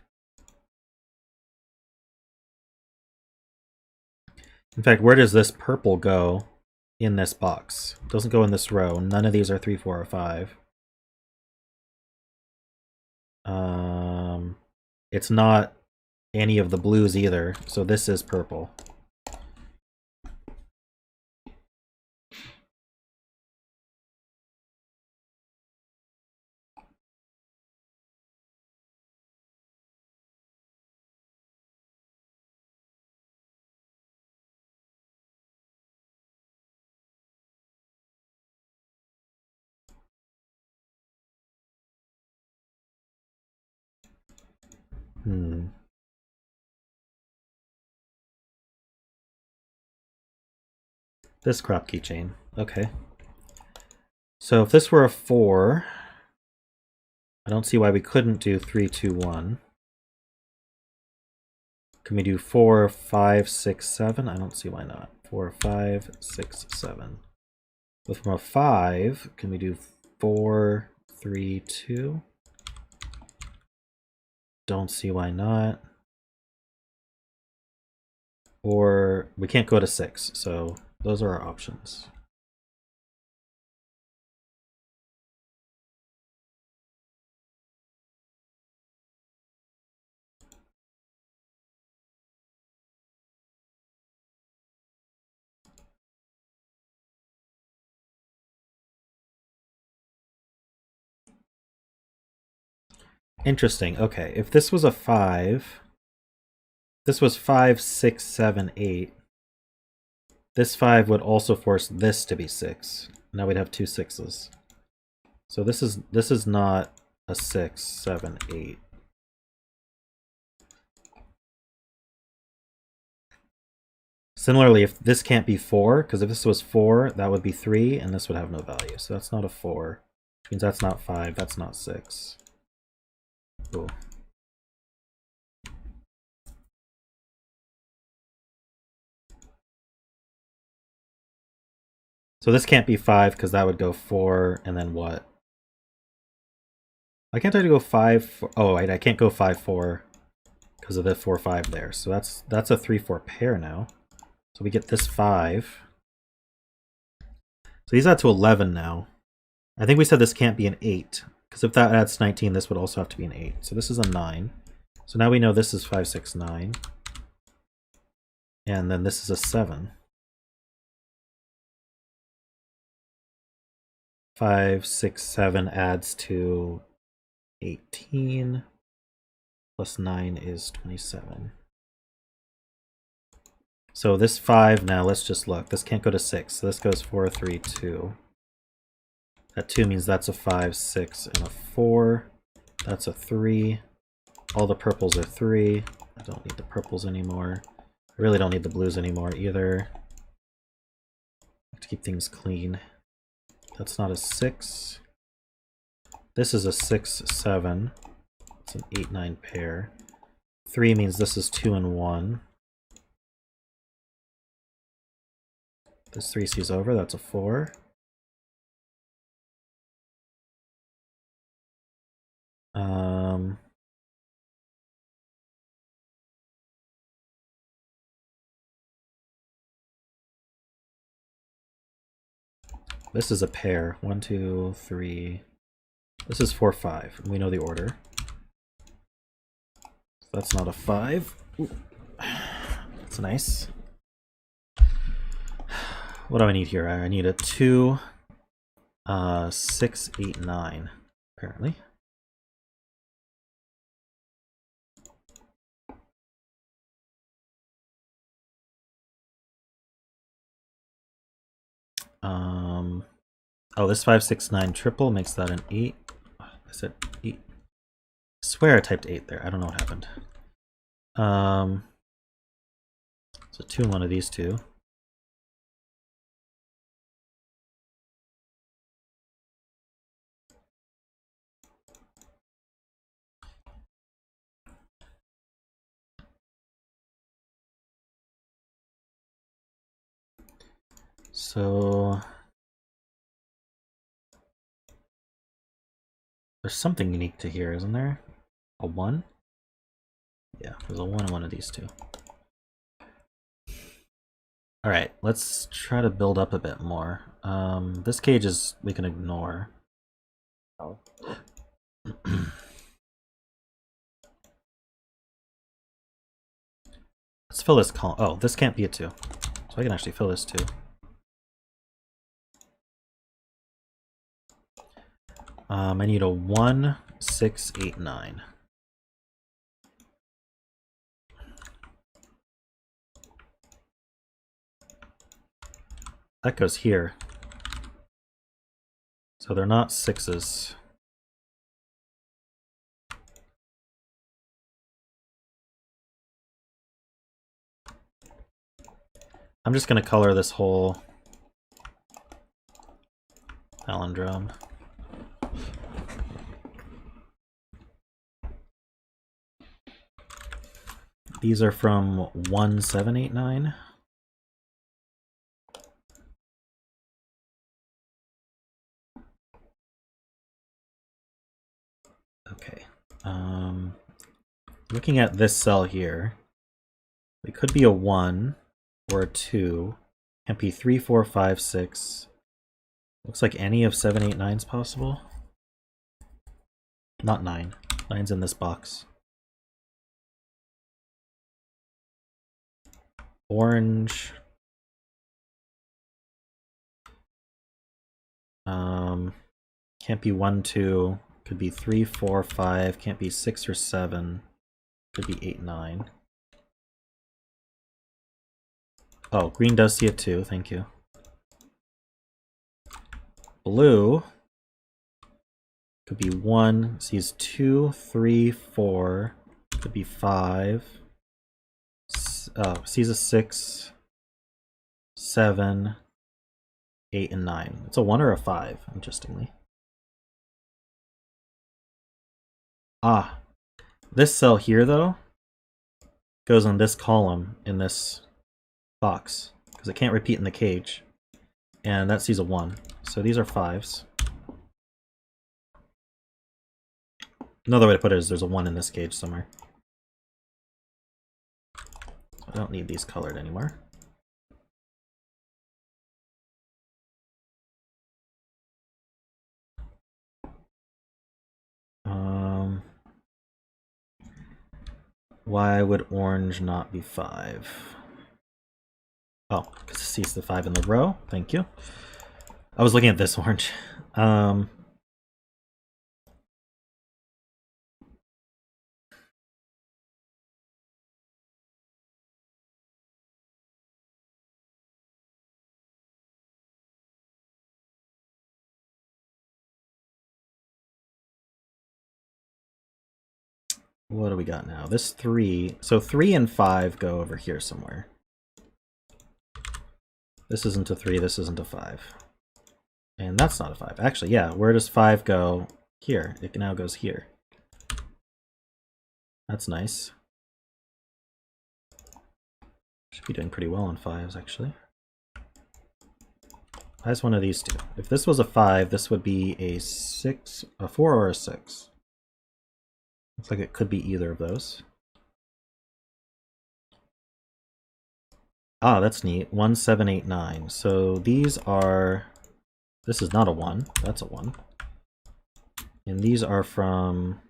In fact, where does this purple go in this box? It doesn't go in this row. None of these are 3, 4, or 5. It's not any of the blues either, so this is purple. This crop keychain. Okay. So if this were a 4, I don't see why we couldn't do 3, 2, 1. Can we do 4, 5, 6, 7? I don't see why not. 4, 5, 6, 7. But from a 5, can we do 4, 3, 2? Don't see why not. Or we can't go to 6, so those are our options. Interesting. Okay, if this was a 5, this was 5, 6, 7, 8. This 5 would also force this to be 6. Now we'd have 2 6s. So this is not a 6, 7, 8. Similarly, if this can't be 4, because if this was 4, that would be 3, and this would have no value. So that's not a 4, which means that's not 5, that's not 6. Cool. So this can't be 5, because that would go 4, and then what? Why can't I go 5? 4? Oh, wait, I can't go 5, 4, because of the 4, 5 there. So that's a 3, 4 pair now. So we get this 5. So these add to 11 now. I think we said this can't be an 8, because if that adds 19, this would also have to be an 8. So this is a 9. So now we know this is 5, 6, 9. And then this is a 7. 5, 6, 7 adds to 18. Plus 9 is 27. So this 5 now, let's just look. This can't go to 6. So this goes 4, 3, 2. That 2 means that's a 5, 6, and a 4. That's a 3. All the purples are 3. I don't need the purples anymore. I really don't need the blues anymore either. I have to keep things clean. That's not a 6. This is a 6, 7. It's an 8, 9 pair. 3 means this is 2 and 1. This 3 sees over, that's a 4. This is a pair. 1, 2, 3. This is 4, 5. We know the order. That's not a 5. Ooh. That's nice. What do I need here? I need a 2, 6, 8, 9, apparently. Oh, this 5, 6, 9 triple makes that an 8. I said 8. I swear I typed 8 there. I don't know what happened. So 2 and 1 of these two. So there's something unique to here, isn't there? A 1? Yeah, there's a 1 and 1 of these two. Alright, let's try to build up a bit more. This cage is we can ignore. Oh. Let's fill this column. Oh, this can't be a 2. So I can actually fill this 2. I need a 1, 6, 8, 9. That goes here. So they're not 6s. I'm just going to color this whole palindrome. These are from 1, 7, 8, 9. Okay. Looking at this cell here, it could be a 1 or a 2. Can't be 3, 4, 5, 6. Looks like any of 7, 8, 9 is possible. Not 9. 9's in this box. Orange. Can't be 1, 2. Could be 3, 4, 5. Can't be 6 or 7. Could be 8, 9. Oh, green does see a 2. Thank you. Blue could be 1. Sees 2, 3, 4. Could be 5. Sees a 6, 7, 8, and 9. It's a 1 or a 5, interestingly. Ah, this cell here, though, goes on this column in this box, because it can't repeat in the cage. And that sees a 1. So these are 5s. Another way to put it is there's a 1 in this cage somewhere. I don't need these colored anymore. Why would orange not be 5? Oh, because it sees the 5 in the row. Thank you. I was looking at this orange. What do we got now? This 3. So 3 and 5 go over here somewhere. This isn't a 3, this isn't a 5. And that's not a 5. Actually, yeah, where does 5 go? Here. It now goes here. That's nice. Should be doing pretty well on 5s, actually. Why's one of these two? If this was a 5, this would be a 6, a 4 or a 6. Looks like it could be either of those. Ah, that's neat. 1, 7, 8, 9. So these are This is not a 1. That's a 1. And these are from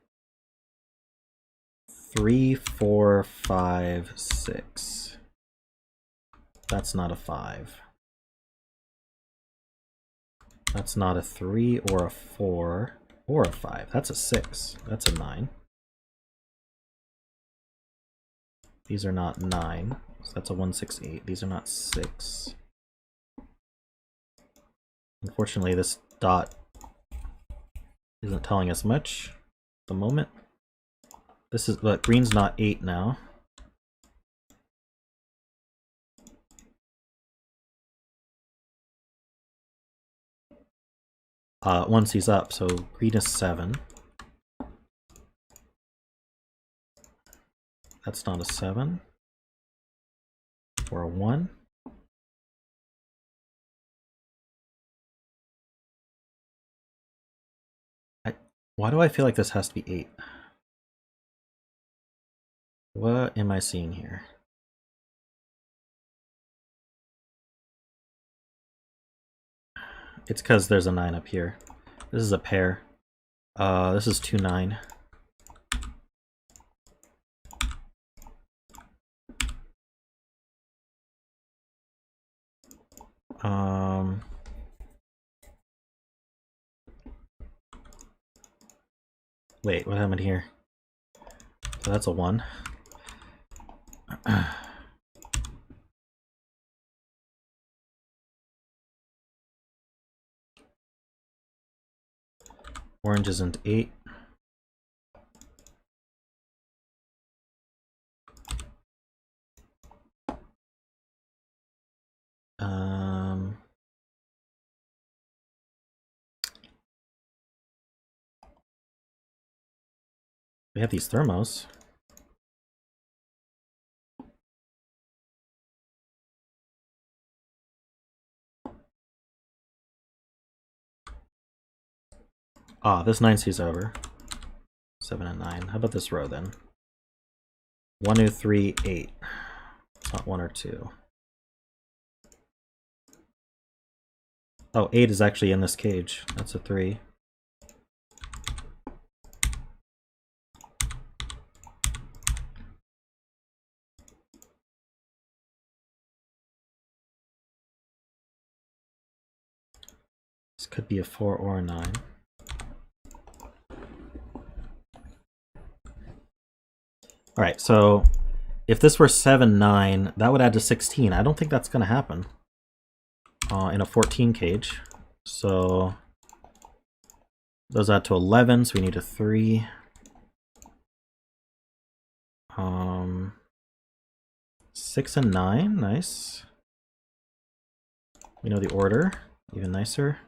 3, 4, 5, 6. That's not a 5. That's not a 3 or a 4 or a 5. That's a 6. That's a 9. These are not 9. So that's a 1, 6, 8. These are not 6. Unfortunately, this dot isn't telling us much at the moment. This is, but green's not 8 now. Once he's up, so green is 7. That's not a 7. Or a 1. Why do I feel like this has to be 8? What am I seeing here? It's because there's a 9 up here. This is a pair. This is 2, 9. Wait, what happened here? So that's a 1. Orange isn't 8. We have these thermos. Ah, this 9 sees over. 7 and 9. How about this row then? 1, 2, 3, 8. It's not 1 or 2. Oh, 8 is actually in this cage. That's a 3. This could be a 4 or a 9. Alright, so if this were 7, 9, that would add to 16. I don't think that's going to happen in a 14 cage. So those add to 11, so we need a 3. 6 and 9, nice. We know the order, even nicer.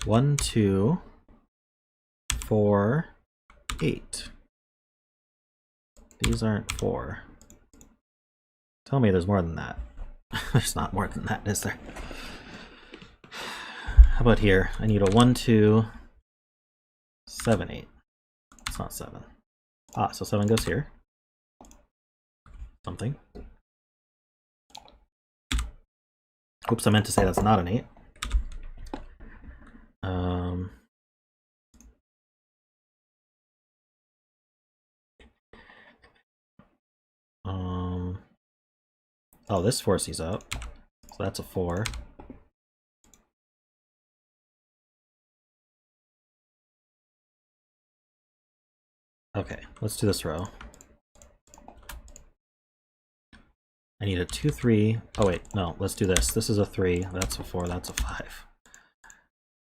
One, 2, 4, 8. These aren't 4. Tell me there's more than that. There's not more than that, is there? How about here? I need a 1, 2, 7, 8. It's not 7. Ah, so 7 goes here. Something. Oops, I meant to say that's not an 8. Oh, this 4 sees up. So that's a 4. Okay, let's do this row. I need a 2, 3. Oh wait, no, let's do this. This is a 3, that's a 4, that's a 5.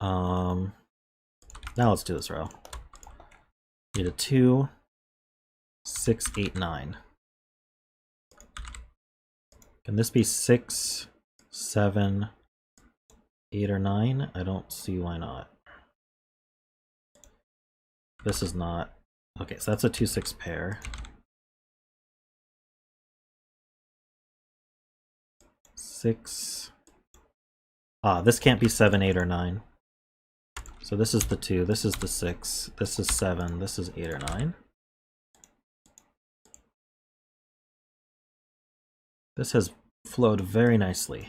Now let's do this row. Need a 2, 6, 8, 9. Can this be 6, 7, 8, or 9? I don't see why not. This is not. Okay, so that's a 2, 6 pair. 6. Ah, this can't be 7, 8, or 9. So this is the 2, this is the 6, this is 7, this is 8 or 9. This has flowed very nicely.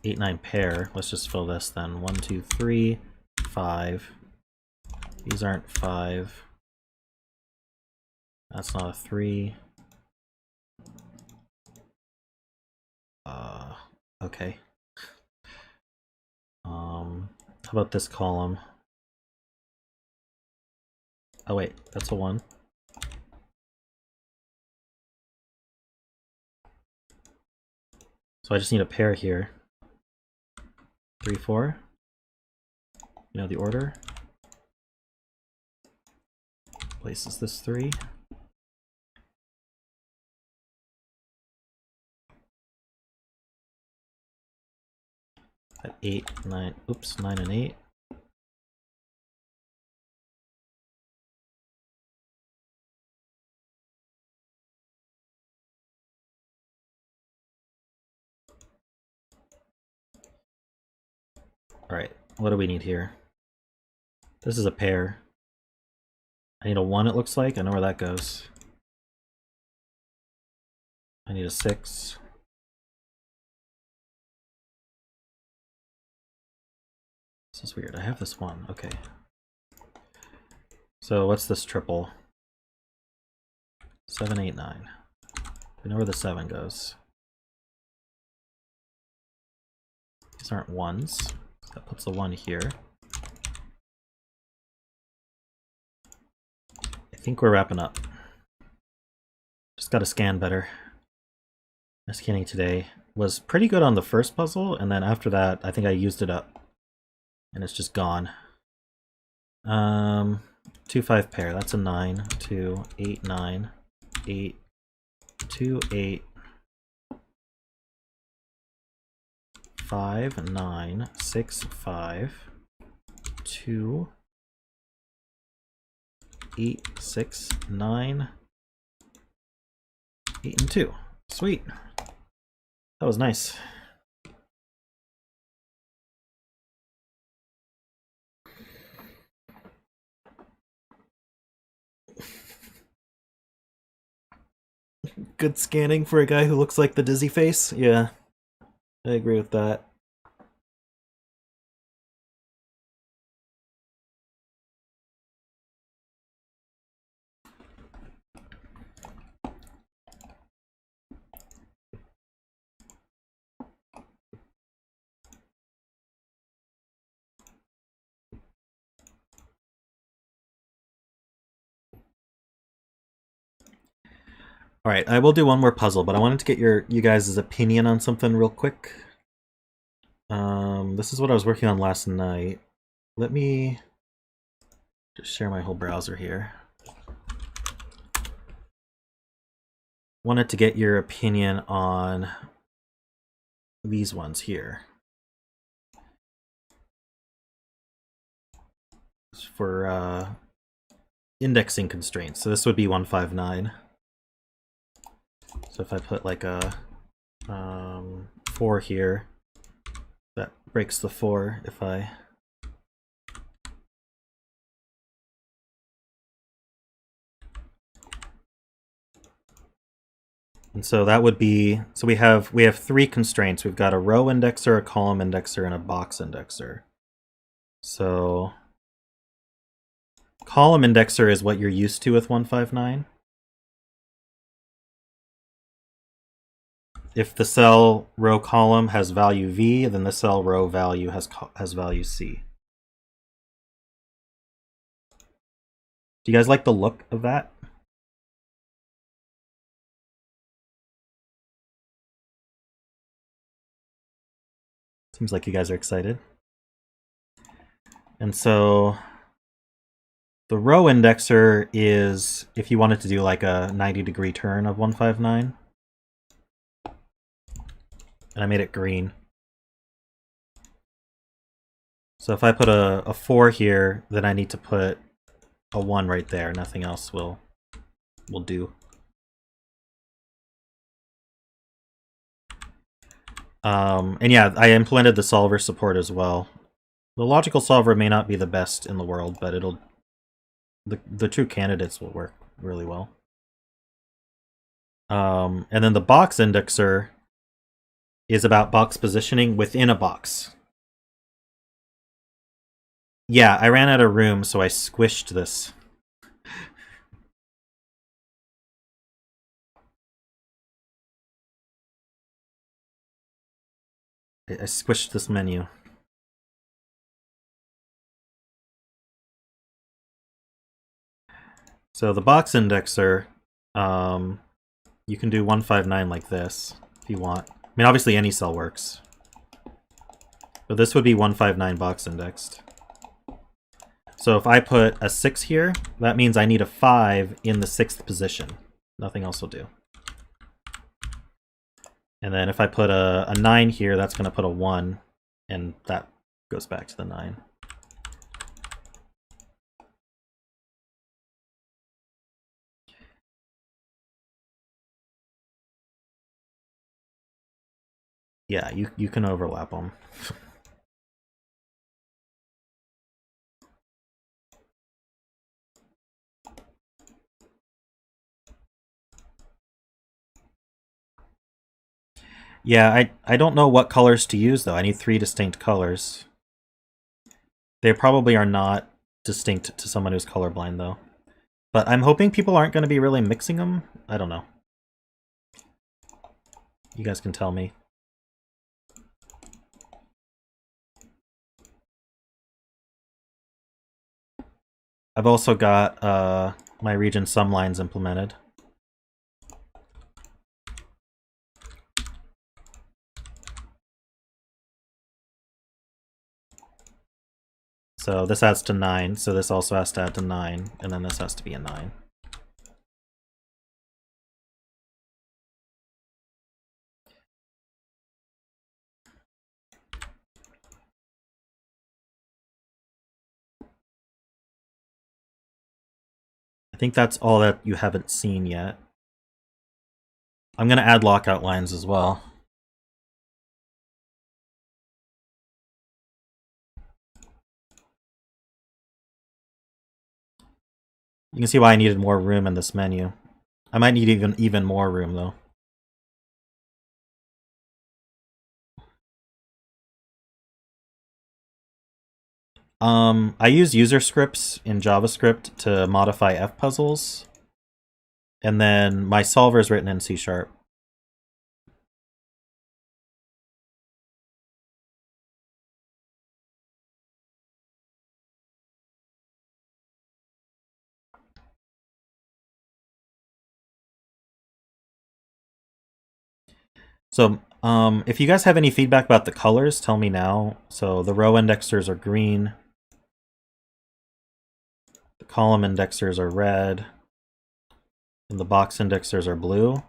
8, 9 pair. Let's just fill this then. 1, 2, 3, 5. These aren't 5. That's not a 3. Okay. How about this column? Oh wait, that's a 1. So I just need a pair here. 3, 4. You know the order. Places this 3. At 8, 9, oops, 9 and 8. Alright, what do we need here? This is a pair. I need a 1, it looks like. I know where that goes. I need a 6. This is weird. I have this 1. Okay. So what's this triple? 7, 8, 9. We know where the 7 goes. These aren't 1s. That puts the 1 here. I think we're wrapping up. Just gotta scan better. My scanning today was pretty good on the first puzzle, and then after that, I think I used it up. And it's just gone. 2, 5 pair, that's a 9. 2, 8, 9. 8, 2, 8. 5, 9, 6, 5, 2, 8, 6, 9, 8, and 2. Sweet. That was nice. Good scanning for a guy who looks like the Dizzy Face. Yeah, I agree with that. All right, I will do one more puzzle, but I wanted to get you guys' opinion on something real quick. This is what I was working on last night. Let me just share my whole browser here. Wanted to get your opinion on these ones here. For indexing constraints. So this would be 159. So if I put like a 4 here, that breaks the 4 if I... And so that would be, so we have 3 constraints. We've got a row indexer, a column indexer, and a box indexer. So column indexer is what you're used to with 159. If the cell row column has value V, then the cell row value has value C. Do you guys like the look of that? Seems like you guys are excited. And so the row indexer is if you wanted to do like a 90-degree turn of 159. And I made it green. So if I put a 4 here, then I need to put a 1 right there. Nothing else will do. And yeah, I implemented the solver support as well. The logical solver may not be the best in the world, but the true candidates will work really well. And then the box indexer is about box positioning within a box. Yeah, I ran out of room, so I squished this. I squished this menu. So the box indexer, you can do 159 like this if you want. I mean, obviously any cell works. But this would be 159 box indexed. So if I put a 6 here, that means I need a 5 in the 6th position. Nothing else will do. And then if I put a 9 here, that's going to put a 1, and that goes back to the 9. Yeah, you can overlap them. Yeah, I don't know what colors to use, though. I need 3 distinct colors. They probably are not distinct to someone who's colorblind, though. But I'm hoping people aren't going to be really mixing them. I don't know. You guys can tell me. I've also got my region sum lines implemented. So this adds to 9, so this also has to add to 9, and then this has to be a 9. I think that's all that you haven't seen yet. I'm going to add lockout lines as well. You can see why I needed more room in this menu. I might need even more room, though. I use user scripts in JavaScript to modify fpuzzles, and then my solver is written in C#. So if you guys have any feedback about the colors, tell me now. So the row indexers are green. The column indexers are red. And the box indexers are blue.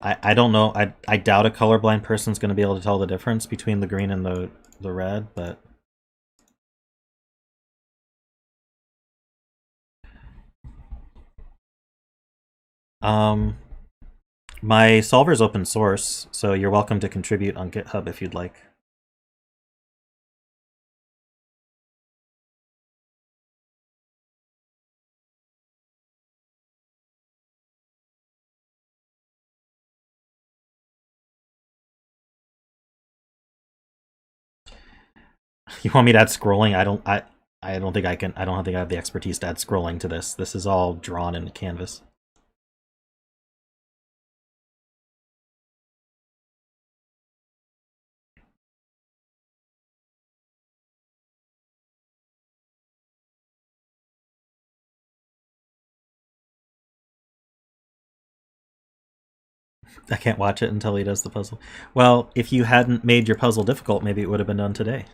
I don't know. I doubt a colorblind person's going to be able to tell the difference between the green and the red, but... My solver is open source, so you're welcome to contribute on GitHub if you'd like. You want me to add scrolling? I don't think I can. I don't think I have the expertise to add scrolling to this. This is all drawn in Canvas. I can't watch it until he does the puzzle. Well, if you hadn't made your puzzle difficult, maybe it would have been done today.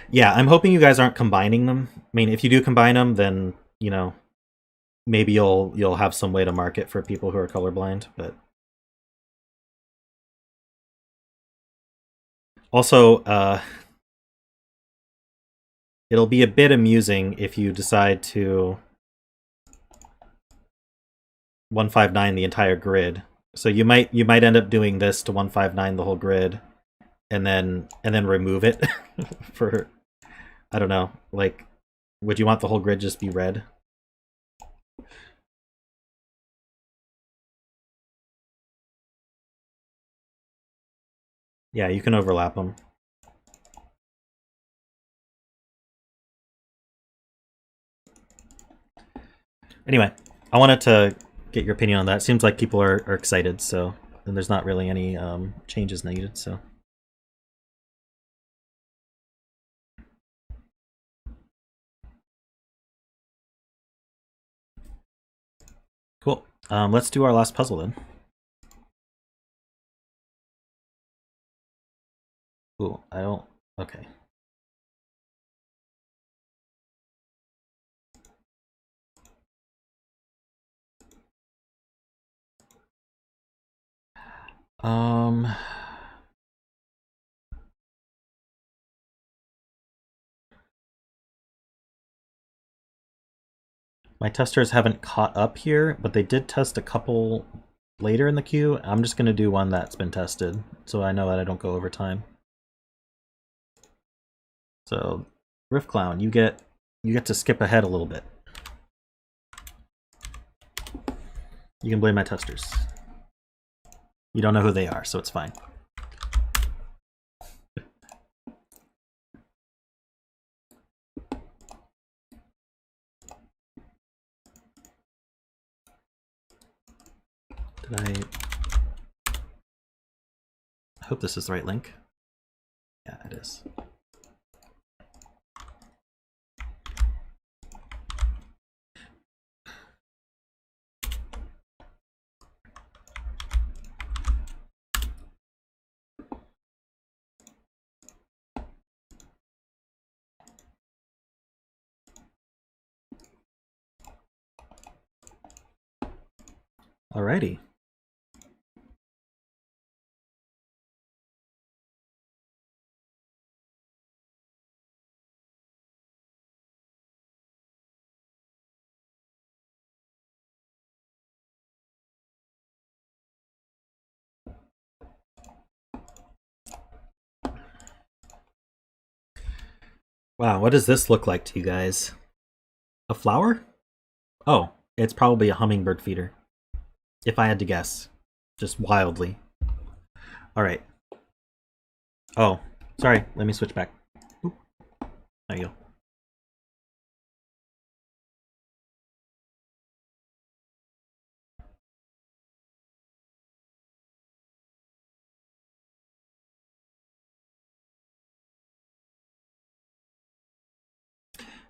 Yeah, I'm hoping you guys aren't combining them. I mean, if you do combine them, then, you know, maybe you'll have some way to market for people who are colorblind, but... Also, it'll be a bit amusing if you decide to 159 the entire grid. So you might end up doing this to 159 the whole grid, and then remove it for, I don't know, like, would you want the whole grid just be red? Yeah, you can overlap them. Anyway, I wanted to get your opinion on that. It seems like people are excited, so and there's not really any changes needed. So cool. Let's do our last puzzle then. Ooh, I don't. Okay. My testers haven't caught up here, but they did test a couple later in the queue. I'm just going to do one that's been tested, so I know that I don't go over time. So, riffclown, you get to skip ahead a little bit. You can blame my testers. You don't know who they are, so it's fine. I hope this is the right link. Yeah, it is. Alrighty. Wow, what does this look like to you guys? A flower? Oh, it's probably a hummingbird feeder. If I had to guess. Just wildly. Alright. Oh, sorry. Let me switch back. Oop. There you go.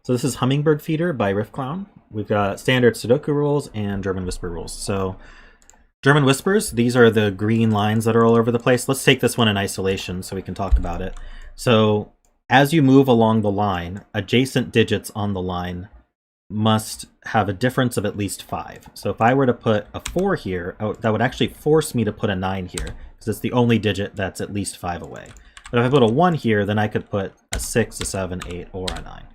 So this is Hummingbird Feeder by riffclown. We've got standard Sudoku rules and German whisper rules. So German whispers, these are the green lines that are all over the place. Let's take this one in isolation so we can talk about it. So as you move along the line, adjacent digits on the line must have a difference of at least 5. So if I were to put a 4 here, that would actually force me to put a 9 here, because it's the only digit that's at least 5 away. But if I put a 1 here, then I could put a 6, a 7, 8, or a 9.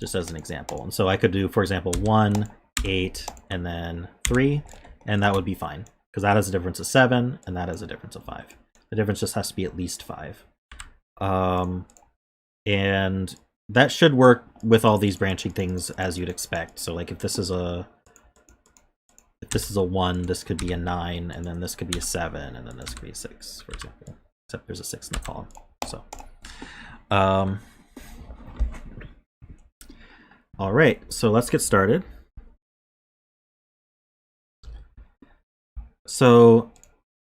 Just as an example. And so I could do, for example, 1, 8, and then 3, and that would be fine, because that has a difference of 7, and that has a difference of 5. The difference just has to be at least 5. And that should work with all these branching things as you'd expect. So like if this is a 1, this could be a 9, and then this could be a 7, and then this could be a 6, for example. Except there's a 6 in the column. So all right, so let's get started. So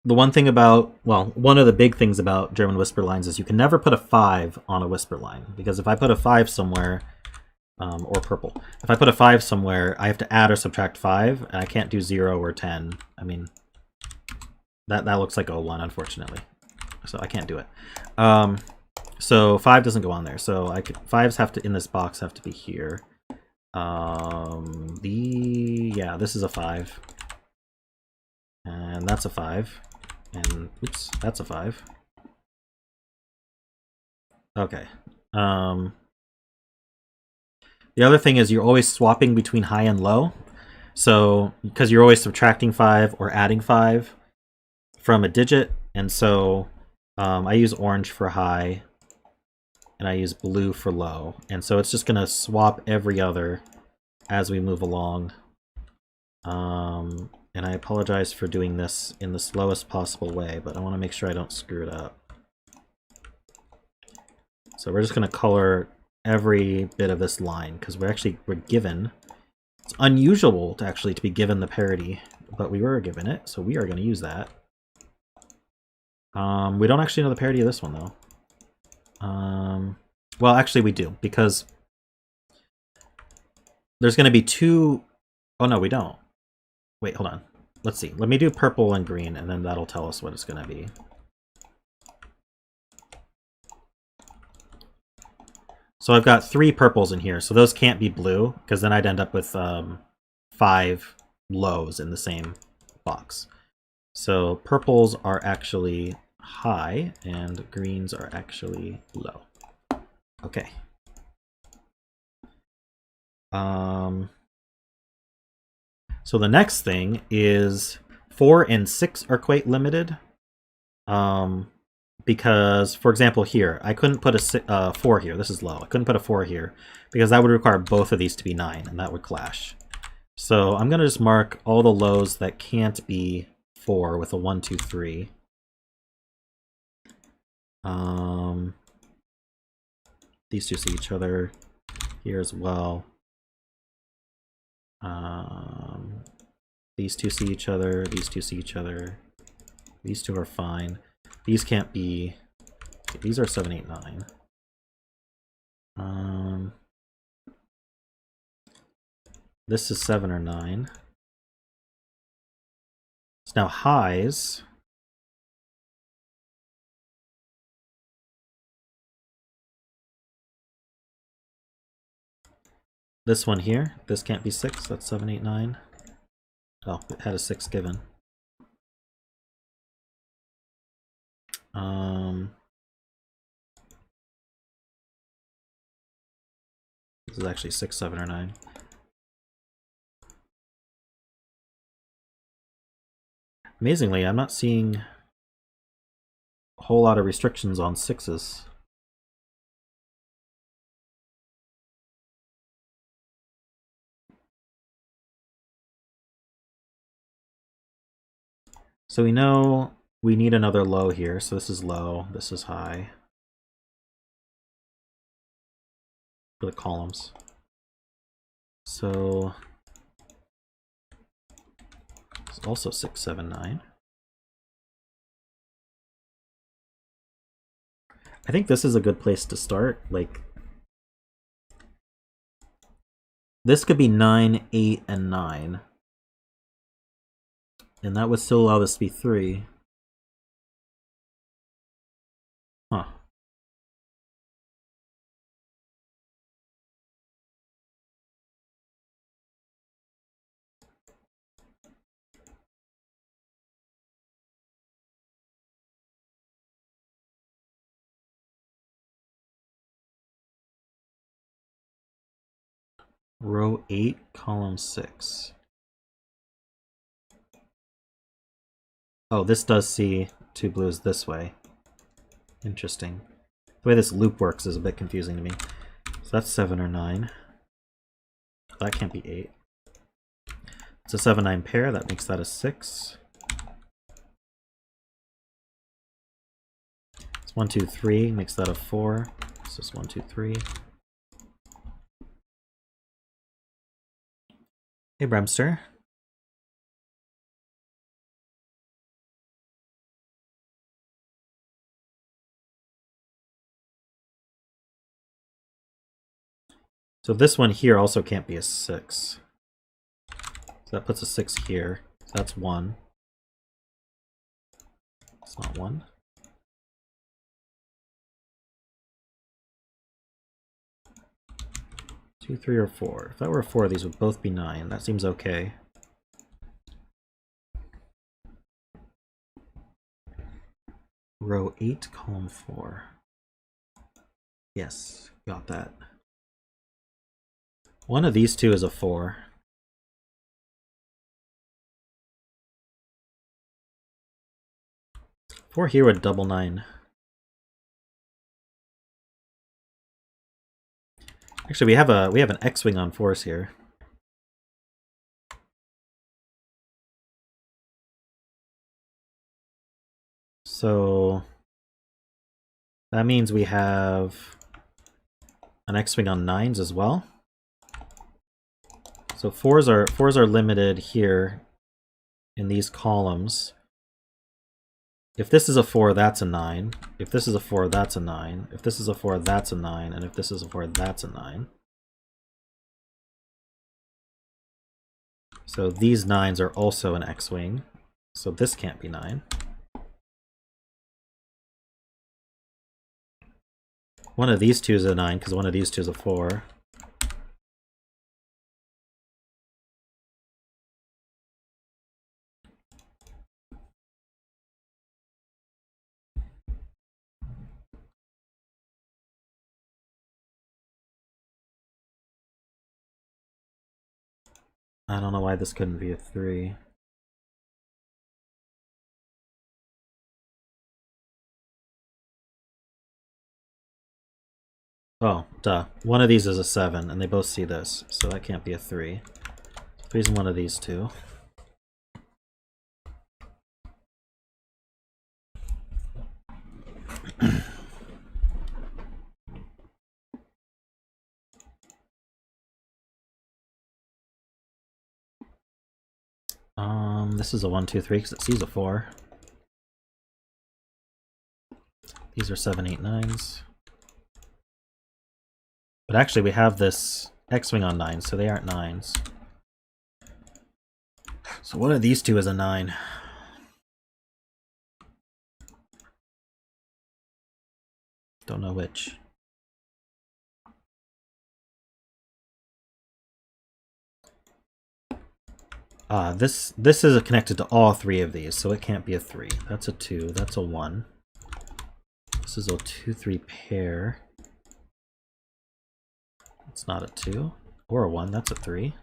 the one thing about, well, one of the big things about German whisper lines is you can never put a 5 on a whisper line, because if I put a 5 somewhere, or purple, if I put a 5 somewhere, I have to add or subtract 5, and I can't do 0 or 10. I mean, that looks like a 1, unfortunately, so I can't do it. So 5 doesn't go on there, so 5s have to, in this box, have to be here. Yeah, this is a 5, and that's a 5, and oops, that's a 5. Okay. The other thing is you're always swapping between high and low, so because you're always subtracting 5 or adding 5 from a digit, and so I use orange for high, and I use blue for low, and so it's just going to swap every other as we move along. And I apologize for doing this in the slowest possible way, but I want to make sure I don't screw it up. So we're just going to color every bit of this line, because we're given. It's unusual to be given the parity, but we were given it, so we are going to use that. We don't actually know the parity of this one, though. Well, actually we do, because there's going to be two... Oh, no, we don't. Wait, hold on. Let's see. Let me do purple and green, and then that'll tell us what it's going to be. So I've got 3 purples in here, so those can't be blue, because then I'd end up with 5 lows in the same box. So purples are actually high, and greens are actually low. Okay. So the next thing is 4 and 6 are quite limited. Because, for example, here, I couldn't put a 4 here. This is low. I couldn't put a 4 here, because that would require both of these to be 9, and that would clash. So I'm going to just mark all the lows that can't be 4 with a 1, 2, 3. These two see each other here as well. These two see each other. These two see each other. These two are fine. These can't be... These are 7, 8, 9. This is 7 or 9. So now highs... This one here, this can't be 6, that's 7, 8, 9. Oh, it had a 6 given. This is actually 6, 7, or 9. Amazingly, I'm not seeing a whole lot of restrictions on 6s. So we know we need another low here, so this is low, this is high. For the columns. So it's also 6, 7, 9. I think this is a good place to start. Like, this could be 9, 8, and 9. And that would still allow this to be 3. Huh. Row 8, column 6. Oh, this does see 2 blues this way. Interesting. The way this loop works is a bit confusing to me. So that's 7 or 9. That can't be 8. It's a 7-9 pair, that makes that a 6. It's 1, 2, 3, makes that a 4. So it's 1, 2, 3. Hey, Bremster. So this one here also can't be a 6. So that puts a 6 here. So that's 1. It's not 1. Two, 3, or 4. If that were a 4, these would both be 9. That seems okay. Row 8, column 4. Yes, got that. One of these two is a 4. Four here would double 9. Actually, we have an X-wing on 4s here. So that means we have an X-wing on 9s as well. So 4s are limited here in these columns. If this is a 4, that's a 9. If this is a 4, that's a 9. If this is a 4, that's a 9. And if this is a 4, that's a 9. So these 9s are also an X-wing. So this can't be 9. One of these two is a 9 because one of these two is a 4. I don't know why this couldn't be a 3. Oh, duh. One of these is a 7, and they both see this, so that can't be a 3. 3's in one of these two. This is a 1, 2, 3 because it sees a 4. These are 7, 8, 9s. But actually we have this X-wing on 9, so they aren't 9s. So one of these two is a 9. Don't know which. This is connected to all 3 of these, so it can't be a 3. That's a 2, that's a 1. This is a 2, 3 pair. It's not a 2. Or a 1, that's a 3.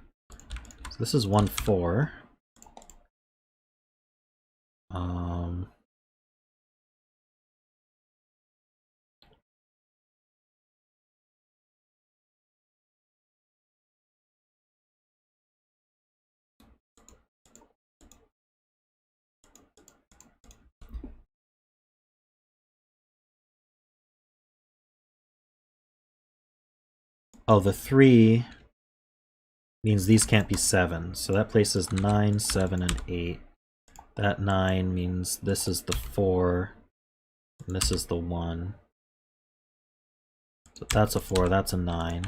So this is 1, 4. Oh, the 3 means these can't be 7, so that places 9, 7, and 8. That 9 means this is the 4, and this is the 1. So that's a 4, that's a 9.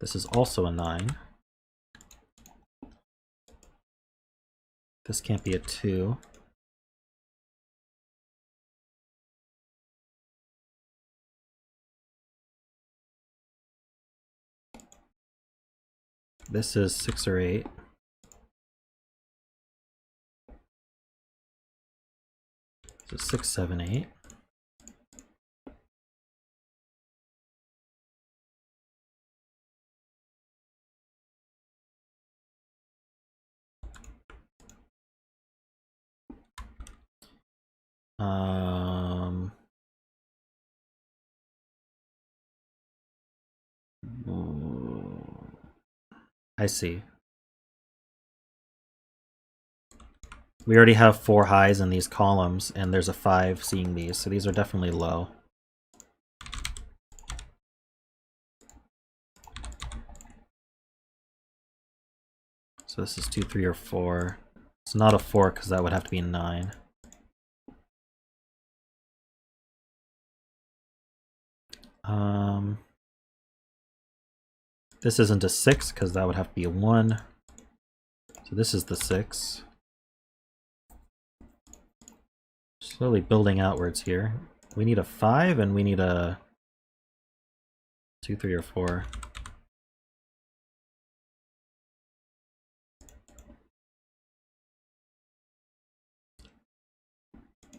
This is also a 9. This can't be a 2. This is 6 or 8. So 6, 7, 8. I see. We already have 4 highs in these columns, and there's a 5 seeing these, so these are definitely low. So this is 2, 3, or 4. It's not a 4 because that would have to be a 9. This isn't a 6 because that would have to be a 1. So this is the 6. Slowly building outwards here. We need a 5 and we need a 2, 3, or 4.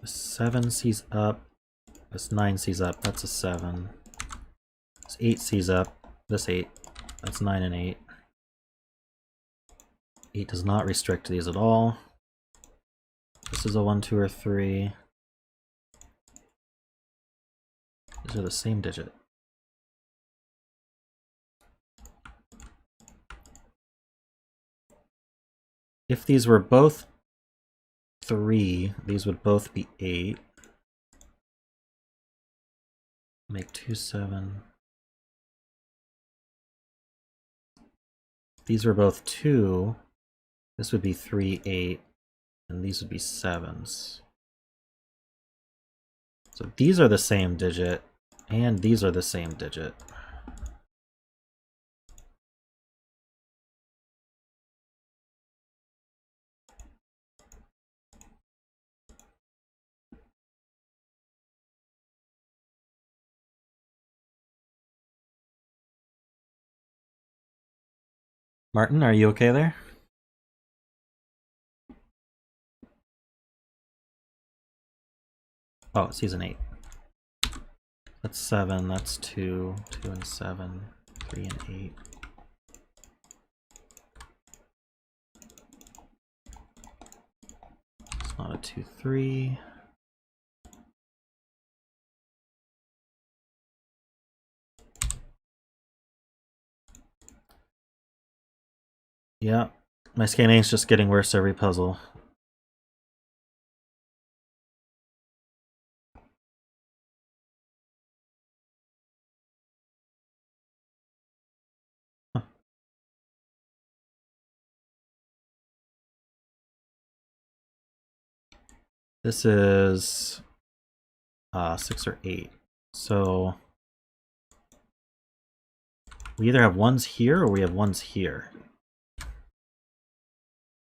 The 7 sees up. This 9 sees up. That's a 7. This 8 sees up. This 8. That's 9 and 8. 8 does not restrict these at all. This is a 1, 2, or 3. These are the same digit. if these were both 3, these would both be 8. Make 2, 7. If these were both 2, this would be 3, 8, and these would be 7s. So these are the same digit, and these are the same digit. Martin, are you okay there? Oh, it's season 8. That's 7, that's 2, 2 and 7, 3 and 8. It's not a 2, 3. Yeah, my scanning is just getting worse every puzzle. This is 6 or 8. So we either have 1s here or we have 1s here.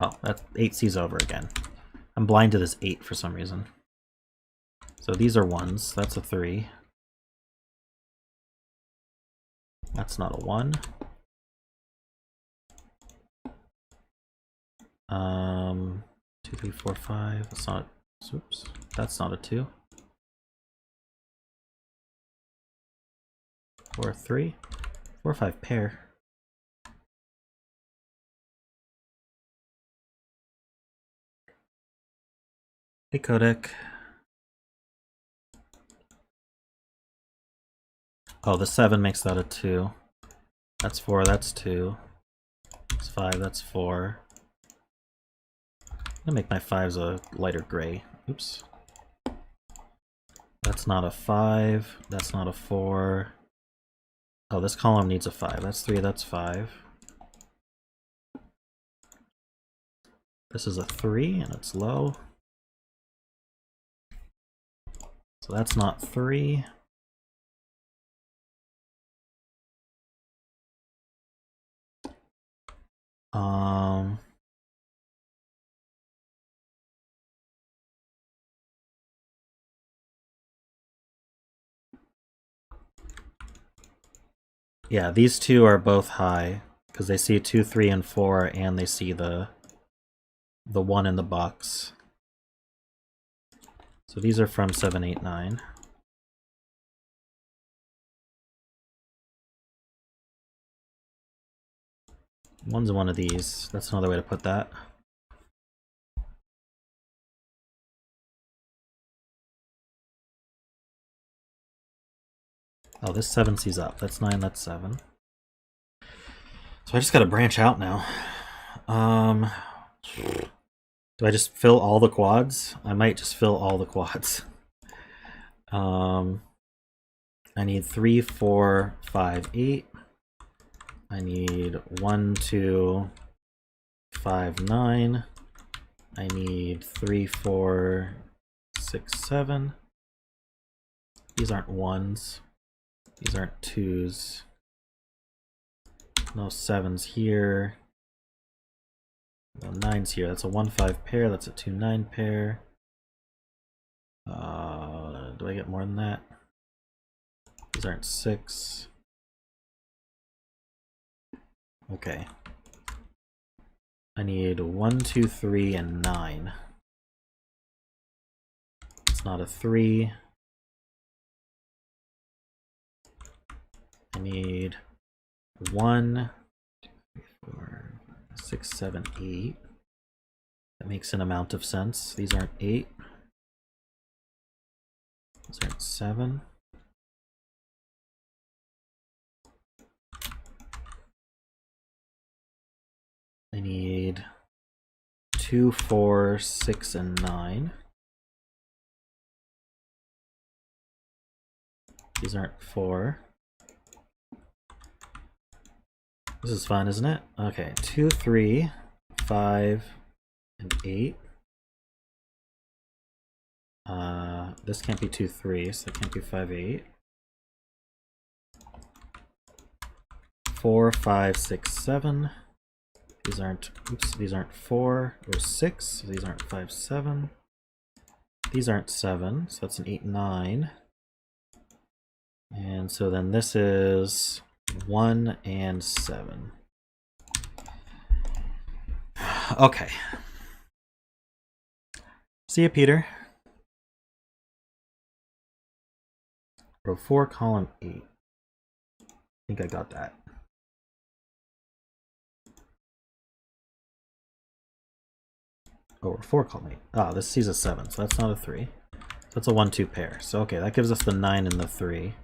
Oh, that 8 C's over again. I'm blind to this 8 for some reason. So these are 1s. That's a 3. That's not a 1. 2, 3, 4, 5. That's not. Oops. That's not a 2. 4, 3. 4, 5 pair. Hey, Codec. Oh, the 7 makes that a 2. That's 4, that's 2. That's 5, that's 4. I'm gonna make my 5s a lighter gray. Oops. That's not a 5. That's not a 4. Oh, this column needs a 5. That's 3, that's 5. This is a 3, and it's low. So that's not 3. Yeah, these two are both high because they see 2, 3, and 4, and they see the 1 in the box. So these are from 7, 8, 9. One's one of these. That's another way to put that. Oh, this 7 C's up. That's 9, that's 7. So I just gotta branch out now. Do I just fill all the quads? I might just fill all the quads. I need 3, 4, 5, 8. I need 1, 2, 5, 9. I need 3, 4, 6, 7. These aren't 1s. These aren't 2s. No 7s here. No 9s here. That's a 1, 5 pair. That's a 2, 9 pair. Do I get more than that? These aren't 6. Okay. I need 1, 2, 3, and 9. It's not a 3. I need 1, 2, 3, 4, 6, 7, 8. That makes an amount of sense. These aren't 8. These aren't 7. I need 2, 4, 6, and 9. These aren't 4. This is fun, isn't it? Okay, 2, 3, 5, and 8. This can't be 2, 3, so it can't be 5, 8. 4, 5, 6, 7. These aren't, oops, these aren't 4 or 6, so these aren't 5, 7. These aren't 7, so that's an 8, 9. And so then this is 1 and 7. Okay. See ya, Peter. Row 4, column 8. I think I got that. Oh, row 4, column 8. Ah, this sees a 7, so that's not a 3. That's a 1, 2 pair. So okay, that gives us the 9 and the 3.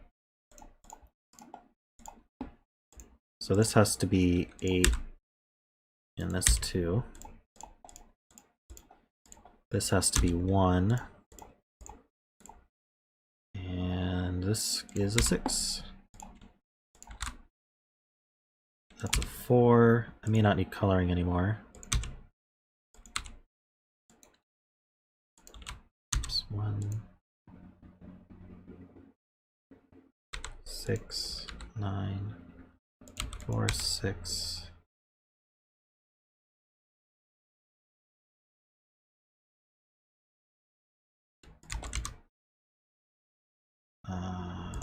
So this has to be 8 and this 2. This has to be 1. And this is a 6. That's a 4. I may not need coloring anymore. Oops, 1, 6, 9, 4, 6.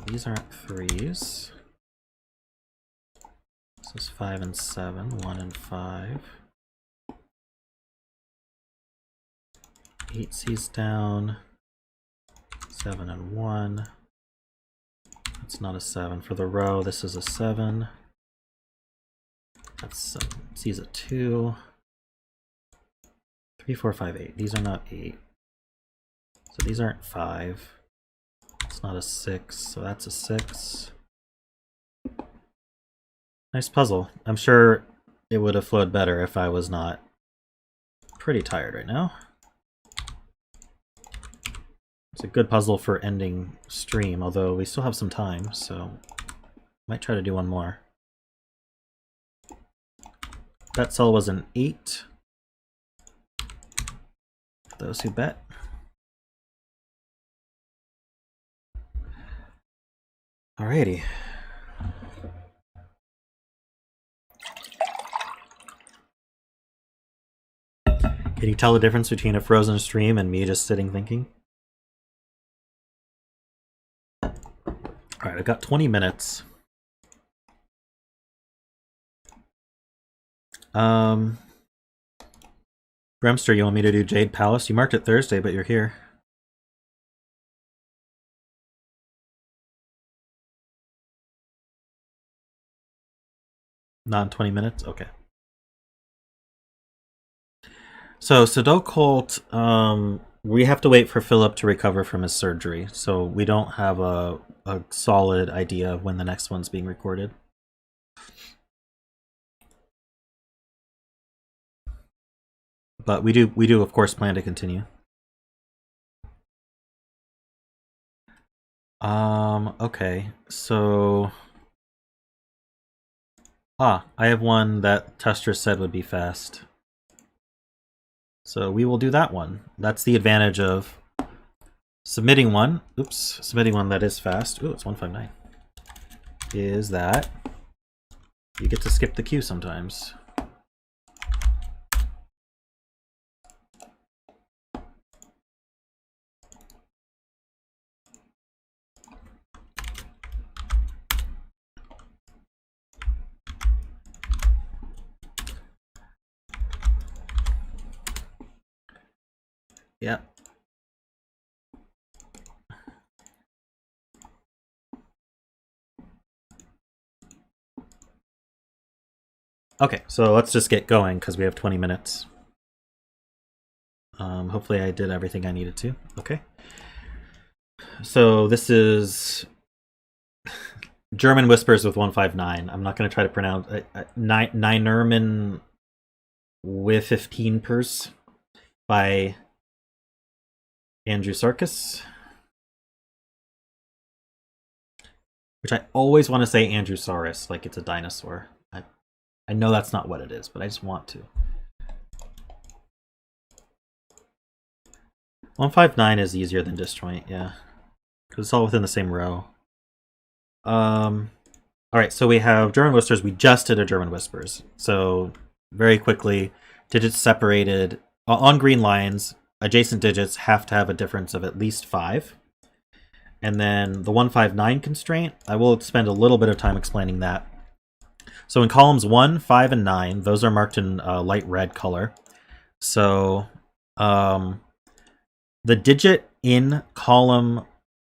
These aren't 3s. This is 5 and 7, 1 and 5. 8 C's down, 7 and 1. That's not a 7. For the row, this is a 7. That's 7. C's a 2. 3, 4, 5, 8. These are not 8. So these aren't 5. It's not a 6, so that's a 6. Nice puzzle. I'm sure it would have flowed better if I was not pretty tired right now. It's a good puzzle for ending stream, although we still have some time, so might try to do one more. That cell was an 8. For those who bet. Alrighty. Can you tell the difference between a frozen stream and me just sitting thinking? Alright, I've got 20 minutes. Grumster, you want me to do Jade Palace? You marked it Thursday, but you're here. Not in 20 minutes? Okay. So Sudoku, we have to wait for Philip to recover from his surgery, so we don't have a solid idea of when the next one's being recorded. But we do of course plan to continue. Okay, so I have one that Tester said would be fast. So we will do that one. That's the advantage of submitting one. Oops, submitting one that is fast. Ooh, it's 159. Is that you get to skip the queue sometimes. Yeah. Okay, so let's just get going because we have 20 minutes. Hopefully I did everything I needed to. Okay. So this is German Whispers with 159. I'm not going to try to pronounce Ninerman with 15 pers. by Andersarchus. Which I always want to say Andrewsaurus, like it's a dinosaur. I know that's not what it is, but I just want to. 159 is easier than disjoint, yeah. Because it's all within the same row. Alright, so we have German whispers. We just did a German whispers. So, very quickly, digits separated. On green lines, adjacent digits have to have a difference of at least 5. And then the 159 constraint, I will spend a little bit of time explaining that. So in columns 1, 5, and 9, those are marked in light red color. So the digit in column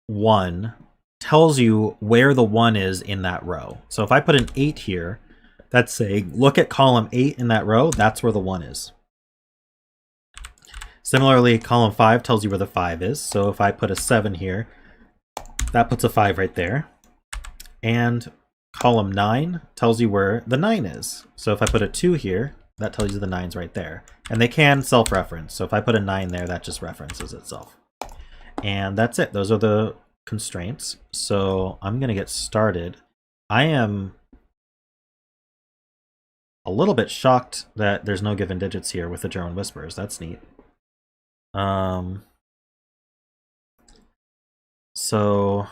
1 tells you where the 1 is in that row. So if I put an 8 here, that's saying, look at column 8 in that row, that's where the 1 is. Similarly, column 5 tells you where the 5 is. So if I put a 7 here, that puts a 5 right there. And column 9 tells you where the 9 is. So if I put a 2 here, that tells you the 9's right there. And they can self-reference. So if I put a 9 there, that just references itself. And that's it. Those are the constraints. So I'm going to get started. I am a little bit shocked that there's no given digits here with the German whispers. That's neat. So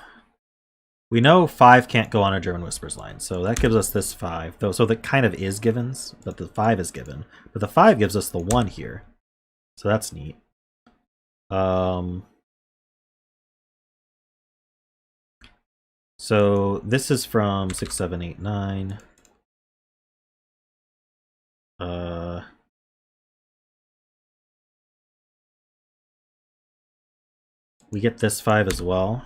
we know 5 can't go on a German whispers line, so that gives us this 5. Though, so that kind of is givens, but the 5 is given. But the 5 gives us the 1 here, so that's neat. So this is from 6, 7, 8, 9. We get this 5 as well.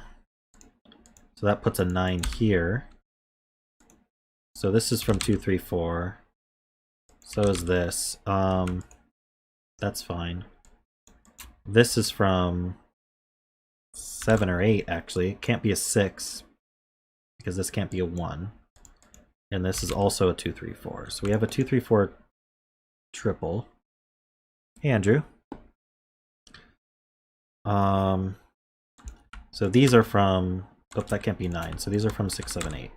So that puts a 9 here. So this is from 2, 3, 4. So is this. That's fine. This is from 7 or 8, actually. It can't be a 6, because this can't be a 1. And this is also a 2, 3, 4. So we have a 2, 3, 4 triple. Hey, Andrew. So these are from... Oh, that can't be 9. So these are from 6, 7, 8.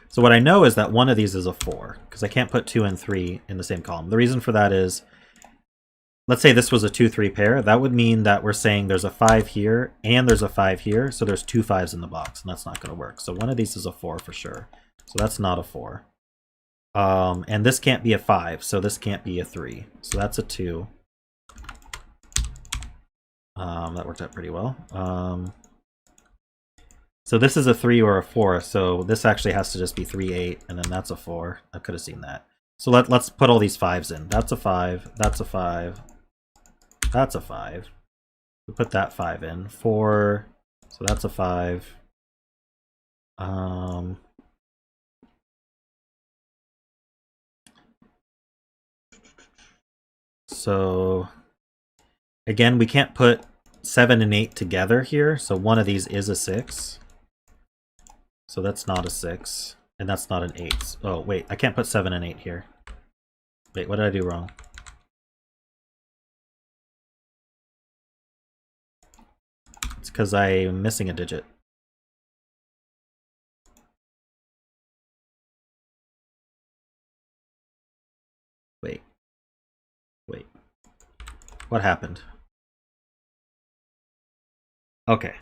So what I know is that one of these is a 4, because I can't put 2 and 3 in the same column. The reason for that is, let's say this was a 2, 3 pair. That would mean that we're saying there's a 5 here and there's a 5 here. So there's 2 5s in the box, and that's not going to work. So one of these is a 4 for sure. So that's not a 4. And this can't be a 5, so this can't be a 3. So that's a 2. That worked out pretty well. So this is a 3 or a 4, so this actually has to just be 3, 8, and then that's a 4. I could have seen that. So let's put all these 5s in. That's a 5, that's a 5, that's a 5. We put that 5 in. 4, so that's a 5. So again, we can't put 7 and 8 together here, so one of these is a 6. So that's not a 6, and that's not an 8. Oh, wait, I can't put 7 and 8 here. Wait, what did I do wrong? It's because I'm missing a digit. Wait. Wait. What happened? Okay.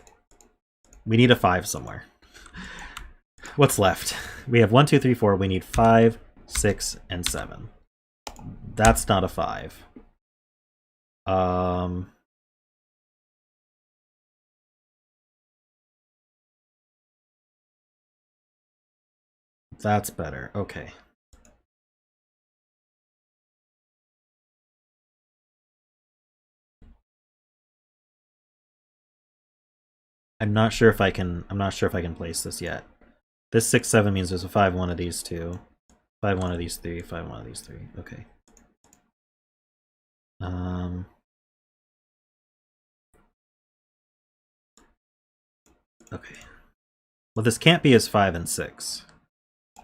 We need a 5 somewhere. What's left? We have 1, 2, 3, 4. We need 5, 6, and 7. That's not a 5. That's better. Okay. I'm not sure if I can place this yet. This 6, 7 means there's a 5, 1 of these 2. 5, 1 of these 3, 5, 1 of these 3. Okay. Okay. Well, this can't be as 5 and 6.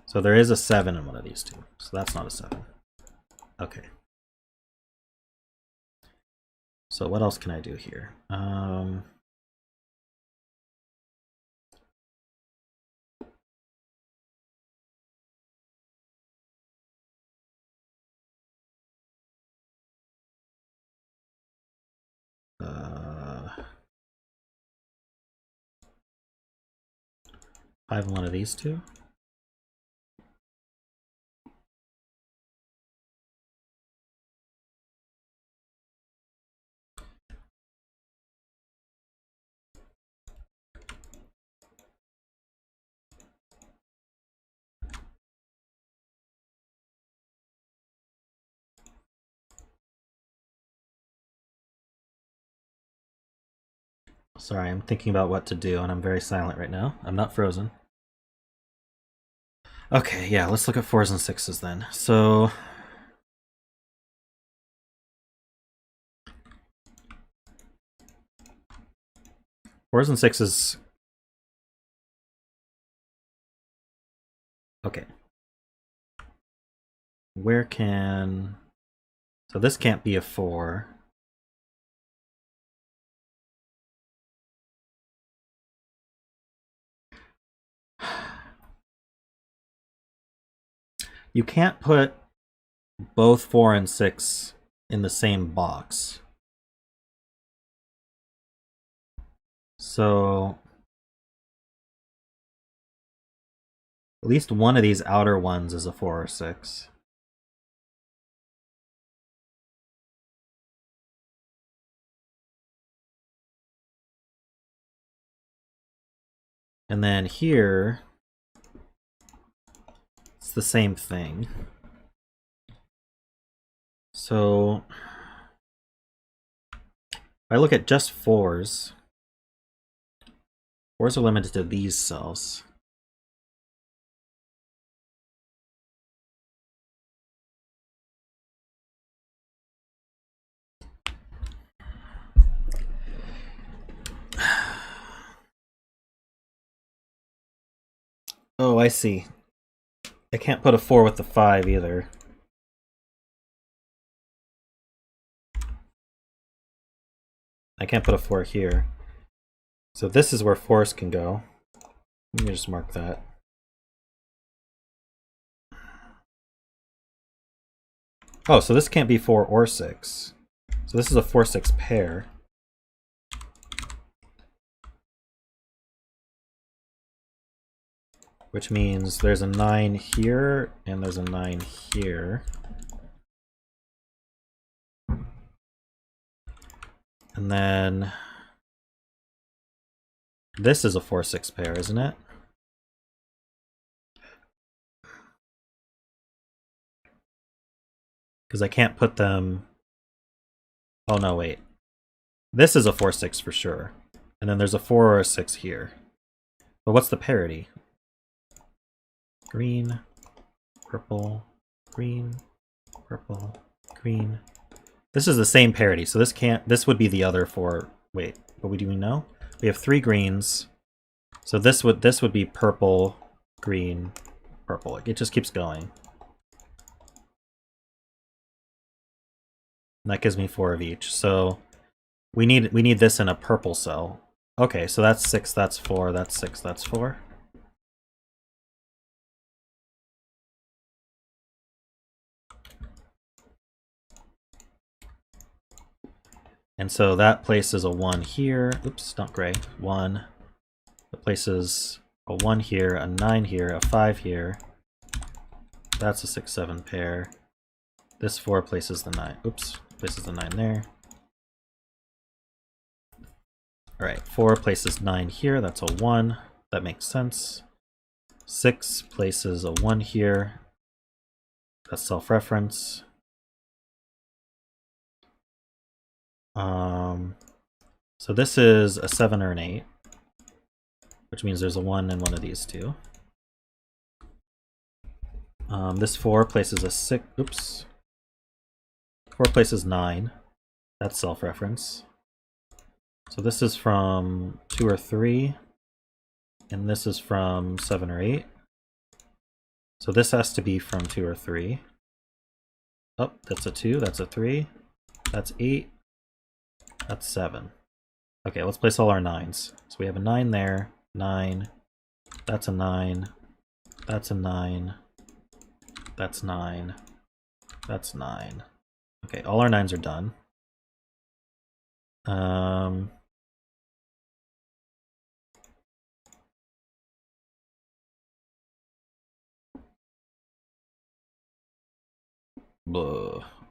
So there is a 7 in one of these 2. So that's not a 7. Okay. So what else can I do here? I have one of these two. Sorry, I'm thinking about what to do, and I'm very silent right now. I'm not frozen. Okay, yeah, let's look at 4s and 6s then. So 4s and 6s. Okay. Where can... So this can't be a 4. You can't put both 4 and 6 in the same box. So at least one of these outer ones is a 4 or 6. And then here, it's the same thing. So if I look at just 4s, 4s are limited to these cells. Oh, I see. I can't put a 4 with the 5 either. I can't put a 4 here. So this is where 4s can go. Let me just mark that. Oh, so this can't be 4 or 6. So this is a 4-6 pair. Which means there's a 9 here, and there's a 9 here. And then this is a 4-6 pair, isn't it? Because I can't put them... Oh no, wait. This is a 4-6 for sure. And then there's a 4 or a 6 here. But what's the parity? Green, purple, green, purple, green. This is the same parity, so this can't... This would be the other 4... Wait, what do we know? We have 3 greens. So this would be purple, green, purple. It just keeps going. And that gives me 4 of each. So we need this in a purple cell. Okay, so that's 6, that's 4, that's 6, that's 4. And so that places a 1 here. Oops, not gray. 1. That places a 1 here, a 9 here, a 5 here. That's a 6-7 pair. This 4 places the 9. Oops, places the 9 there. Alright, 4 places 9 here. That's a 1. That makes sense. 6 places a 1 here. That's self-reference. So this is a 7 or an 8, which means there's a 1 in one of these two. This 4 places a 6. Oops. 4 places 9. That's self-reference. So this is from 2 or 3, and this is from 7 or 8. So this has to be from 2 or 3. Oh, that's a 2, that's a 3, that's 8, that's 7. Okay, let's place all our 9s. So we have a 9 there, 9, that's a 9, that's a 9, that's 9, that's 9. Okay, all our 9s are done.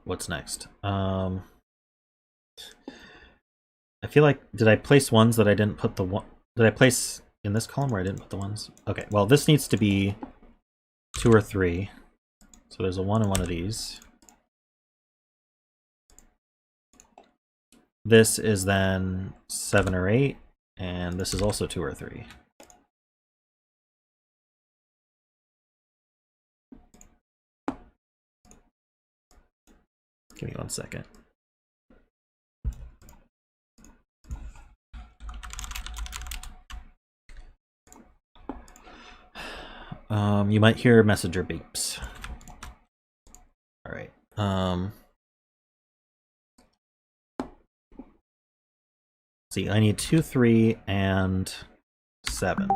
What's next? I feel like, did I place ones that I didn't put the one? Did I place in this column where I didn't put the ones? Okay, well, this needs to be 2 or 3. So there's a 1 in one of these. This is then 7 or 8, and this is also 2 or 3. Give me 1 second. You might hear messenger beeps. All right. See, I need 2, 3, and 7.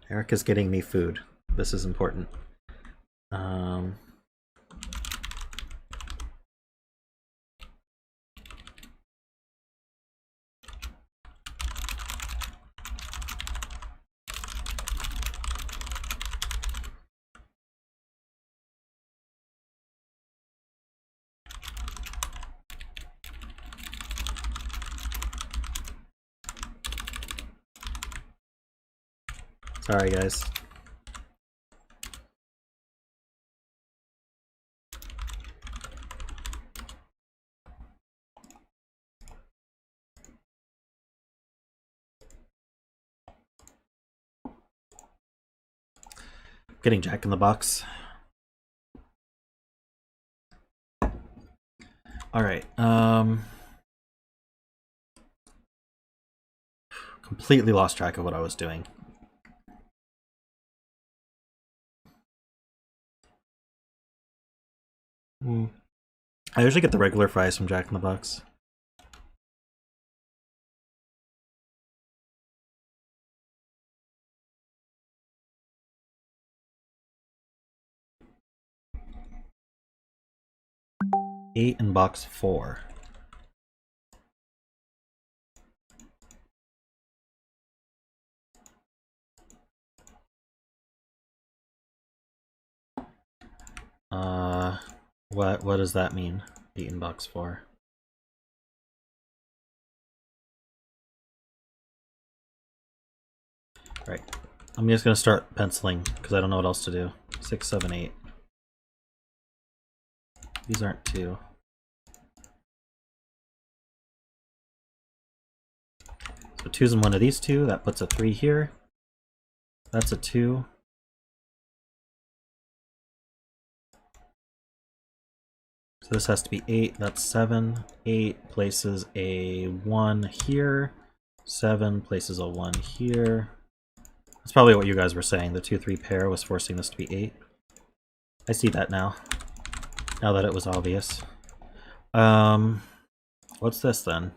Eric is getting me food. This is important. Sorry, guys. Getting Jack in the Box. All right. Completely lost track of what I was doing. I usually get the regular fries from Jack in the Box. Eight in box 4. What does that mean? 8 in box 4. Right. I'm just gonna start penciling because I don't know what else to do. 6, 7, 8. These aren't 2. So 2's in one of these 2. That puts a 3 here. That's a 2. So this has to be 8. That's 7. 8 places a 1 here. 7 places a 1 here. That's probably what you guys were saying. The 2-3 pair was forcing this to be 8. I see that now. Now that it was obvious. What's this then?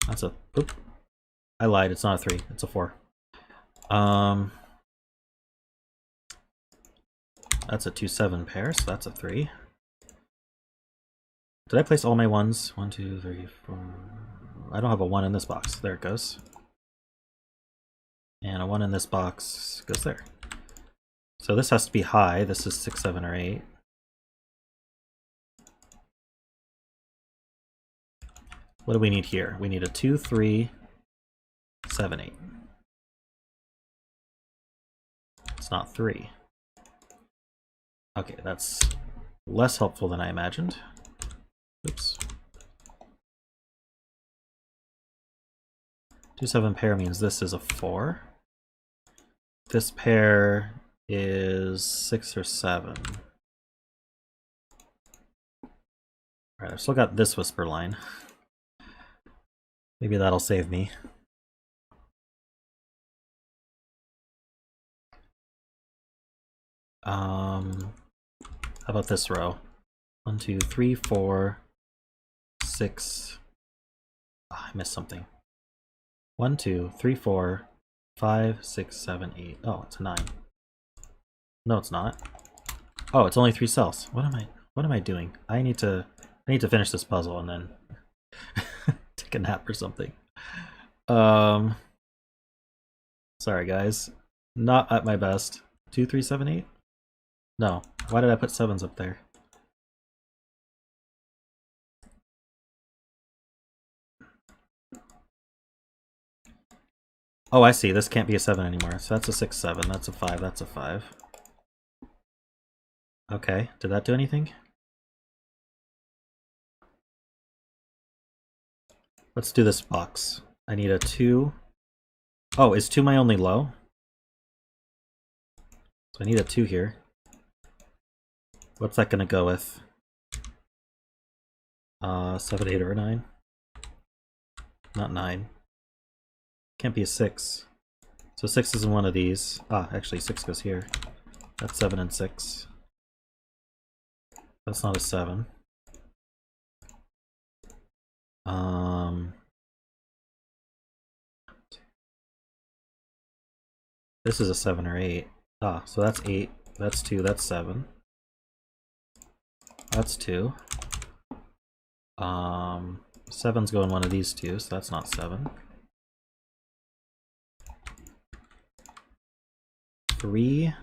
That's a... Oop. I lied. It's not a 3. It's a 4. That's a 2-7 pair, so that's a 3. Did I place all my 1s? 1, 2, 3, 4... I don't have a 1 in this box. There it goes. And a 1 in this box goes there. So this has to be high. This is 6, 7, or 8. What do we need here? We need a 2, 3, 7, 8. It's not 3. Okay, that's less helpful than I imagined. Oops. 2-7 pair means this is a 4. This pair is 6 or 7. All Alright, I've still got this whisper line. Maybe that'll save me. How about this row? 1, 2, 3, 4, 6. Oh, I missed something. 1, 2, 3, 4, 5, 6, 7, 8. Oh, it's a 9. No, it's not. Oh, it's only 3 cells. What am I doing? I need to finish this puzzle and then take a nap or something. Sorry guys. Not at my best. 2, 3, 7, 8? No. Why did I put 7s up there? Oh, I see. This can't be a 7 anymore. So that's a 6, 7. That's a 5. That's a 5. Okay. Did that do anything? Let's do this box. I need a 2. Oh, is 2 my only low? So I need a 2 here. What's that gonna go with? 7, 8, or 9? Not 9. Can't be a 6. So 6 is in one of these. Ah, actually 6 goes here. That's 7 and 6. That's not a 7. This is a 7 or 8. Ah, so that's 8. That's 2. That's 7. That's 2. 7's going one of these two, so that's not 7. 3,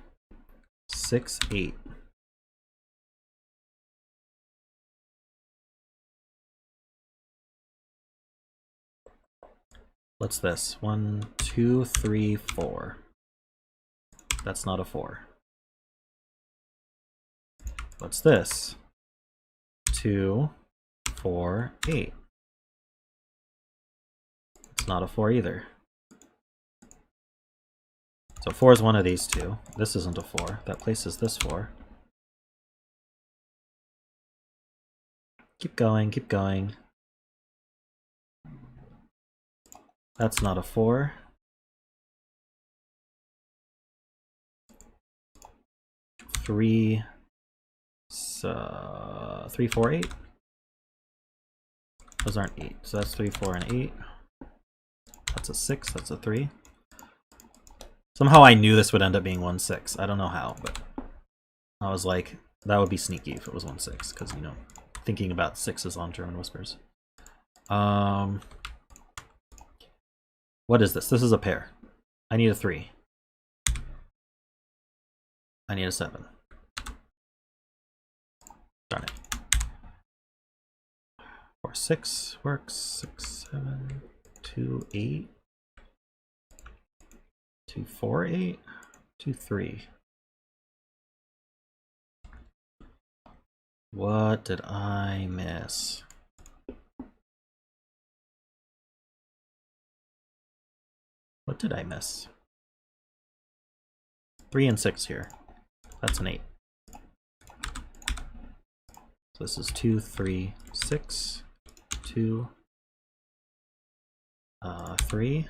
6, 8. What's this? 1, 2, 3, 4. That's not a 4. What's this? 2, 4, 8. It's not a 4 either. So 4 is one of these two. This isn't a 4. That places this 4. Keep going, keep going. That's not a 4. 3, 3, 4, 8. Those aren't 8. So that's 3, 4, and 8. That's a 6. That's a 3. Somehow I knew this would end up being 1, 6. I don't know how, but I was like, that would be sneaky if it was 1, 6, because, you know, thinking about 6s on German whispers. What is this? This is a pair. I need a 3. I need a 7. Darn it. 4, 6 works. 6, 7, 2, 8. 2, 4, 8. 2, 3. What did I miss? What did I miss? 3 and 6 here. That's an 8. So this is 2, 3, 6, 2, 3,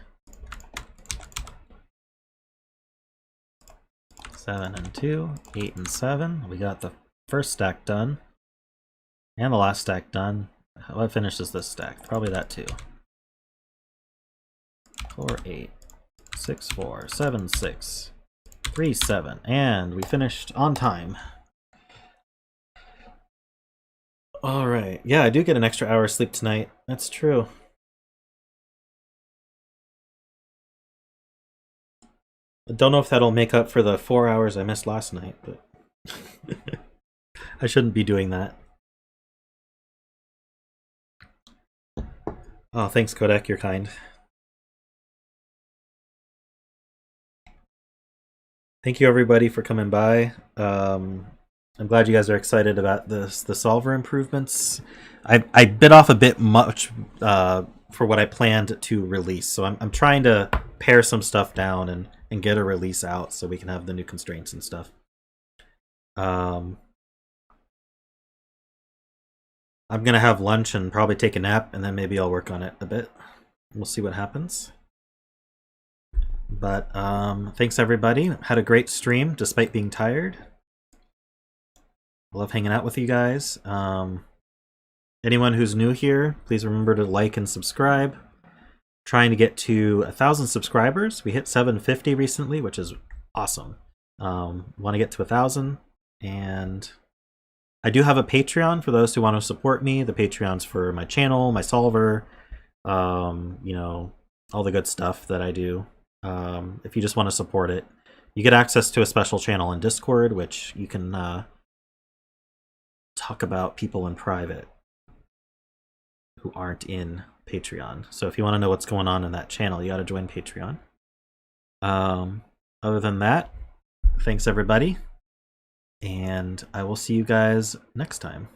7 and 2, 8 and 7. We got the first stack done. And the last stack done. What finishes this stack? Probably that too. 4, 8, 6, 4, 7, 6, 3, 7. And we finished on time. Alright. Yeah, I do get an extra hour of sleep tonight. That's true. I don't know if that'll make up for the 4 hours I missed last night, but I shouldn't be doing that. Oh, thanks, Kodak. You're kind. Thank you, everybody, for coming by. I'm glad you guys are excited about the solver improvements. I bit off a bit much for what I planned to release, so I'm trying to pare some stuff down and get a release out so we can have the new constraints and stuff. I'm gonna have lunch and probably take a nap, and then maybe I'll work on it a bit. We'll see what happens. But thanks everybody. Had a great stream despite being tired. Love hanging out with you guys. Anyone who's new here, please remember to like and subscribe. Trying to get to 1,000 subscribers. We hit 750 recently, which is awesome. Want to get to 1,000, and I do have a Patreon for those who want to support me. The Patreon's for my channel, my solver, you know, all the good stuff that I do. If you just want to support it, you get access to a special channel in Discord, which you can talk about people in private who aren't in Patreon. So if you want to know what's going on in that channel, you got to join Patreon. Other than that, thanks everybody, and I will see you guys next time.